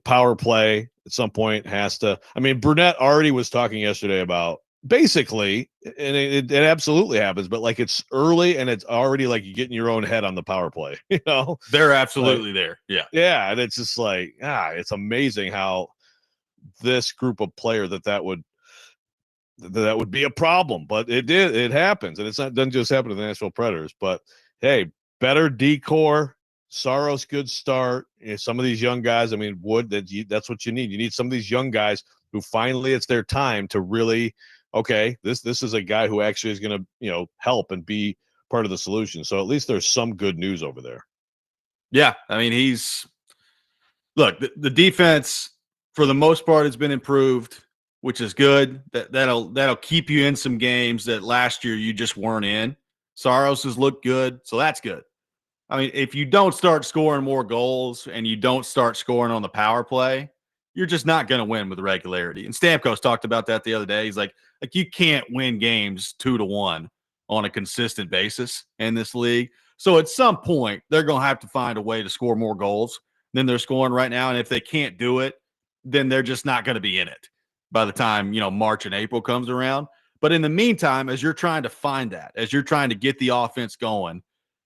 power play at some point has to. Brunette already was talking yesterday about, basically, and it absolutely happens, but it's early and it's already you get in your own head on the power play. They're absolutely there. Yeah. And it's just it's amazing how this group of player that would be a problem, but it happens, and doesn't just happen to the Nashville Predators. But hey, better decor, Saros good start. Some of these young guys, I mean, that's what you need. You need some of these young guys who finally it's their time to really, okay, this is a guy who actually is going to help and be part of the solution. So at least there's some good news over there. Yeah, I mean, the defense for the most part has been improved, which is good. That'll keep you in some games that last year you just weren't in. Saros has looked good, so that's good. I mean, if you don't start scoring more goals and you don't start scoring on the power play, you're just not going to win with regularity. And Stamkos talked about that the other day. He's like you can't win games 2-1 on a consistent basis in this league. So at some point, they're going to have to find a way to score more goals than they're scoring right now. And if they can't do it, then they're just not going to be in it by the time, March and April comes around. But in the meantime, as you're trying to find that, as you're trying to get the offense going,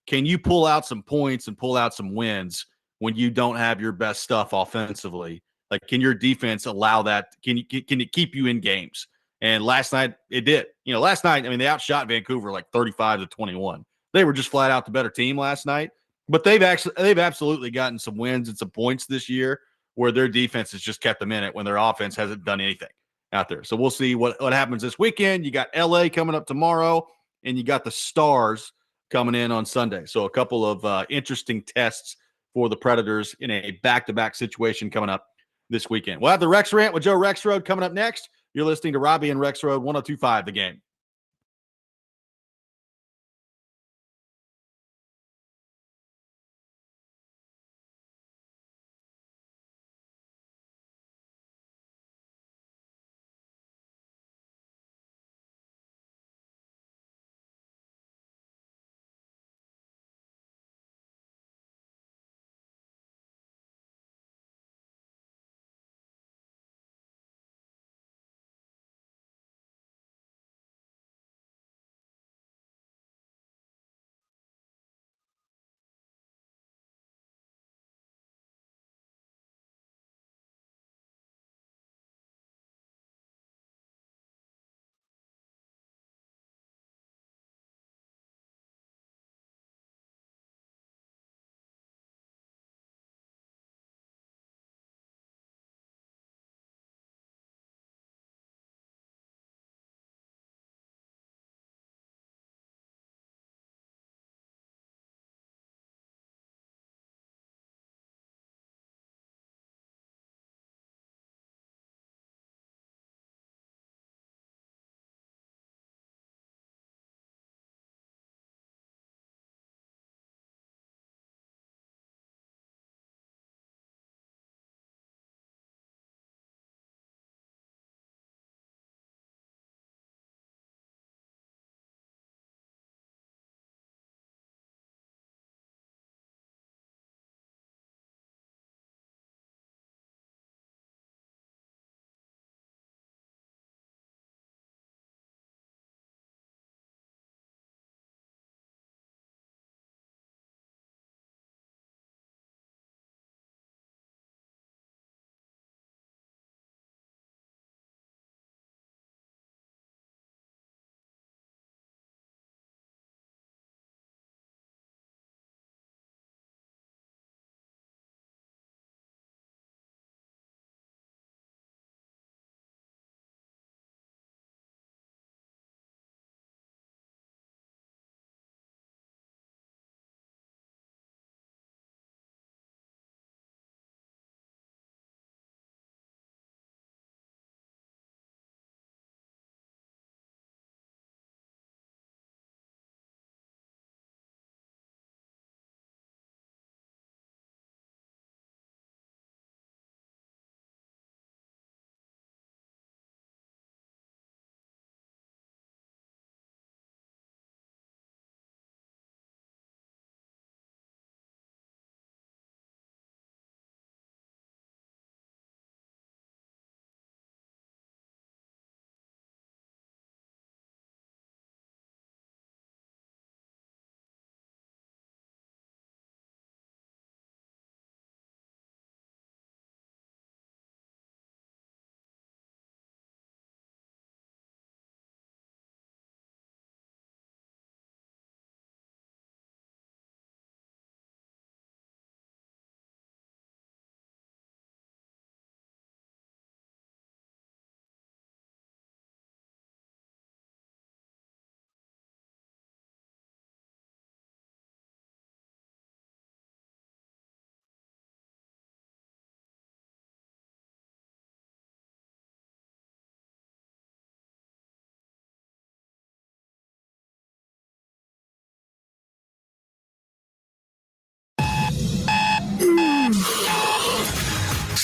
can you pull out some points and pull out some wins when you don't have your best stuff offensively? Like, can your defense allow that? Can it keep you in games? And last night it did. Last night, I mean, they outshot Vancouver like 35-21. They were just flat out the better team last night. But they've absolutely gotten some wins and some points this year where their defense has just kept them in it when their offense hasn't done anything out there. So we'll see what happens this weekend. You got LA coming up tomorrow, and you got the Stars coming in on Sunday. So a couple of interesting tests for the Predators in a back-to-back situation coming up this weekend. We'll have the Rex Rant with Joe Rexrode coming up next. You're listening to Robby and Rexrode 102.5 The Game.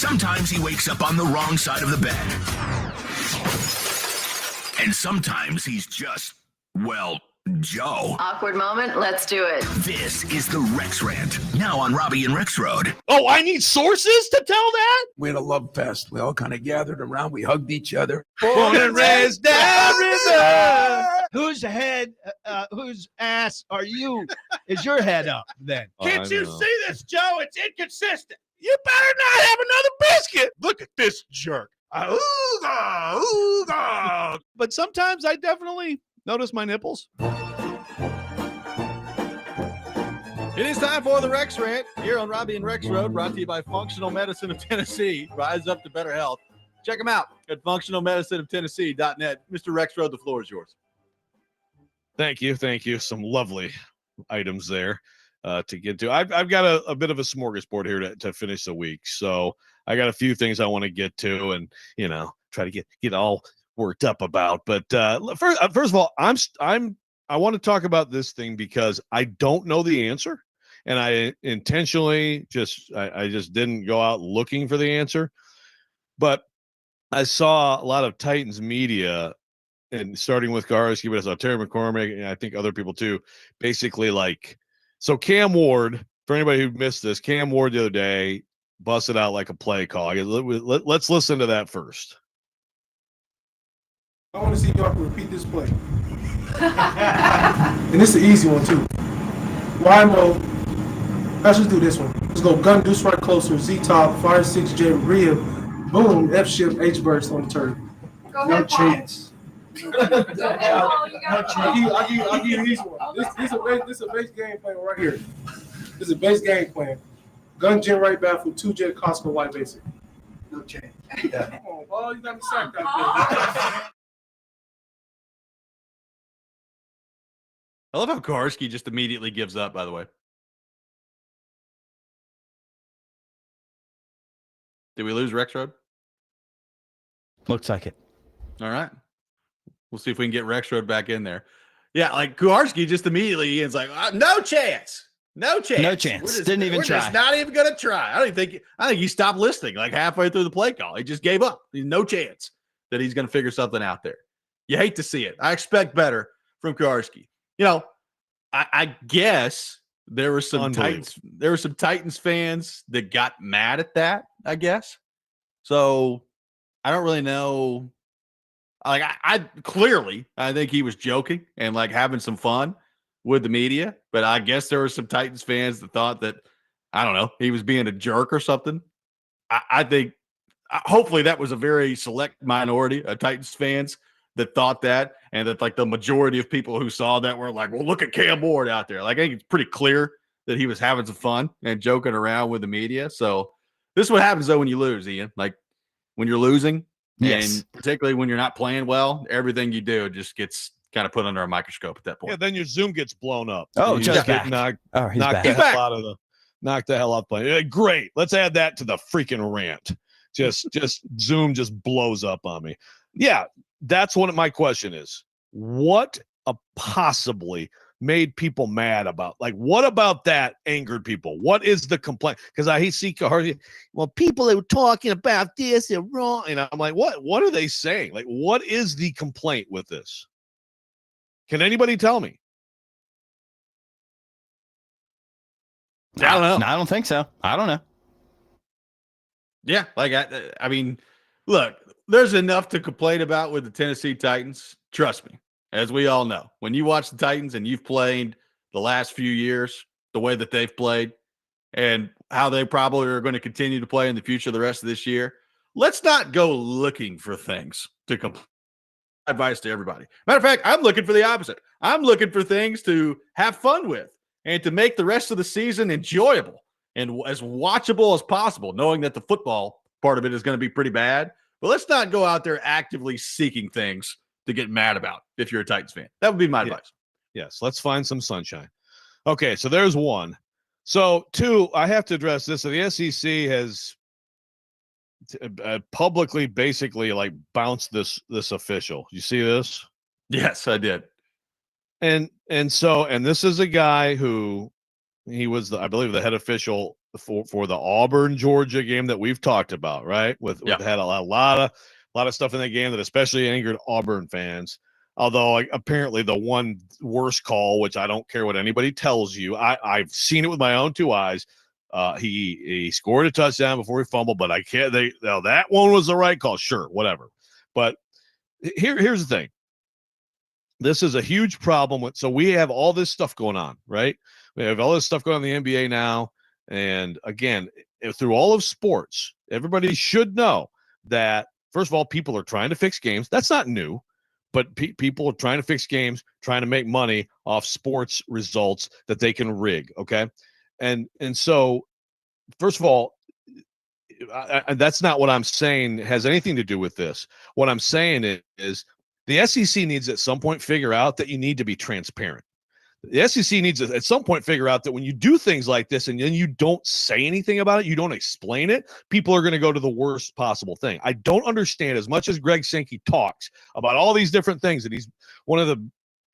Sometimes he wakes up on the wrong side of the bed. And sometimes he's just, well, Joe. Awkward moment. Let's do it. This is the Rex Rant, now on Robby and Rexrode. Oh, I need sources to tell that? We had a love fest. We all kind of gathered around. We hugged each other. Born and raised downriver. Whose ass are you? Is your head up then? Can't you see this, Joe? It's inconsistent. You better not have another biscuit. Look at this jerk. Ooga, ooga. But sometimes I definitely notice my nipples. It is time for the Rex Rant here on Robby and Rexrode, brought to you by Functional Medicine of Tennessee. Rise up to better health. Check them out at functionalmedicineoftennessee.net. Mr. Rexrode, the floor is yours. Thank you. Some lovely items there to get to. I've got a bit of a smorgasbord here to finish the week. So I got a few things I want to get to and, try to get all worked up about. But first of all, I want to talk about this thing because I don't know the answer. And I intentionally I just didn't go out looking for the answer. But I saw a lot of Titans media, and starting with Garski, but I saw Terry McCormick, and I think other people too, basically so Cam Ward, for anybody who missed this, Cam Ward the other day busted out like a play call. Let's listen to that first. I want to see if y'all can repeat this play. And this is an easy one too. YMO. Let's just do this one. Let's go gun deuce right closer, Z top, fire 6J rib, boom, F shift, H burst on the turn. No chance. I'll give you this one. This is a base game plan right here. This is a base game plan. Gun gen right baffle, 2J Costco white basic. No chance. Come on, ball, you got me sacked out there. I love how Garski just immediately gives up, by the way. Did we lose Rexrode? Looks like it. All right. We'll see if we can get Rexrode back in there. Yeah, like Kuharski just immediately is like, no chance. No chance. No chance. Didn't even try. We're just not even going to try. I think he stopped listening like halfway through the play call. He just gave up. There's no chance that he's going to figure something out there. You hate to see it. I expect better from Kuharski. I guess there were some Titans fans that got mad at that, I guess. So I don't really know. Like I think he was joking and like having some fun with the media, but I guess there were some Titans fans that thought that, I don't know, he was being a jerk or something. I think hopefully that was a very select minority of Titans fans that thought that, and that like the majority of people who saw that were like, well, look at Cam Ward out there. Like I think it's pretty clear that he was having some fun and joking around with the media. So this is what happens though when you lose, Ian. Like when you're losing, yes, and particularly when you're not playing well, everything you do just gets kind of put under a microscope at that point. Yeah, then your Zoom gets blown up. Oh, just back. Knock he's the back. hell out of knock the hell out of play. Great. Let's add that to the freaking rant. Just Zoom just blows up on me. Yeah, that's what my question is. What possibly made people mad about? Like, what about that angered people? What is the complaint? Because I see Cahardy. Well, people that were talking about this, they're wrong. And I'm like, what are they saying? Like, what is the complaint with this? Can anybody tell me? I don't know. No, I don't think so. I don't know. Yeah, like I mean, look, there's enough to complain about with the Tennessee Titans. Trust me, as we all know, when you watch the Titans and you've played the last few years, the way that they've played and how they probably are going to continue to play in the future the rest of this year, let's not go looking for things to complain. Advice to everybody. Matter of fact, I'm looking for the opposite. I'm looking for things to have fun with and to make the rest of the season enjoyable and as watchable as possible, knowing that the football part of it is going to be pretty bad. But let's not go out there actively seeking things to get mad about if you're a Titans fan. That would be my advice. Yes, let's find some sunshine. Okay, so there's one. So two, I have to address this. So the SEC has publicly basically like bounced this official. You see this? Yes, I did. And this is a guy who he was I believe the head official for the Auburn Georgia game that we've talked about, right? With had a lot of stuff in that game that especially angered Auburn fans. Although apparently the one worst call, which I don't care what anybody tells you, I've seen it with my own two eyes. He scored a touchdown before he fumbled, but I can't. That one was the right call. Sure, whatever. But here's the thing. This is a huge problem. So we have all this stuff going on, right? We have all this stuff going on in the NBA now. And again, through all of sports, everybody should know that, first of all, people are trying to fix games. That's not new, but people are trying to fix games, trying to make money off sports results that they can rig, okay? And so, first of all, that's not what I'm saying has anything to do with this. What I'm saying is the SEC needs at some point figure out that you need to be transparent. The SEC needs to at some point figure out that when you do things like this and then you don't say anything about it, you don't explain it, people are going to go to the worst possible thing. I don't understand, as much as Greg Sankey talks about all these different things, and he's one of the,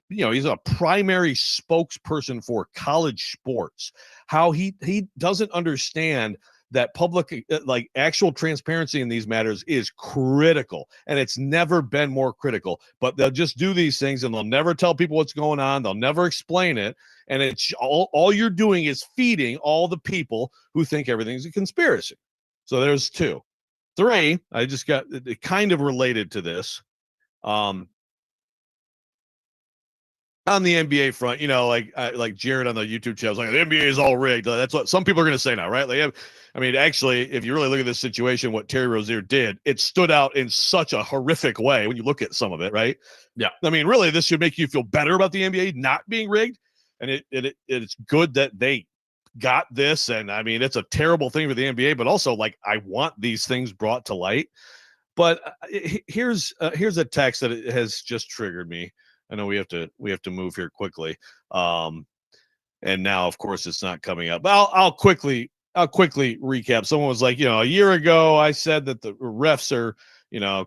he's a primary spokesperson for college sports, how he doesn't understand that public, like actual transparency in these matters is critical, and it's never been more critical. But they'll just do these things and they'll never tell people what's going on. They'll never explain it. And it's all you're doing is feeding all the people who think everything's a conspiracy. So there's 2. 3, I just got it kind of related to this. On the NBA front, like Jared on the YouTube channel, like the NBA is all rigged. That's what some people are going to say now, right? Like, I mean, actually, if you really look at this situation, what Terry Rozier did, it stood out in such a horrific way when you look at some of it, right? Yeah. I mean, really, this should make you feel better about the NBA not being rigged, and it's good that they got this. And I mean, it's a terrible thing for the NBA, but also, like, I want these things brought to light. But here's a text that has just triggered me. I know we have to move here quickly. And now, of course, it's not coming up. But I'll quickly recap. Someone was like, a year ago, I said that the refs are,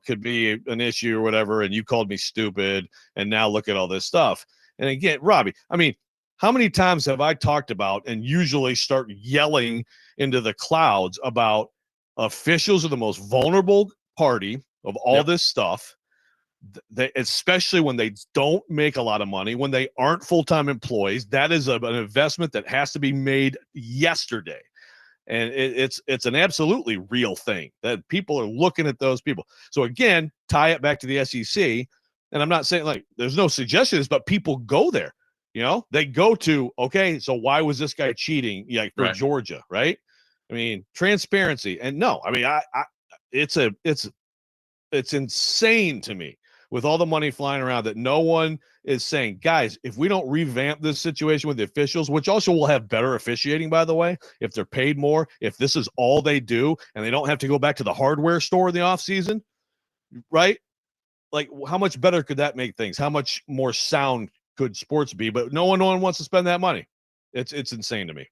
could be an issue or whatever, and you called me stupid. And now look at all this stuff. And again, Robbie, I mean, how many times have I talked about and usually start yelling into the clouds about officials are the most vulnerable party of all this stuff? Especially when they don't make a lot of money, when they aren't full-time employees, that is an investment that has to be made yesterday. And it's an absolutely real thing that people are looking at those people. So again, tie it back to the SEC. And I'm not saying like there's no suggestions, but people go there. They go to, okay, so why was this guy cheating? For Georgia, right? I mean, transparency. And no, I mean, it's insane to me, with all the money flying around, that no one is saying, guys, if we don't revamp this situation with the officials, which also will have better officiating, by the way, if they're paid more, if this is all they do and they don't have to go back to the hardware store in the offseason, right? Like, how much better could that make things? How much more sound could sports be? But no one wants to spend that money. It's insane to me.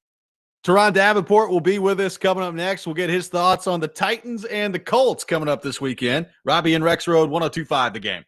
Turron Davenport will be with us coming up next. We'll get his thoughts on the Titans and the Colts coming up this weekend. Robby and Rexrode, 102.5 The Game.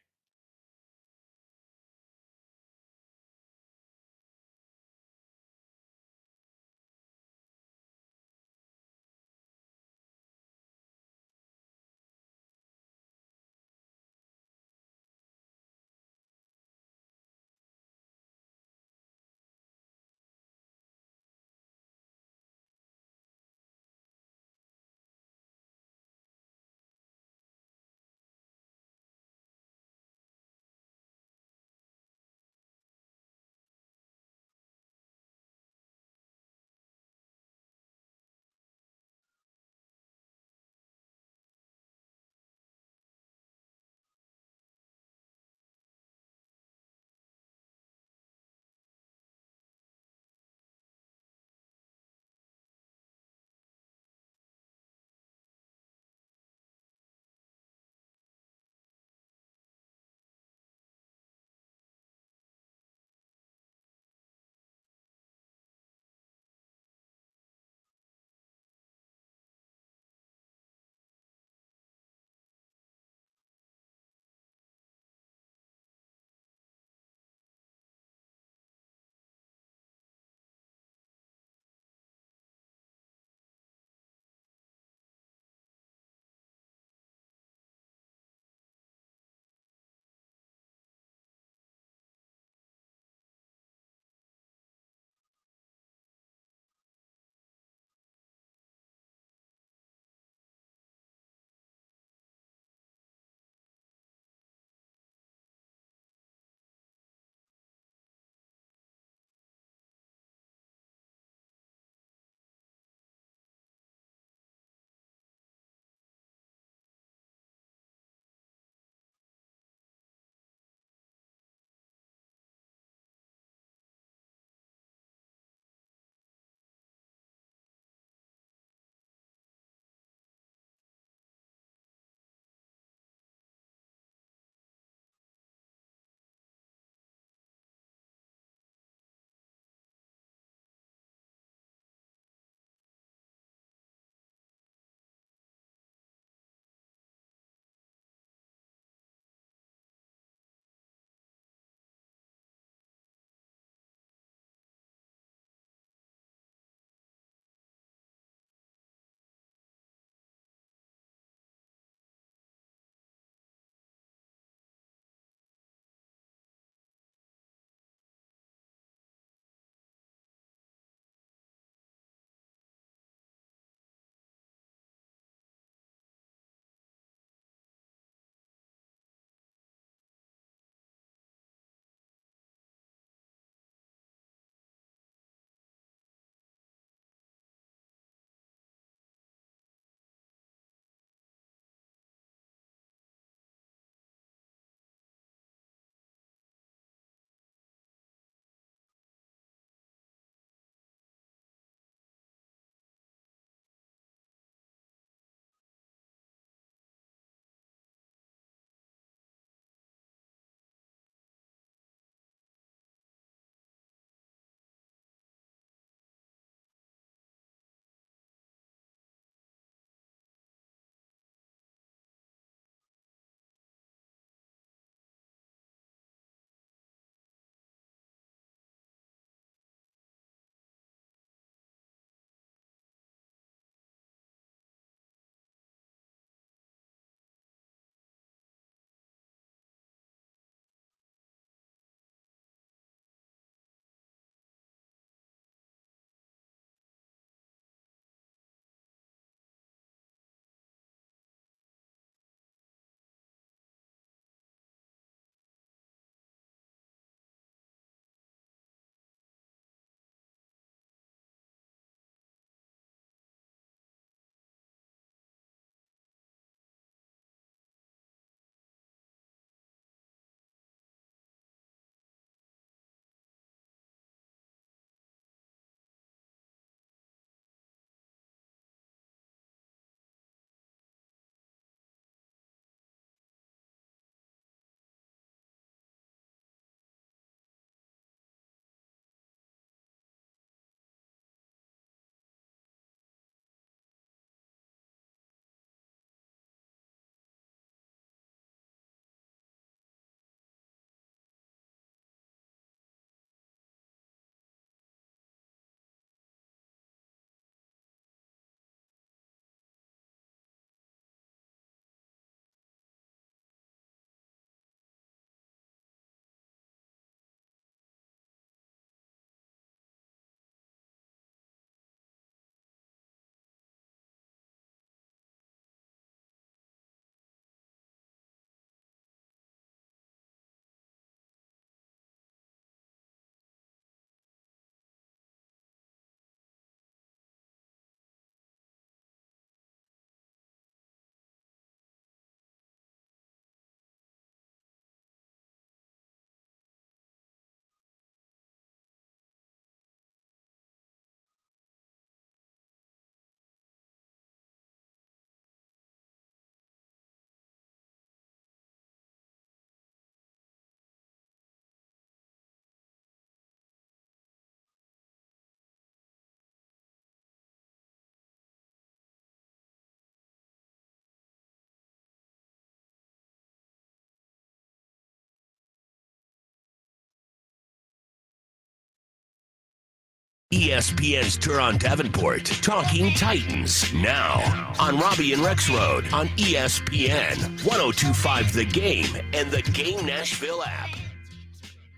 ESPN's Turron Davenport, Talking Titans, now on Robby and Rexrode on ESPN, 102.5 The Game, and the Game Nashville app.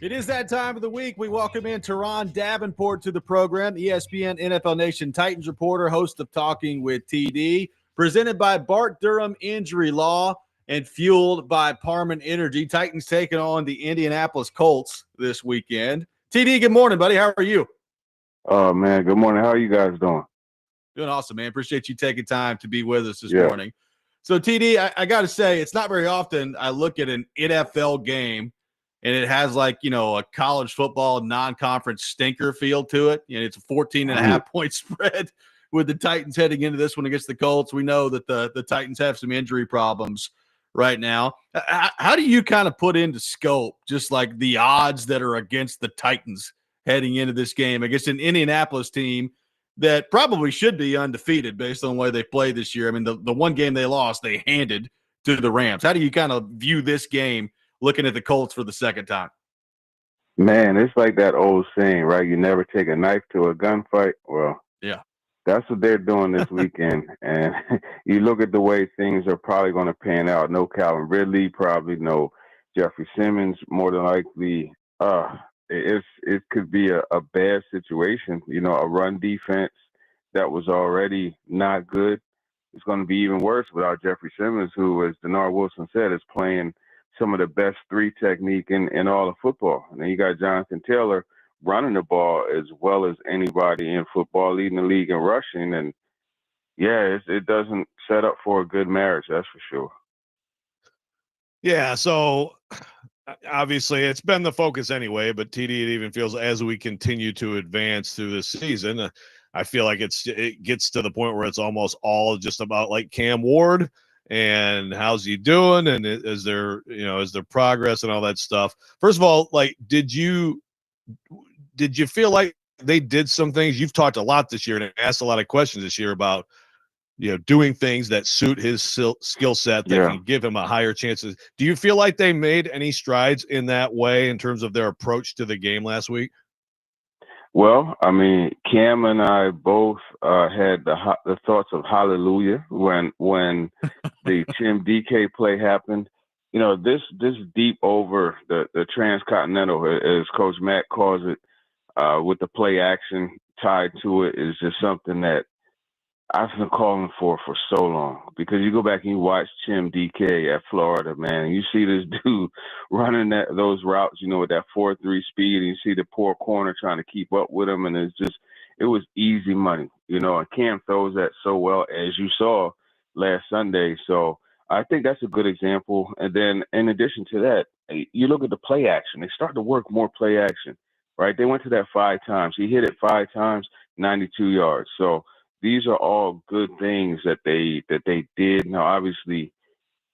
It is that time of the week. We welcome in Turron Davenport to the program, ESPN NFL Nation Titans reporter, host of Talking with TD, presented by Bart Durham Injury Law and fueled by Parman Energy. Titans taking on the Indianapolis Colts this weekend. TD, good morning, buddy. How are you? Oh, man. Good morning. How are you guys doing? Doing awesome, man. Appreciate you taking time to be with us this morning. So, TD, I got to say, it's not very often I look at an NFL game and it has like, a college football non-conference stinker feel to it. It's a 14.5-point spread with the Titans heading into this one against the Colts. We know that the Titans have some injury problems right now. How do you kind of put into scope just like the odds that are against the Titans heading into this game against an Indianapolis team that probably should be undefeated based on the way they played this year? I mean, the one game they lost, they handed to the Rams. How do you kind of view this game looking at the Colts for the second time? Man, it's like that old saying, right? You never take a knife to a gunfight. Well, yeah, that's what they're doing this weekend. And you look at the way things are probably going to pan out. No Calvin Ridley, probably no Jeffrey Simmons, more than likely. It could be a bad situation. A run defense that was already not good. It's going to be even worse without Jeffrey Simmons, who, as Denard Wilson said, is playing some of the best three technique in all of football. And then you got Jonathan Taylor running the ball as well as anybody in football, leading the league in rushing. And, it doesn't set up for a good marriage, that's for sure. Yeah, so obviously it's been the focus anyway, but TD, it even feels as we continue to advance through this season, I feel like it gets to the point where it's almost all just about like Cam Ward and how's he doing and is there progress and all that stuff. First of all, like, did you feel like they did some things? You've talked a lot this year and asked a lot of questions this year about doing things that suit his skill set that can give him a higher chances. Do you feel like they made any strides in that way in terms of their approach to the game last week? Well, I mean, Cam and I both had the thoughts of hallelujah when the Tim DK play happened. This deep over the transcontinental, as Coach Matt calls it, with the play action tied to it, is just something that I've been calling for so long, because you go back and you watch Tim DK at Florida, man, and you see this dude running those routes, with that 4.3 speed, and you see the poor corner trying to keep up with him, and it was easy money, and Cam throws that so well, as you saw last Sunday. So I think that's a good example. And then in addition to that, you look at the play action. They start to work more play action, right? They went to that 5 times. He hit it 5 times, 92 yards. So these are all good things that they did. Now, obviously,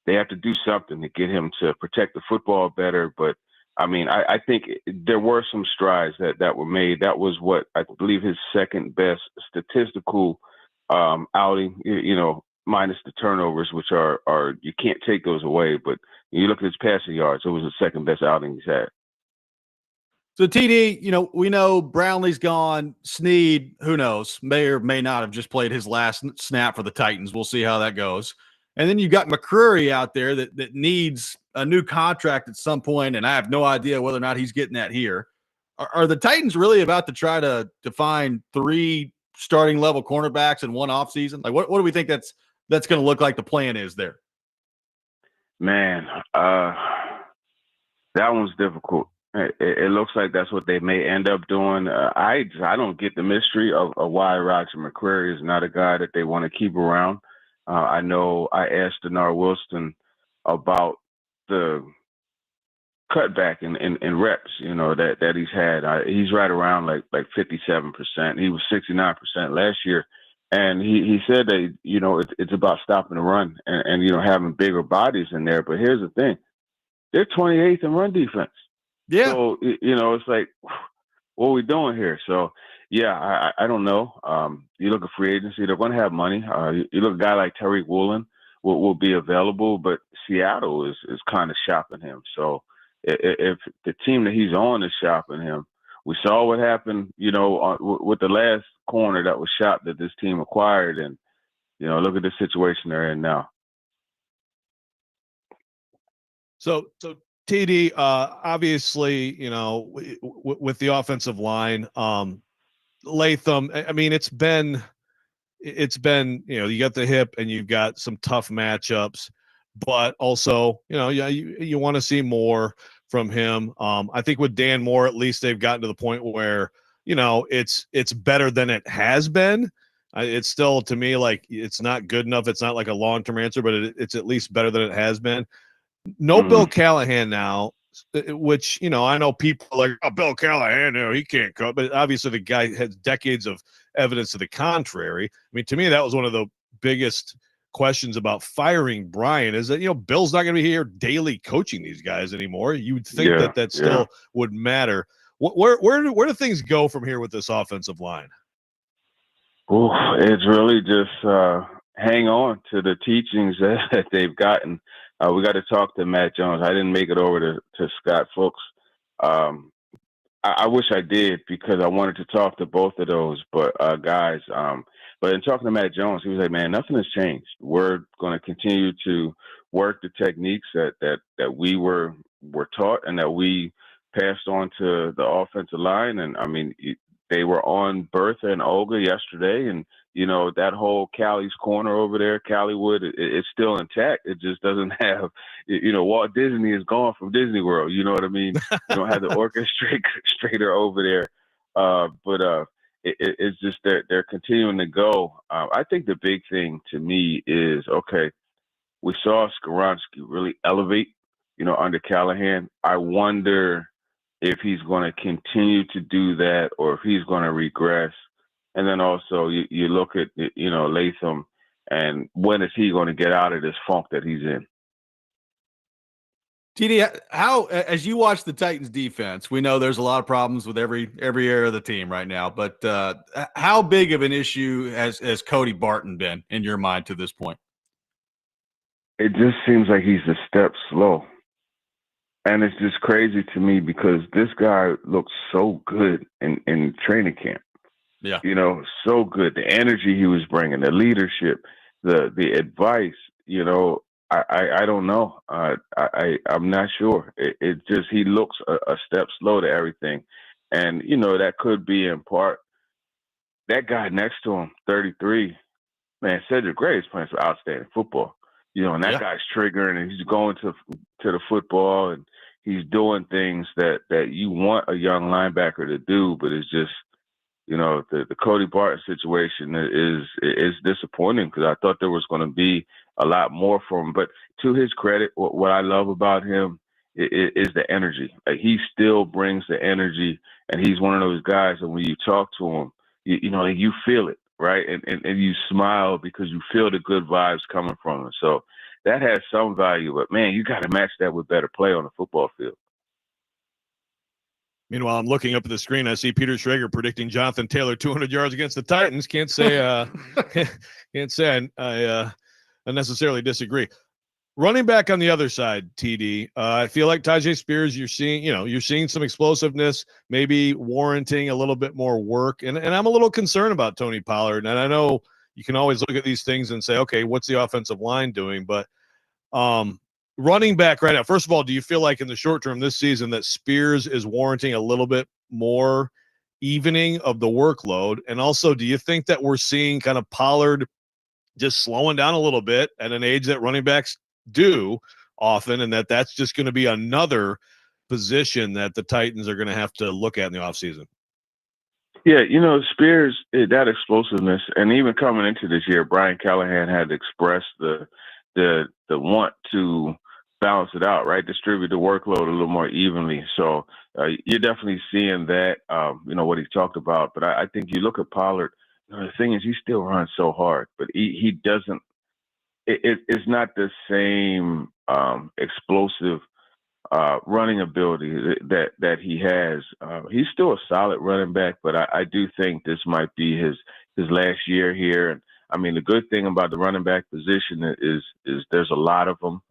they have to do something to get him to protect the football better. But, I mean, I think there were some strides that were made. That was what I believe his second best statistical outing, minus the turnovers, which are you can't take those away. But you look at his passing yards, it was the second best outing he's had. So, TD, we know Brownlee's gone. Snead, who knows, may or may not have just played his last snap for the Titans. We'll see how that goes. And then you got McCreary out there that needs a new contract at some point, and I have no idea whether or not he's getting that here. Are the Titans really about to try to find 3 starting level cornerbacks in one offseason? Like, what do we think that's going to look like the plan is there? Man, that one's difficult. It looks like that's what they may end up doing. I don't get the mystery of why Roger McCreary is not a guy that they want to keep around. I know I asked Denard Wilson about the cutback in reps, that he's had. He's right around like 57%. He was 69% last year. And he said that, it's about stopping the run and having bigger bodies in there. But here's the thing. They're 28th in run defense. Yeah. So, it's like, what are we doing here? So, yeah, I don't know. You look at free agency, they're going to have money. You look at a guy like Tariq Woolen will be available, but Seattle is kind of shopping him. So if the team that he's on is shopping him, we saw what happened, with the last corner that was shot that this team acquired, and look at the situation they're in now. So TD, obviously, with the offensive line, Latham, I mean, it's been, you got the hip and you've got some tough matchups, but also, you want to see more from him. I think with Dan Moore, at least they've gotten to the point where, it's better than it has been. It's still, to me, like, it's not good enough. It's not like a long-term answer, but it's at least better than it has been. No Bill Callahan now, which, I know people are like, oh, Bill Callahan, he can't coach. But obviously the guy has decades of evidence to the contrary. I mean, to me, that was one of the biggest questions about firing Brian is that, Bill's not going to be here daily coaching these guys anymore. You would think that still would matter. Where do things go from here with this offensive line? Oh, it's really just hang on to the teachings that they've gotten. We got to talk to Matt Jones. I didn't make it over to Scott Fuchs. I wish I did because I wanted to talk to both of those guys. But in talking to Matt Jones, he was like, man, nothing has changed. We're going to continue to work the techniques that we were taught and that we passed on to the offensive line. And, I mean, they were on Bertha and Olga yesterday, and that whole Callie's corner over there, Calliewood, it's still intact. It just doesn't have, Walt Disney is gone from Disney World. You know what I mean? You don't have the orchestrator over there. But it's just they're continuing to go. I think the big thing to me is, okay, we saw Skoronski really elevate, under Callahan. I wonder if he's going to continue to do that or if he's going to regress. And then also you look at, Latham, and when is he going to get out of this funk that he's in? TD, how, as you watch the Titans defense, we know there's a lot of problems with every area of the team right now, but how big of an issue has Cody Barton been in your mind to this point? It just seems like he's a step slow. And it's just crazy to me because this guy looks so good in training camp. Yeah. So good. The energy he was bringing, the leadership, the advice, I don't know. I'm not sure. It just, he looks a step slow to everything. And, that could be in part that guy next to him, 33, man, Cedric Gray is playing some outstanding football. And that guy's triggering and he's going to the football and he's doing things that you want a young linebacker to do, but it's just, the Cody Barton situation is disappointing because I thought there was going to be a lot more from him. But to his credit, what I love about him is the energy. Like, he still brings the energy, and he's one of those guys that when you talk to him, you feel it, right? And you smile because you feel the good vibes coming from him. So that has some value, but man, you got to match that with better play on the football field. Meanwhile, I'm looking up at the screen. I see Peter Schrager predicting Jonathan Taylor 200 yards against the Titans. Can't say I necessarily disagree. Running back on the other side, TD, I feel like Tyjae Spears, you're seeing some explosiveness, maybe warranting a little bit more work. And I'm a little concerned about Tony Pollard. And I know you can always look at these things and say, okay, what's the offensive line doing? But running back right now, first of all, do you feel like in the short term this season that Spears is warranting a little bit more evening of the workload? And also, do you think that we're seeing kind of Pollard just slowing down a little bit at an age that running backs do often, and that's just going to be another position that the Titans are going to have to look at in the offseason? Yeah, Spears, that explosiveness, and even coming into this year, Brian Callahan had expressed the want to balance it out, right? Distribute the workload a little more evenly. So you're definitely seeing that, what he talked about. But I think you look at Pollard, the thing is he still runs so hard, but he doesn't, it's not the same explosive running ability that he has. He's still a solid running back, but I do think this might be his last year here. And I mean, the good thing about the running back position is there's a lot of them,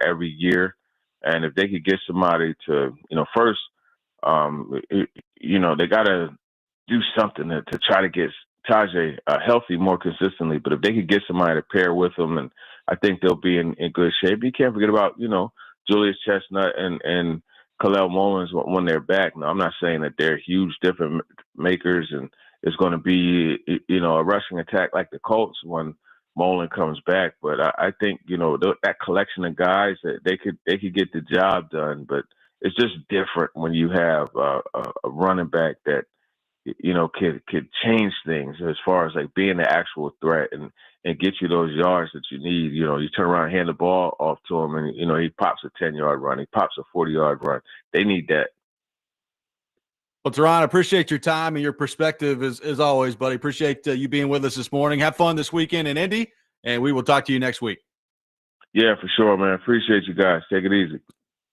every year. And if they could get somebody to, first, they got to do something to try to get Tajay healthy more consistently. But if they could get somebody to pair with him, and I think they'll be in good shape. You can't forget about, Julius Chestnut and Khalil Mullins when they're back. Now, I'm not saying that they're huge difference makers and it's going to be, a rushing attack like the Colts when Mullen comes back. But I think, that collection of guys, that they could get the job done. But it's just different when you have a running back that, could change things as far as like being the actual threat and get you those yards that you need. You turn around and hand the ball off to him and, he pops a 10-yard run. He pops a 40-yard run. They need that. Well, Turron, I appreciate your time and your perspective as always, buddy. Appreciate you being with us this morning. Have fun this weekend in Indy, and we will talk to you next week. Yeah, for sure, man. Appreciate you guys. Take it easy.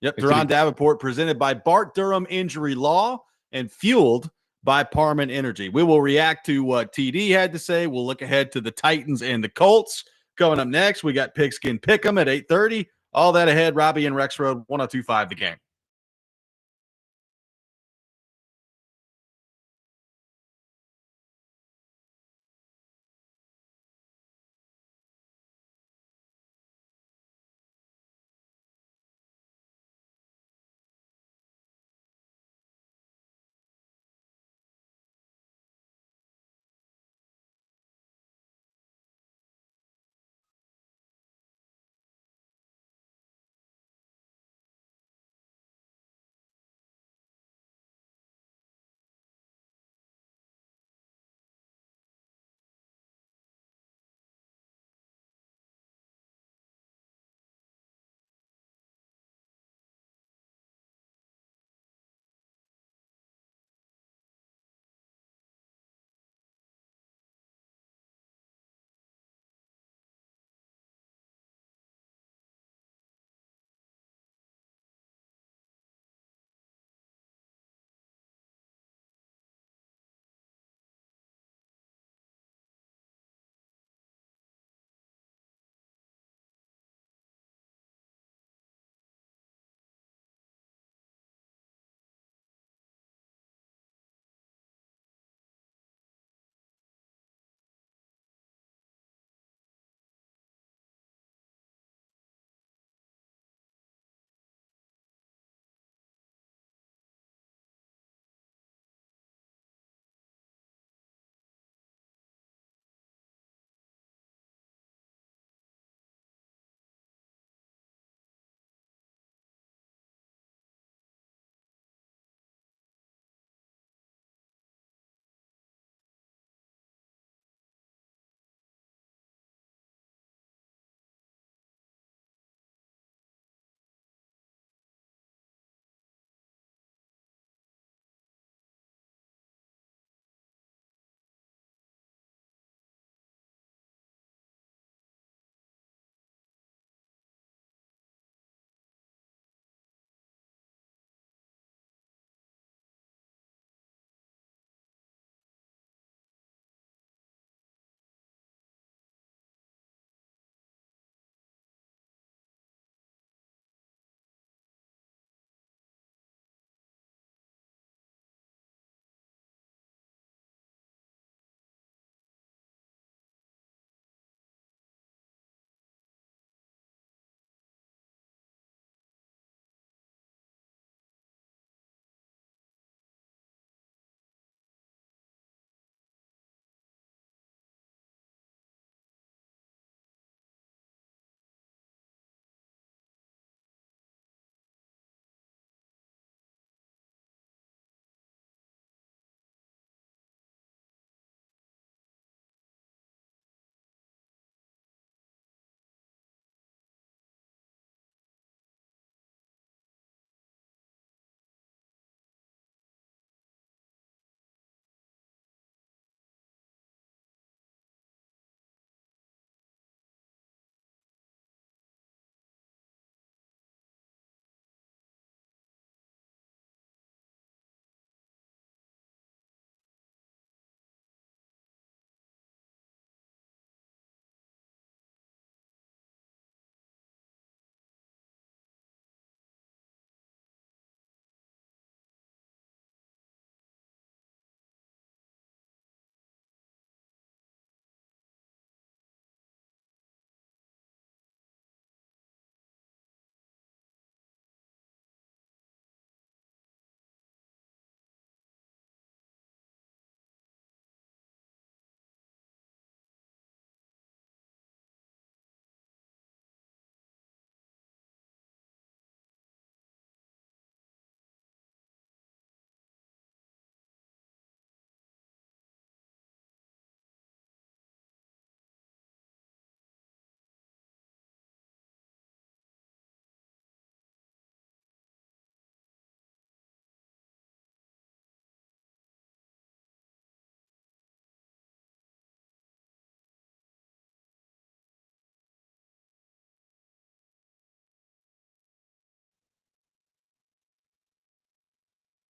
Yep, Turron Davenport, presented by Bart Durham Injury Law and fueled by Parman Energy. We will react to what TD had to say. We'll look ahead to the Titans and the Colts. Coming up next, we got Pigskin Pick'em at 8:30. All that ahead, Robby and Rexrode, 102.5 The Game.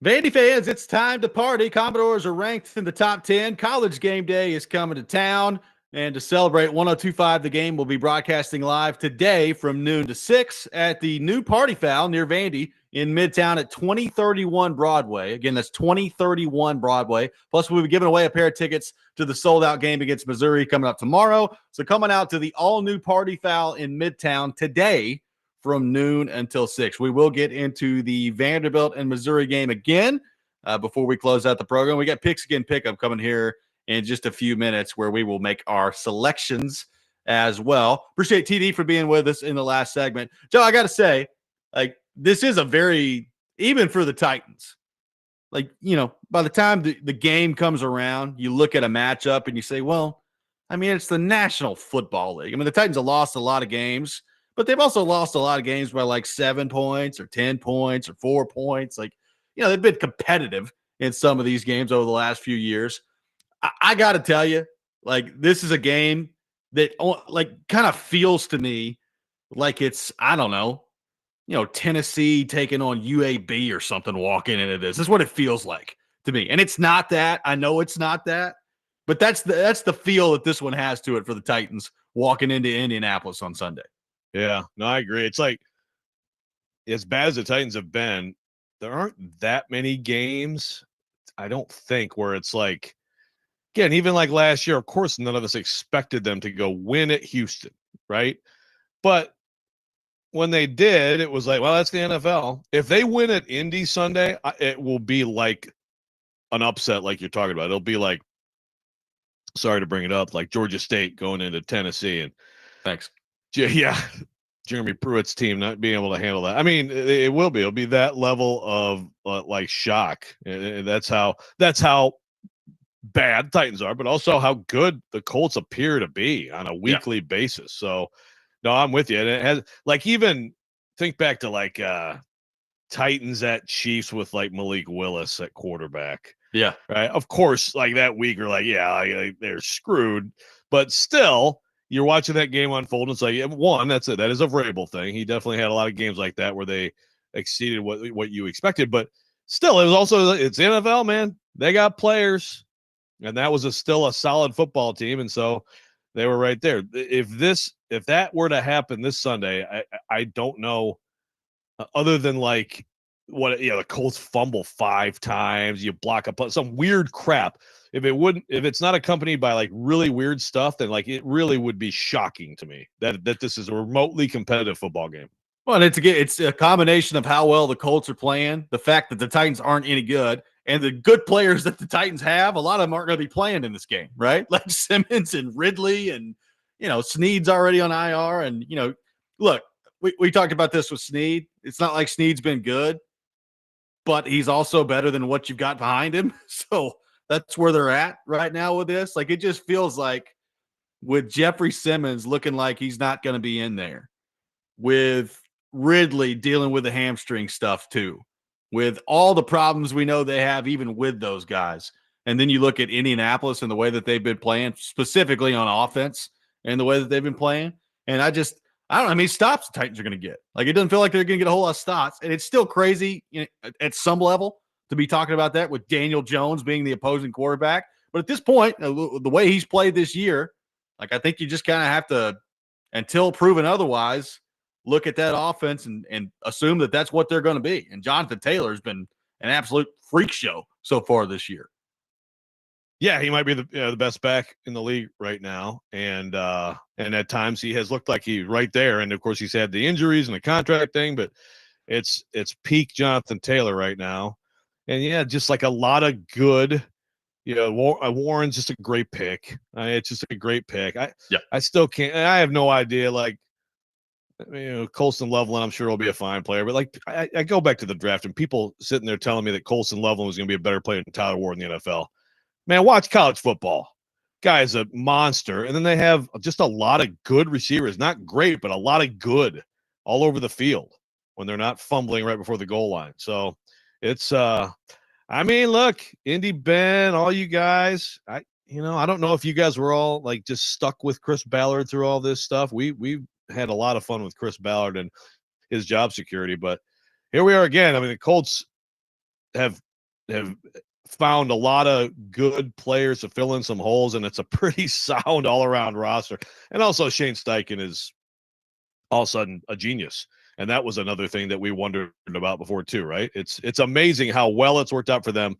Vandy fans, it's time to party. Commodores are ranked in the top 10. College game day is coming to town. And to celebrate 102.5 The Game, we'll be broadcasting live today from noon to 6 at the new Party Foul near Vandy in Midtown at 2031 Broadway. Again, that's 2031 Broadway. Plus, we'll be giving away a pair of tickets to the sold-out game against Missouri coming up tomorrow. So coming out to the all-new Party Foul in Midtown today from noon until 6. We will get into the Vanderbilt and Missouri game again before we close out the program. We got Pigskin Pickup coming here in just a few minutes where we will make our selections as well. Appreciate TD for being with us in the last segment. Joe, I got to say, like, this is a very, even for the Titans, like, you know, by the time the game comes around, you look at a matchup and you say, well, I mean, it's the National Football League. I mean, the Titans have lost a lot of games, but they've also lost a lot of games by like 7 points or 10 points or 4 points. Like, you know, they've been competitive in some of these games over the last few years. I got to tell you, like, this is a game that, like, kind of feels to me like it's, I don't know, you know, Tennessee taking on UAB or something walking into this. This is what it feels like to me. And it's not that. I know it's not that. But that's the feel that this one has to it for the Titans walking into Indianapolis on Sunday. Yeah, no, I agree. It's like, as bad as the Titans have been, there aren't that many games, I don't think, where it's like, again, even like last year, of course, none of us expected them to go win at Houston, right? But when they did, it was like, well, that's the NFL. If they win at Indy Sunday, it will be like an upset like you're talking about. It'll be like, sorry to bring it up, like Georgia State going into Tennessee. And thanks. Yeah, Jeremy Pruitt's team not being able to handle that. I mean, it will be. It'll be that level of like shock. And that's how bad Titans are, but also how good the Colts appear to be on a weekly basis. So, no, I'm with you. And it has, like, even think back to like Titans at Chiefs with like Malik Willis at quarterback. Yeah. Right. Of course, like that week, you're like, yeah, they're screwed. But still, you're watching that game unfold. It's like, one, that's it. That is a Vrabel thing. He definitely had a lot of games like that where they exceeded what you expected. But still, it was also, it's NFL, man. They got players. And that was still a solid football team. And so they were right there. If that were to happen this Sunday, I don't know, other than like the Colts fumble 5 times, you block up some weird crap. If it's not accompanied by like really weird stuff, then like it really would be shocking to me that this is a remotely competitive football game. Well, it's a combination of how well the Colts are playing, the fact that the Titans aren't any good, and the good players that the Titans have. A lot of them aren't going to be playing in this game, right? Like Simmons and Ridley, and you know, Snead's already on IR. And you know, look, we talked about this with Snead. It's not like Snead's been good, but he's also better than what you've got behind him. So that's where they're at right now with this. Like, it just feels like with Jeffrey Simmons looking like he's not going to be in there, with Ridley dealing with the hamstring stuff too, with all the problems we know they have even with those guys. And then you look at Indianapolis and the way that they've been playing, specifically on offense, and the way that they've been playing. And I don't know how many stops the Titans are going to get. Like, it doesn't feel like they're going to get a whole lot of stops. And it's still crazy, you know, at some level to be talking about that with Daniel Jones being the opposing quarterback. But at this point, the way he's played this year, like, I think you just kind of have to, until proven otherwise, look at that offense and assume that that's what they're going to be. And Jonathan Taylor has been an absolute freak show so far this year. Yeah, he might be the best back in the league right now, and at times he has looked like he's right there. And of course, he's had the injuries and the contract thing, but it's peak Jonathan Taylor right now. And yeah, just like a lot of good. You know, Warren's just a great pick. It's just a great pick. I still can't. I have no idea. Like, you know, Colston Loveland, I'm sure will be a fine player, but like I go back to the draft and people sitting there telling me that Colston Loveland was going to be a better player than Tyler Ward in the NFL. Man, watch college football. Guy is a monster. And then they have just a lot of good receivers. Not great, but a lot of good all over the field when they're not fumbling right before the goal line. So it's I mean, look, Indy Ben, all you guys, I don't know if you guys were all like just stuck with Chris Ballard through all this stuff. We've had a lot of fun with Chris Ballard and his job security, but here we are again. I mean, the Colts have have found a lot of good players to fill in some holes, and it's a pretty sound all-around roster. And also Shane Steichen is all of a sudden a genius. And that was another thing that we wondered about before too, right? It's amazing how well it's worked out for them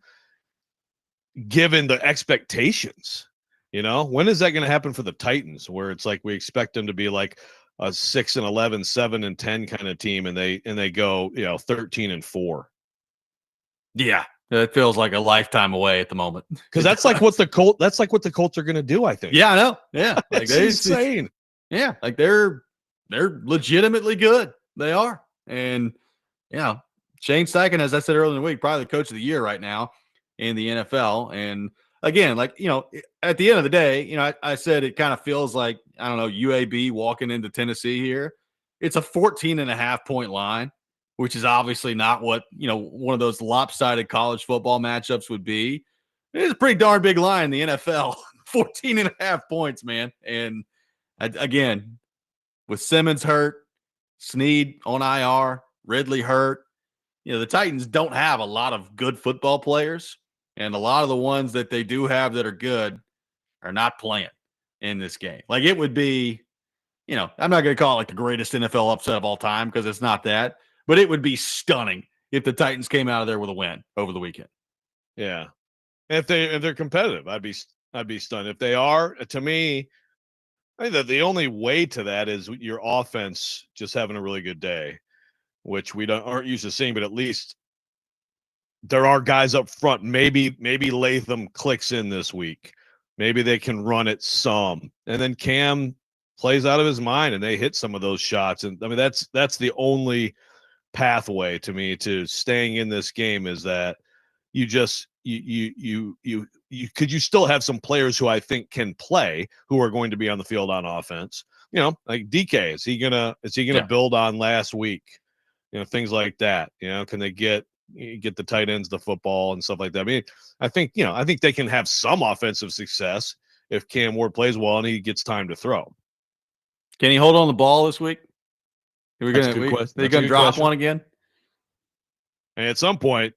given the expectations. When is that going to happen for the Titans, where it's like we expect them to be like a 6-11, 7-10 kind of team, and they go 13-4. Yeah, it feels like a lifetime away at the moment. Because that's like what the Colts are going to do, I think. Yeah, I know. Yeah, like it's insane. Yeah, like they're legitimately good. They are, and Shane Steichen, as I said earlier in the week, probably the coach of the year right now in the NFL. And again, at the end of the day, I said it kind of feels like, I don't know, UAB walking into Tennessee here. It's a 14.5-point line, which is obviously not what, one of those lopsided college football matchups would be. It is a pretty darn big line in the NFL. 14.5 points, man. And again, with Simmons hurt, Snead on IR, Ridley hurt, the Titans don't have a lot of good football players, and a lot of the ones that they do have that are good are not playing in this game. Like, it would be, I'm not going to call it like the greatest NFL upset of all time, because it's not that, but it would be stunning if the Titans came out of there with a win over the weekend. Yeah. If they're competitive, I'd be stunned. If they are, to me, I think that the only way to that is your offense just having a really good day, which we aren't used to seeing, but at least there are guys up front. Maybe Latham clicks in this week. Maybe they can run it some, and then Cam plays out of his mind and they hit some of those shots. And I mean, that's the only pathway to me to staying in this game, is that you still have some players who I think can play, who are going to be on the field on offense. Like DK, is he gonna build on last week? Things like that. Can they get the tight ends the football and stuff like that? I mean, I think they can have some offensive success if Cam Ward plays well and he gets time to throw. Can he hold on the ball this week? They're gonna drop one again? And at some point,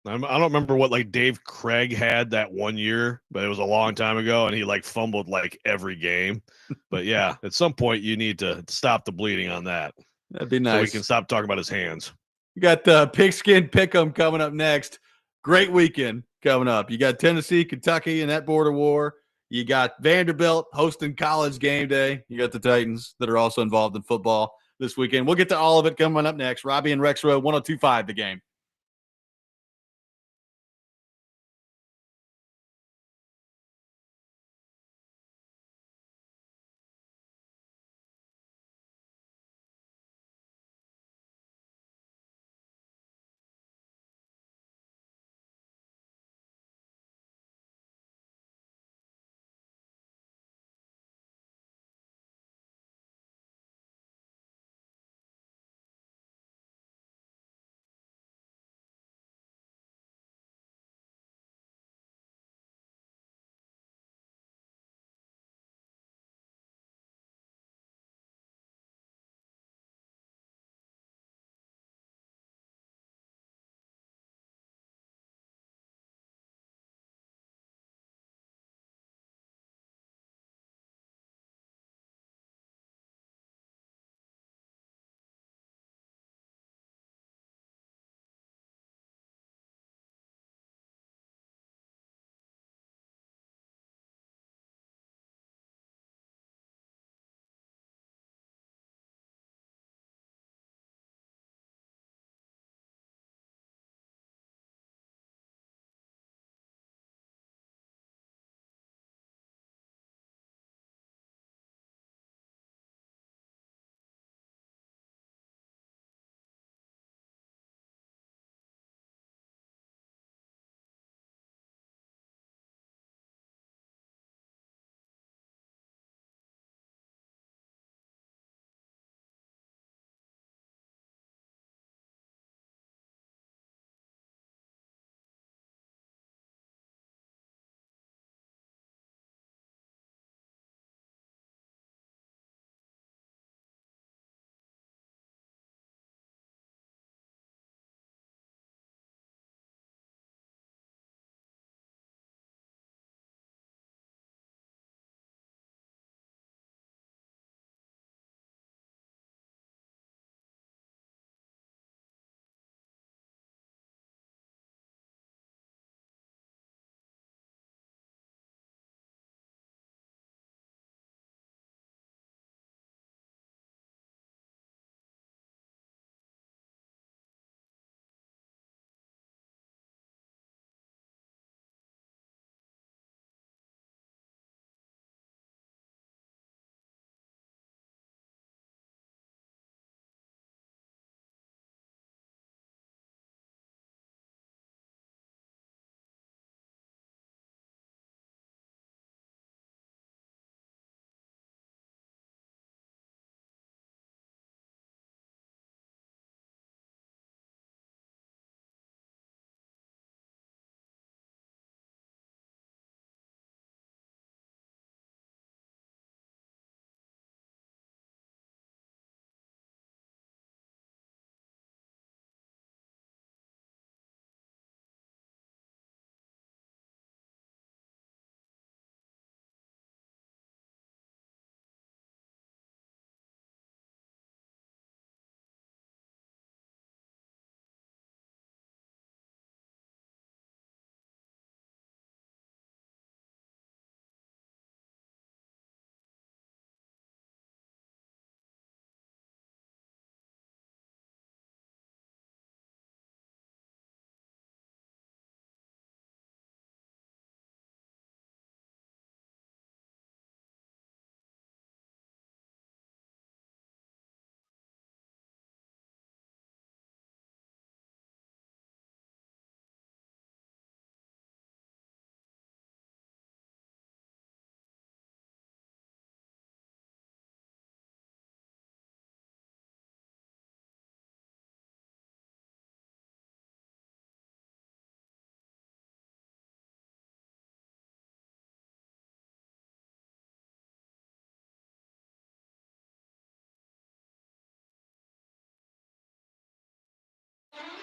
I don't remember what like Dave Craig had that one year, but it was a long time ago, and he like fumbled like every game. But yeah, at some point you need to stop the bleeding on that. That'd be nice. So we can stop talking about his hands. You got Pigskin Pick'em coming up next. Great weekend coming up. You got Tennessee, Kentucky in that border war. You got Vanderbilt hosting College game day. You got the Titans that are also involved in football this weekend. We'll get to all of it coming up next. Robby and Rexrode, 102.5 The Game.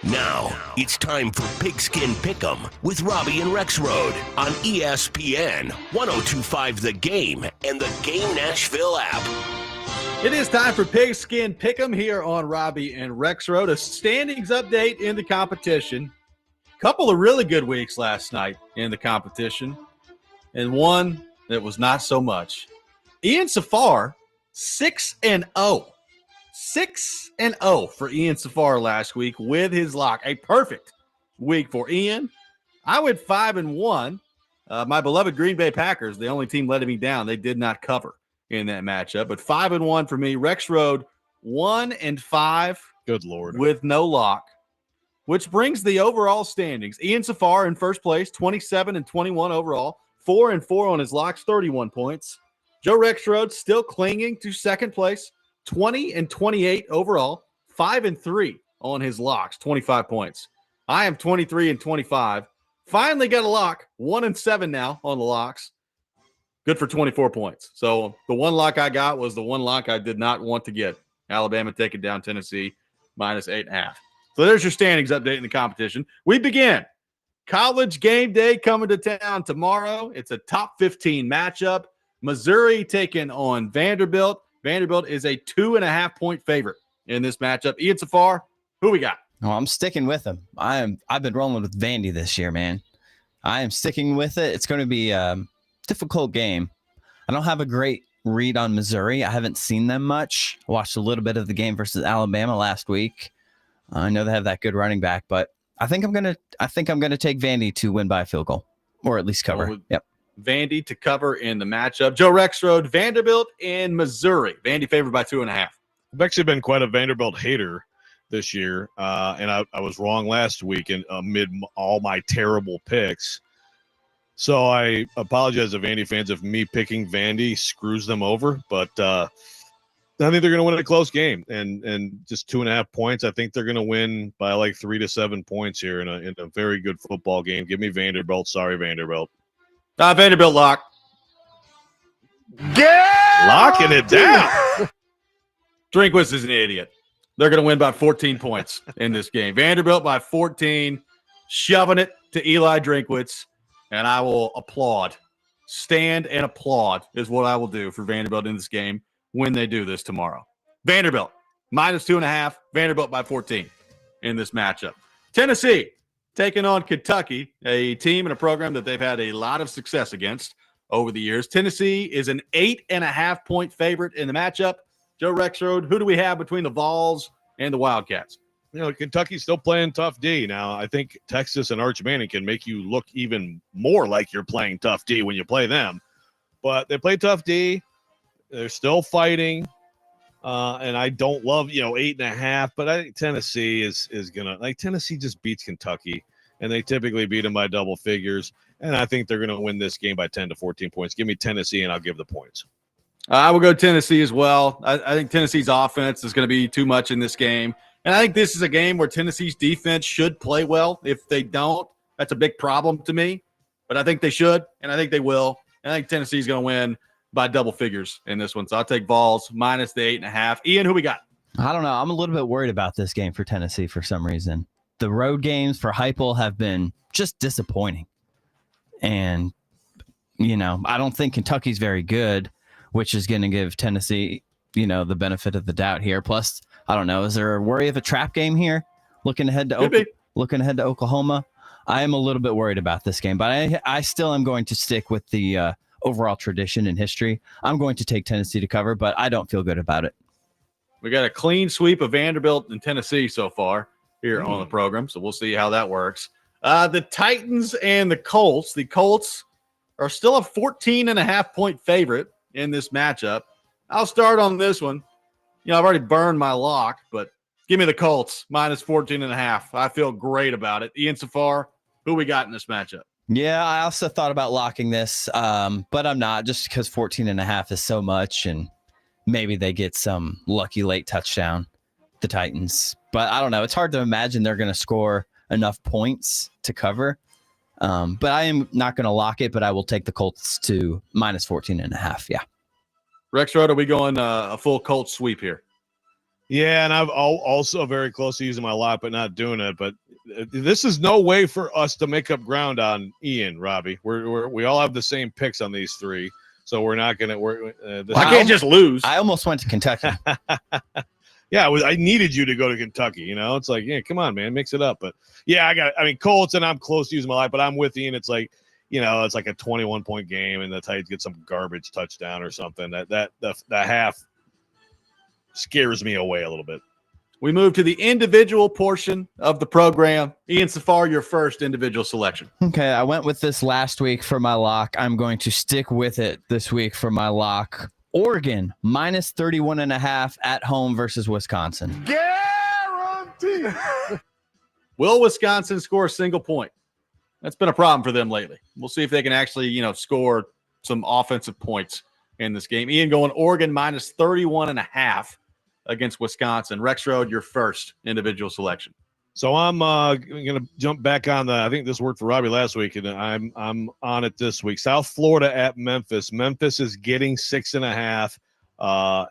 Now, it's time for Pigskin Pick'em with Robby and Rexrode on ESPN 1025 The Game and the Game Nashville app. It is time for Pigskin Pick'em here on Robby and Rexrode. A standings update in the competition. Couple of really good weeks last night in the competition, and one that was not so much. Ian Safar, 6-0. 6-0 for Ian Safar last week with his lock. A perfect week for Ian. I went 5-1. My beloved Green Bay Packers, the only team letting me down, they did not cover in that matchup. But 5-1 for me. Rexrode 1-5. Good Lord. With no lock, which brings the overall standings. Ian Safar in first place, 27-21 overall. 4-4 on his locks, 31 points. Joe Rexrode still clinging to second place, 20-28 overall, 5-3 on his locks, 25 points. I am 23-25. Finally got a lock, 1-7 now on the locks. Good for 24 points. So the one lock I got was the one lock I did not want to get. Alabama taking down Tennessee, -8.5. So there's your standings update in the competition. We begin. College game day coming to town tomorrow. It's a top 15 matchup. Missouri taking on Vanderbilt. Vanderbilt is a 2.5-point favorite in this matchup. Ian Safar, who we got? Oh, I'm sticking with him. I've been rolling with Vandy this year, man. I am sticking with it. It's going to be a difficult game. I don't have a great read on Missouri. I haven't seen them much. I watched a little bit of the game versus Alabama last week. I know they have that good running back, but I think I'm gonna take Vandy to win by a field goal, or at least cover. Yep. Vandy to cover in the matchup. Joe Rexrode, Vanderbilt in Missouri. Vandy favored by 2.5. I've actually been quite a Vanderbilt hater this year, and I was wrong last week amid all my terrible picks. So I apologize to Vandy fans if me picking Vandy screws them over, but I think they're going to win a close game, and just 2.5 points. I think they're going to win by like 3 to 7 points here in a very good football game. Give me Vanderbilt. Sorry, Vanderbilt. Vanderbilt lock. Locking it down. Drinkwitz is an idiot. They're going to win by 14 points in this game. Vanderbilt by 14, shoving it to Eli Drinkwitz, and I will applaud. Stand and applaud is what I will do for Vanderbilt in this game when they do this tomorrow. Vanderbilt, -2.5. Vanderbilt by 14 in this matchup. Tennessee taking on Kentucky, a team and a program that they've had a lot of success against over the years. Tennessee is an 8.5-point favorite in the matchup. Joe Rexrode, who do we have between the Vols and the Wildcats? You know, Kentucky's still playing tough D. Now, I think Texas and Arch Manning can make you look even more like you're playing tough D when you play them. But they play tough D. They're still fighting. And I don't love, 8.5, but I think Tennessee is going to, Tennessee just beats Kentucky, and they typically beat them by double figures. And I think they're going to win this game by 10 to 14 points. Give me Tennessee, and I'll give the points. I will go Tennessee as well. I think Tennessee's offense is going to be too much in this game. And I think this is a game where Tennessee's defense should play well. If they don't, that's a big problem to me. But I think they should, and I think they will. And I think Tennessee's going to win by double figures in this one. So I'll take Vols minus the 8.5. Ian, who we got? I don't know. I'm a little bit worried about this game for Tennessee for some reason. The road games for Heupel have been just disappointing. And, I don't think Kentucky's very good, which is going to give Tennessee, the benefit of the doubt here. Plus, I don't know, is there a worry of a trap game here? Looking ahead to Oklahoma. I am a little bit worried about this game, but I still am going to stick with the overall tradition and history. I'm going to take Tennessee to cover, but I don't feel good about it. We got a clean sweep of Vanderbilt and Tennessee so far here on the program, so we'll see how that works. The Titans and the Colts. The Colts are still a 14.5-point favorite in this matchup. I'll start on this one. I've already burned my lock, but give me the Colts minus 14.5. I feel great about it. Ian Safar, who we got in this matchup? Yeah, I also thought about locking this, but I'm not, just because 14.5 is so much, and maybe they get some lucky late touchdown, the Titans. But I don't know. It's hard to imagine they're going to score enough points to cover. But I am not going to lock it, but I will take the Colts to minus 14.5. Yeah. Rexrode, are we going a full Colts sweep here? Yeah, and I'm also very close to using my lock, but not doing it. But this is no way for us to make up ground on Ian, Robbie. We all have the same picks on these three, so we're not going to. I can't just lose. I almost went to Kentucky. Yeah, I needed you to go to Kentucky. It's like, yeah, come on, man, mix it up. But yeah, Colts, and I'm close to using my lock, but I'm with Ian. It's like, it's like a 21-point game, and the Titans get some garbage touchdown or something. That half scares me away a little bit. We move to the individual portion of the program. Ian Safar, your first individual selection. Okay, I went with this last week for my lock. I'm going to stick with it this week for my lock. Oregon, minus 31.5 at home versus Wisconsin. Guarantee. Will Wisconsin score a single point? That's been a problem for them lately. We'll see if they can actually, score some offensive points in this game. Ian going Oregon minus 31.5 against Wisconsin. Rexrode, your first individual selection. So I'm going to jump back on I think this worked for Robbie last week, and I'm on it this week. South Florida at Memphis. Memphis is getting 6.5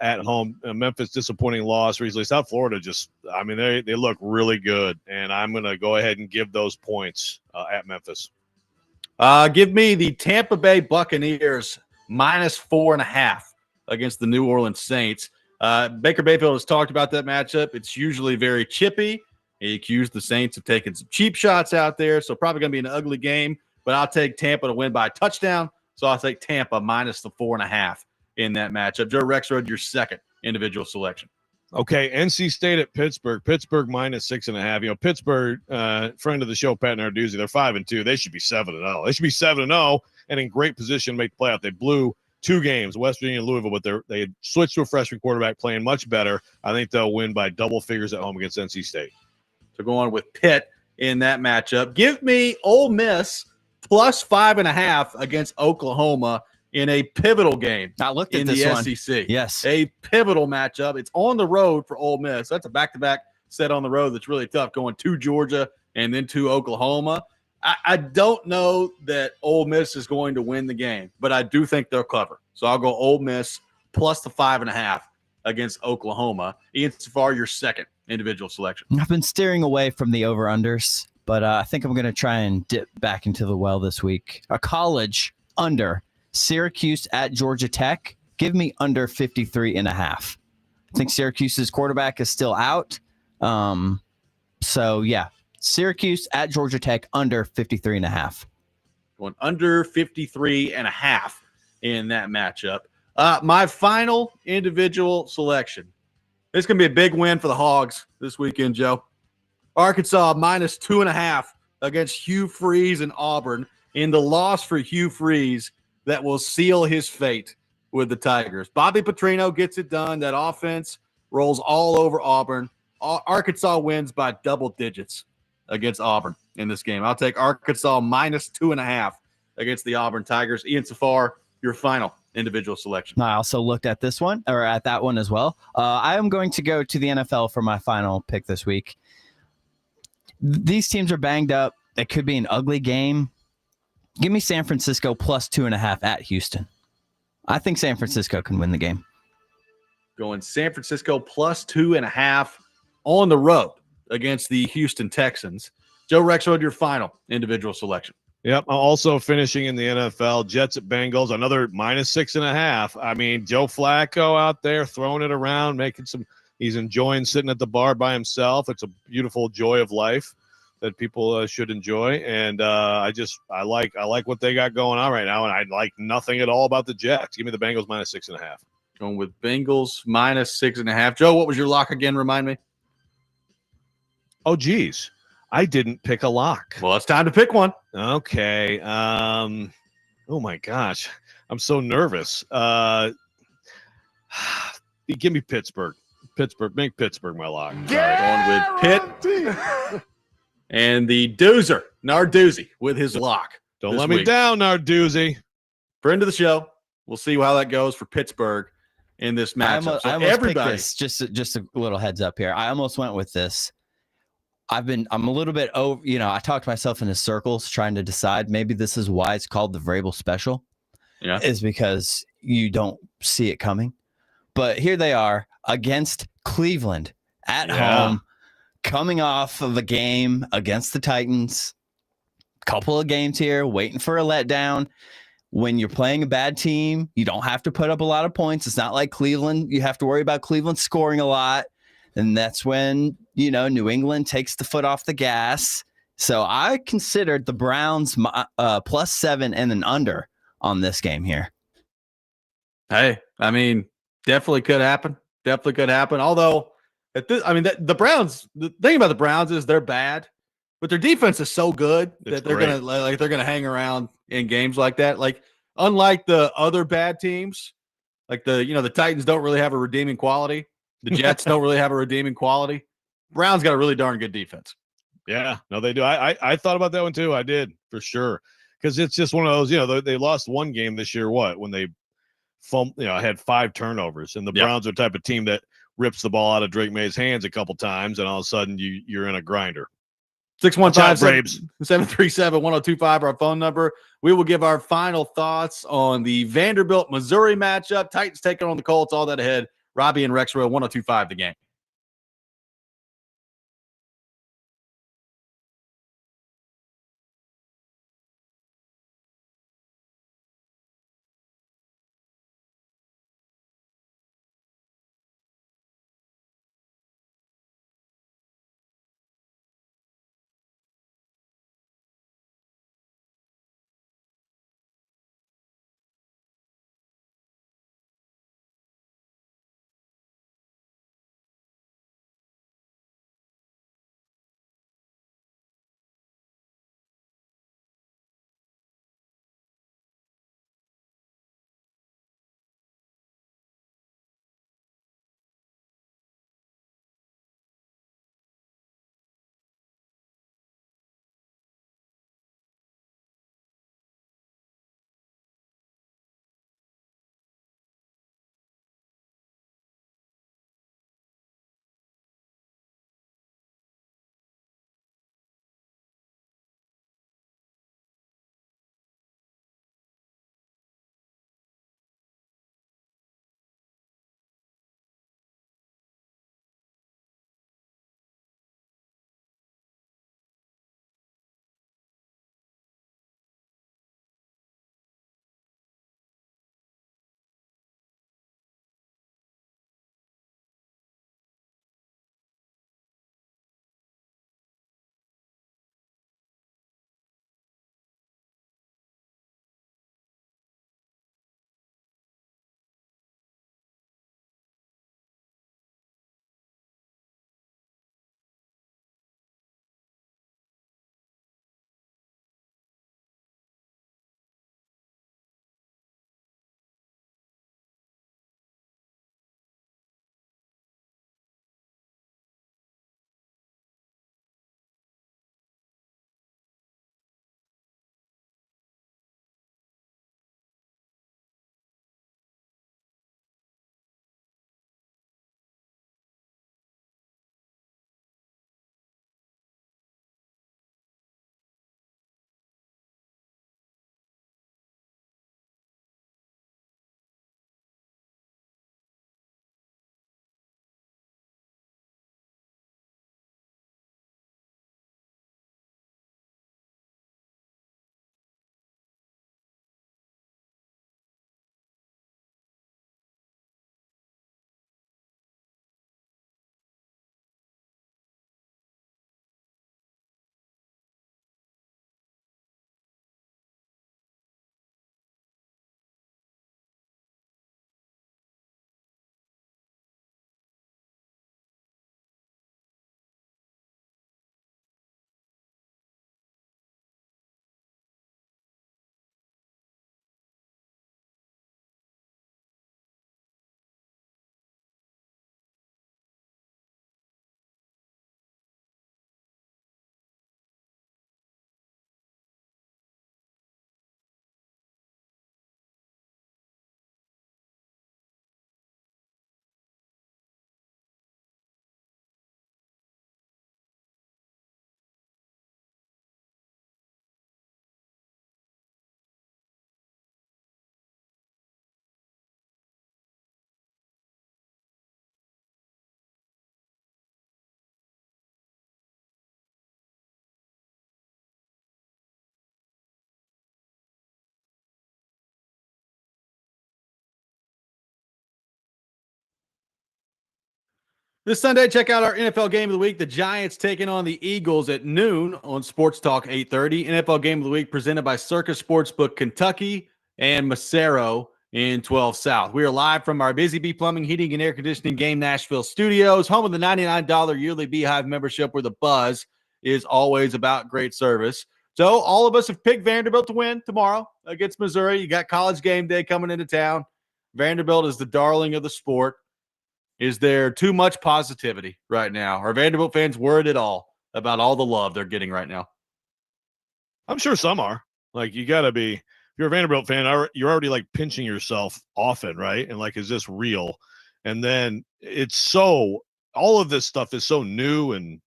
at home. Memphis disappointing loss recently. South Florida they look really good, and I'm going to go ahead and give those points at Memphis. Give me the Tampa Bay Buccaneers minus 4.5 against the New Orleans Saints. Baker Mayfield has talked about that matchup. It's usually very chippy. He accused the Saints of taking some cheap shots out there, so probably going to be an ugly game, but I'll take Tampa to win by a touchdown, so I'll take Tampa minus the 4.5 in that matchup. Joe Rexrode, your second individual selection. Okay, NC State at Pittsburgh. Pittsburgh minus 6.5. Pittsburgh, friend of the show, Pat Narduzzi, they're 5-2. They should be 7-0. They should be 7-0 and in great position to make the playoff. They blew 2 games, West Virginia and Louisville, but they had switched to a freshman quarterback playing much better. I think they'll win by double figures at home against NC State. So going with Pitt in that matchup. Give me Ole Miss plus 5.5 against Oklahoma in a pivotal game. I looked at in this the one. SEC. Yes. A pivotal matchup. It's on the road for Ole Miss. That's a back-to-back set on the road that's really tough, going to Georgia and then to Oklahoma. I don't know that Ole Miss is going to win the game, but I do think they'll cover. So I'll go Ole Miss plus the 5.5 against Oklahoma. Ian Safar, your second individual selection. I've been steering away from the over-unders, but I think I'm going to try and dip back into the well this week. A college under. Syracuse at Georgia Tech. Give me under 53.5. I think Syracuse's quarterback is still out. So, yeah. Syracuse at Georgia Tech under 53.5. Going under 53.5 in that matchup. My final individual selection. This is going to be a big win for the Hogs this weekend, Joe. Arkansas minus 2.5 against Hugh Freeze and Auburn in the loss for Hugh Freeze that will seal his fate with the Tigers. Bobby Petrino gets it done. That offense rolls all over Auburn. Arkansas wins by double digits against Auburn in this game. I'll take Arkansas minus 2.5 against the Auburn Tigers. Ian Safar, your final individual selection. I also looked at this one, or at that one as well. I am going to go to the NFL for my final pick this week. These teams are banged up. It could be an ugly game. Give me San Francisco plus 2.5 at Houston. I think San Francisco can win the game. Going San Francisco plus 2.5 on the road against the Houston Texans. Joe Rexrode, your final individual selection. Yep. Also finishing in the NFL, Jets at Bengals, another minus 6.5. I mean, Joe Flacco out there throwing it around, he's enjoying sitting at the bar by himself. It's a beautiful joy of life that people should enjoy. And I like what they got going on right now. And I like nothing at all about the Jets. Give me the Bengals minus 6.5. Going with Bengals minus 6.5. Joe, what was your lock again? Remind me. Oh, geez. I didn't pick a lock. Well, it's time to pick one. Okay. Oh, my gosh. I'm so nervous. Give me Pittsburgh. Make Pittsburgh my lock. Going with Pitt. And the Doozer, Narduzzi, with his lock. Don't let me down, Narduzzi. Friend of the show. We'll see how that goes for Pittsburgh in this matchup. I almost picked this. Just a little heads up here. I almost went with this. I'm a little bit over, I talked myself into circles trying to decide. Maybe this is why it's called the Vrabel Special. Yeah. Is because you don't see it coming. But here they are against Cleveland at home, coming off of a game against the Titans. Couple of games here, waiting for a letdown. When you're playing a bad team, you don't have to put up a lot of points. It's not like Cleveland. You have to worry about Cleveland scoring a lot. And that's when, New England takes the foot off the gas. So I considered the Browns +7 and an under on this game here. Hey, I mean, definitely could happen. Definitely could happen. Although, the Browns, the thing about the Browns is they're bad, but their defense is so good that they're gonna hang around in games like that. Like, unlike the other bad teams, like the Titans don't really have a redeeming quality. The Jets don't really have a redeeming quality. Browns got a really darn good defense. Yeah, no, they do. I thought about that one too. I did for sure, because it's just one of those. They lost one game this year. When they had 5 turnovers, and the Browns are the type of team that rips the ball out of Drake May's hands a couple times, and all of a sudden you're in a grinder. 615-737-1025, our phone number. We will give our final thoughts on the Vanderbilt Missouri matchup. Titans taking on the Colts. All that ahead. Robby and Rexrode, 1025 the game. This Sunday, check out our NFL Game of the Week. The Giants taking on the Eagles at noon on Sports Talk 830. NFL Game of the Week presented by Circus Sportsbook Kentucky and Macero in 12 South. We are live from our Busy Bee Plumbing, Heating, and Air Conditioning Game Nashville studios, home of the $99 yearly Beehive membership where the buzz is always about great service. So all of us have picked Vanderbilt to win tomorrow against Missouri. You got College Game Day coming into town. Vanderbilt is the darling of the sport. Is there too much positivity right now? Are Vanderbilt fans worried at all about all the love they're getting right now? I'm sure some are. Like, you got to be, if you're a Vanderbilt fan, you're already like pinching yourself often, right? And like, is this real? And then all of this stuff is so new and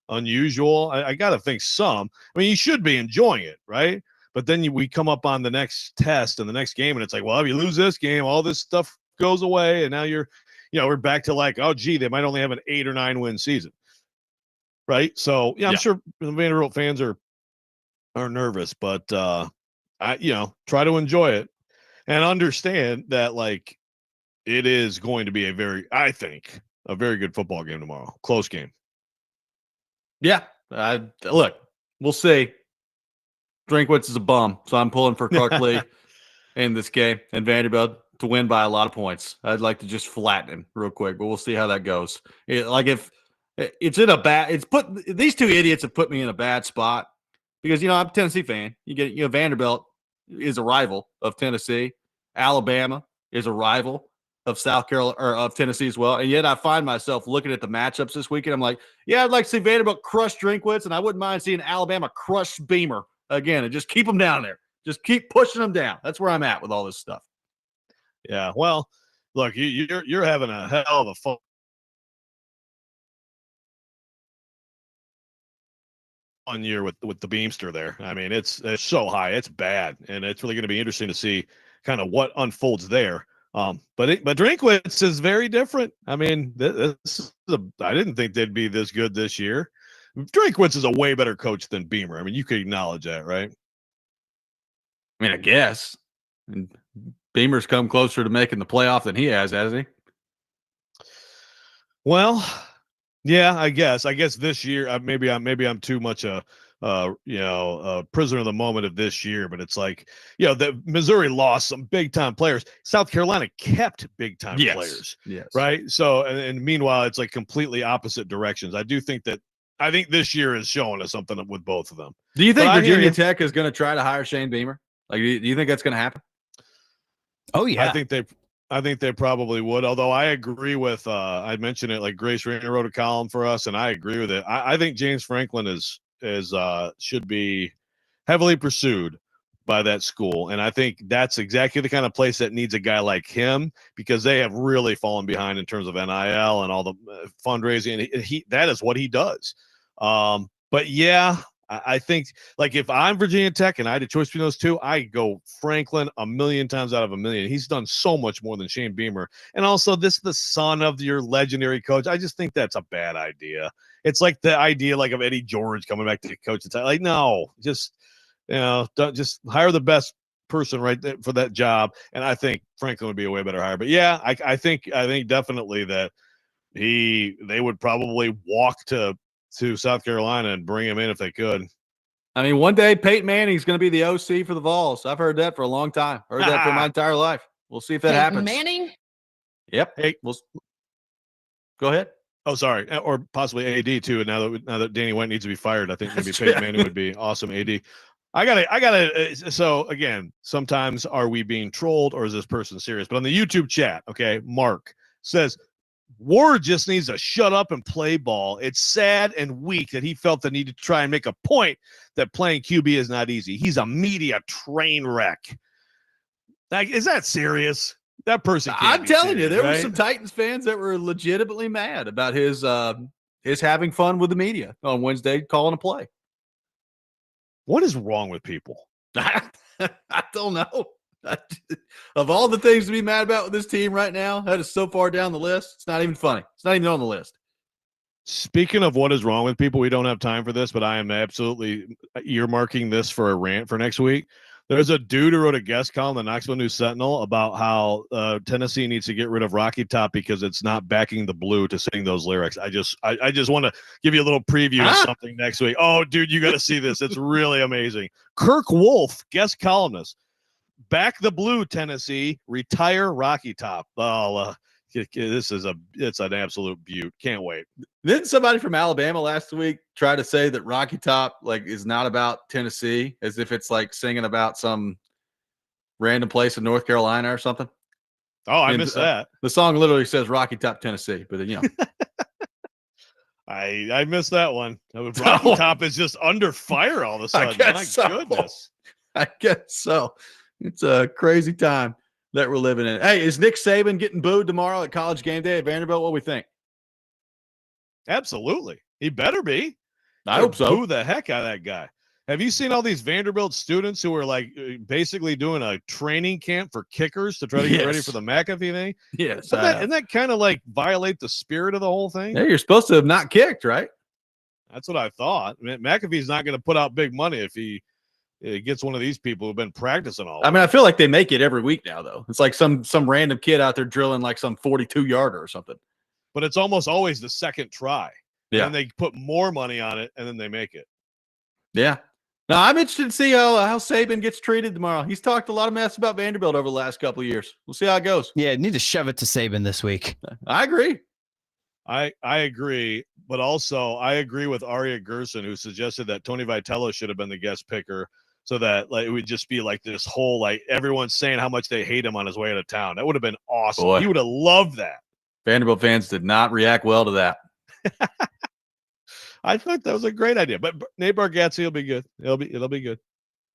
unusual. I got to think some. I mean, you should be enjoying it, right? But then we come up on the next test and the next game, and it's like, well, if you lose this game, all this stuff goes away, and now we're back to like, oh, gee, they might only have an 8 or 9 win season, right? So, I'm sure the Vanderbilt fans are nervous, but try to enjoy it and understand that, like, it is going to be a very good football game tomorrow. Close game. Yeah. Look, we'll see. Drinkwitz is a bum, so I'm pulling for Clark Lee in this game and Vanderbilt to win by a lot of points. I'd like to just flatten him real quick, but we'll see how that goes. If it's in a bad, these two idiots have put me in a bad spot because, I'm a Tennessee fan. Vanderbilt is a rival of Tennessee. Alabama is a rival of South Carolina or of Tennessee as well. And yet I find myself looking at the matchups this weekend. I'm like, yeah, I'd like to see Vanderbilt crush Drinkwitz, and I wouldn't mind seeing Alabama crush Beamer again and just keep them down there. Just keep pushing them down. That's where I'm at with all this stuff. Yeah, well, look, you're having a hell of a fun year with the Beamster there. I mean, it's so high, it's bad, and it's really going to be interesting to see kind of what unfolds there. But Drinkwitz is very different. I mean, I didn't think they'd be this good this year. Drinkwitz is a way better coach than Beamer. I mean, you could acknowledge that, right? I mean, I guess. And Beamer's come closer to making the playoff than he hasn't he? Well, yeah, I guess. This year, maybe I'm too much a prisoner of the moment of this year. But it's like, the Missouri lost some big time players. South Carolina kept big time players. Yes. Right. So, and meanwhile, it's like completely opposite directions. I think this year is showing us something with both of them. Do you think Virginia Tech is going to try to hire Shane Beamer? Like, do you think that's going to happen? Oh yeah, I think they probably would. Although I agree with, I mentioned it, like Grace Rayner wrote a column for us, and I agree with it. I think James Franklin should be heavily pursued by that school, and I think that's exactly the kind of place that needs a guy like him, because they have really fallen behind in terms of NIL and all the fundraising. And that is what he does. But yeah, I think, like, if I'm Virginia Tech and I had a choice between those two, I go Franklin a million times out of a million. He's done so much more than Shane Beamer. And also, this is the son of your legendary coach. I just think that's a bad idea. It's like the idea, like, of Eddie George coming back to coach. It's like, no, just hire the best person right there for that job. And I think Franklin would be a way better hire. But yeah, I think definitely that they would probably walk to South Carolina and bring him in if they could. I mean, one day Peyton Manning's going to be the OC for the Vols. I've heard that for a long time. Heard that for my entire life. We'll see if that happens. Manning? Yep. Hey, go ahead. Oh, sorry. Or possibly AD too. And now that Danny White needs to be fired, I think maybe Peyton Manning would be awesome AD. I gotta. So again, sometimes are we being trolled or is this person serious? But on the YouTube chat, okay, Mark says, Ward just needs to shut up and play ball. It's sad and weak that he felt the need to try and make a point that playing QB is not easy. He's a media train wreck. Like, is that serious? That person can't I'm telling serious, you, there right? were some Titans fans that were legitimately mad about his having fun with the media on Wednesday calling a play. What is wrong with people? I don't know. Of all the things to be mad about with this team right now, that is so far down the list. It's not even funny. It's not even on the list. Speaking of what is wrong with people, we don't have time for this, but I am absolutely earmarking this for a rant for next week. There's a dude who wrote a guest column in the Knoxville News Sentinel about how Tennessee needs to get rid of Rocky Top because it's not backing the blue to sing those lyrics. I just want to give you a little preview of something next week. Oh, dude, you got to see this. It's really amazing. Kirk Wolf, guest columnist. Back the blue, Tennessee. Retire Rocky Top. Oh, it's an absolute beaut. Can't wait. Didn't somebody from Alabama last week try to say that Rocky Top is not about Tennessee, as if it's like singing about some random place in North Carolina or something? Oh, I missed that. The song literally says Rocky Top, Tennessee, but I missed that one. Rocky Top is just under fire all of a sudden. My goodness. I guess so. It's a crazy time that we're living in. Hey, is Nick Saban getting booed tomorrow at College Game Day at Vanderbilt? What do we think? Absolutely. He better be. I hope so. Boo the heck out of that guy. Have you seen all these Vanderbilt students who are basically doing a training camp for kickers to try to get ready for the McAfee thing? Yes. Doesn't that kind of violate the spirit of the whole thing? Yeah, you're supposed to have not kicked, right? That's what I thought. I mean, McAfee's not going to put out big money if he gets one of these people who've been practicing all. I mean, I feel like they make it every week now, though. It's like some random kid out there drilling some 42-yarder or something. But it's almost always the second try. Yeah. And they put more money on it, and then they make it. Yeah. Now, I'm interested to see how Saban gets treated tomorrow. He's talked a lot of mess about Vanderbilt over the last couple of years. We'll see how it goes. Yeah, need to shove it to Saban this week. I agree. I agree, but also I agree with Aria Gerson, who suggested that Tony Vitello should have been the guest picker, so that it would just be this whole everyone's saying how much they hate him on his way out of town. That would have been awesome. Boy. He would have loved that. Vanderbilt fans did not react well to that. I thought that was a great idea, but Nate Bargatze will be good. It'll be good.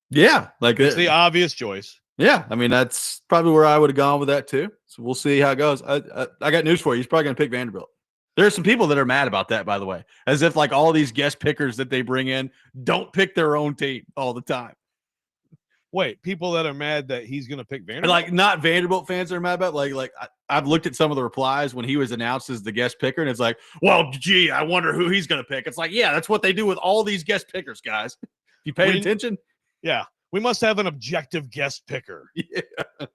Yeah, it's the obvious choice. Yeah, I mean that's probably where I would have gone with that too. So we'll see how it goes. I got news for you. He's probably going to pick Vanderbilt. There are some people that are mad about that, by the way, as if all these guest pickers that they bring in don't pick their own team all the time. Wait, people that are mad that he's going to pick Vanderbilt? Not Vanderbilt fans that are mad about I've looked at some of the replies when he was announced as the guest picker, and it's well, gee, I wonder who he's going to pick. It's yeah, that's what they do with all these guest pickers, guys. You paid attention? Yeah, we must have an objective guest picker. Yeah.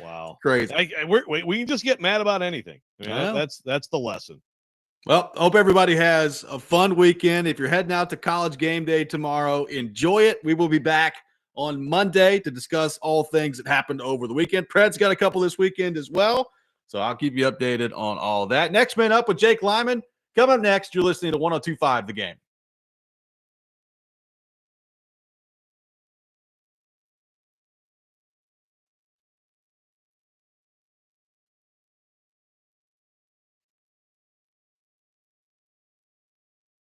Wow, crazy. We can just get mad about anything. I mean, that's the lesson. Well, hope everybody has a fun weekend. If you're heading out to College Game Day tomorrow, enjoy it. We will be back on Monday to discuss all things that happened over the weekend. Preds got a couple this weekend as well, so I'll keep you updated on all that. Next Man Up with Jake Lyman. Coming up next, you're listening to 102.5 The Game.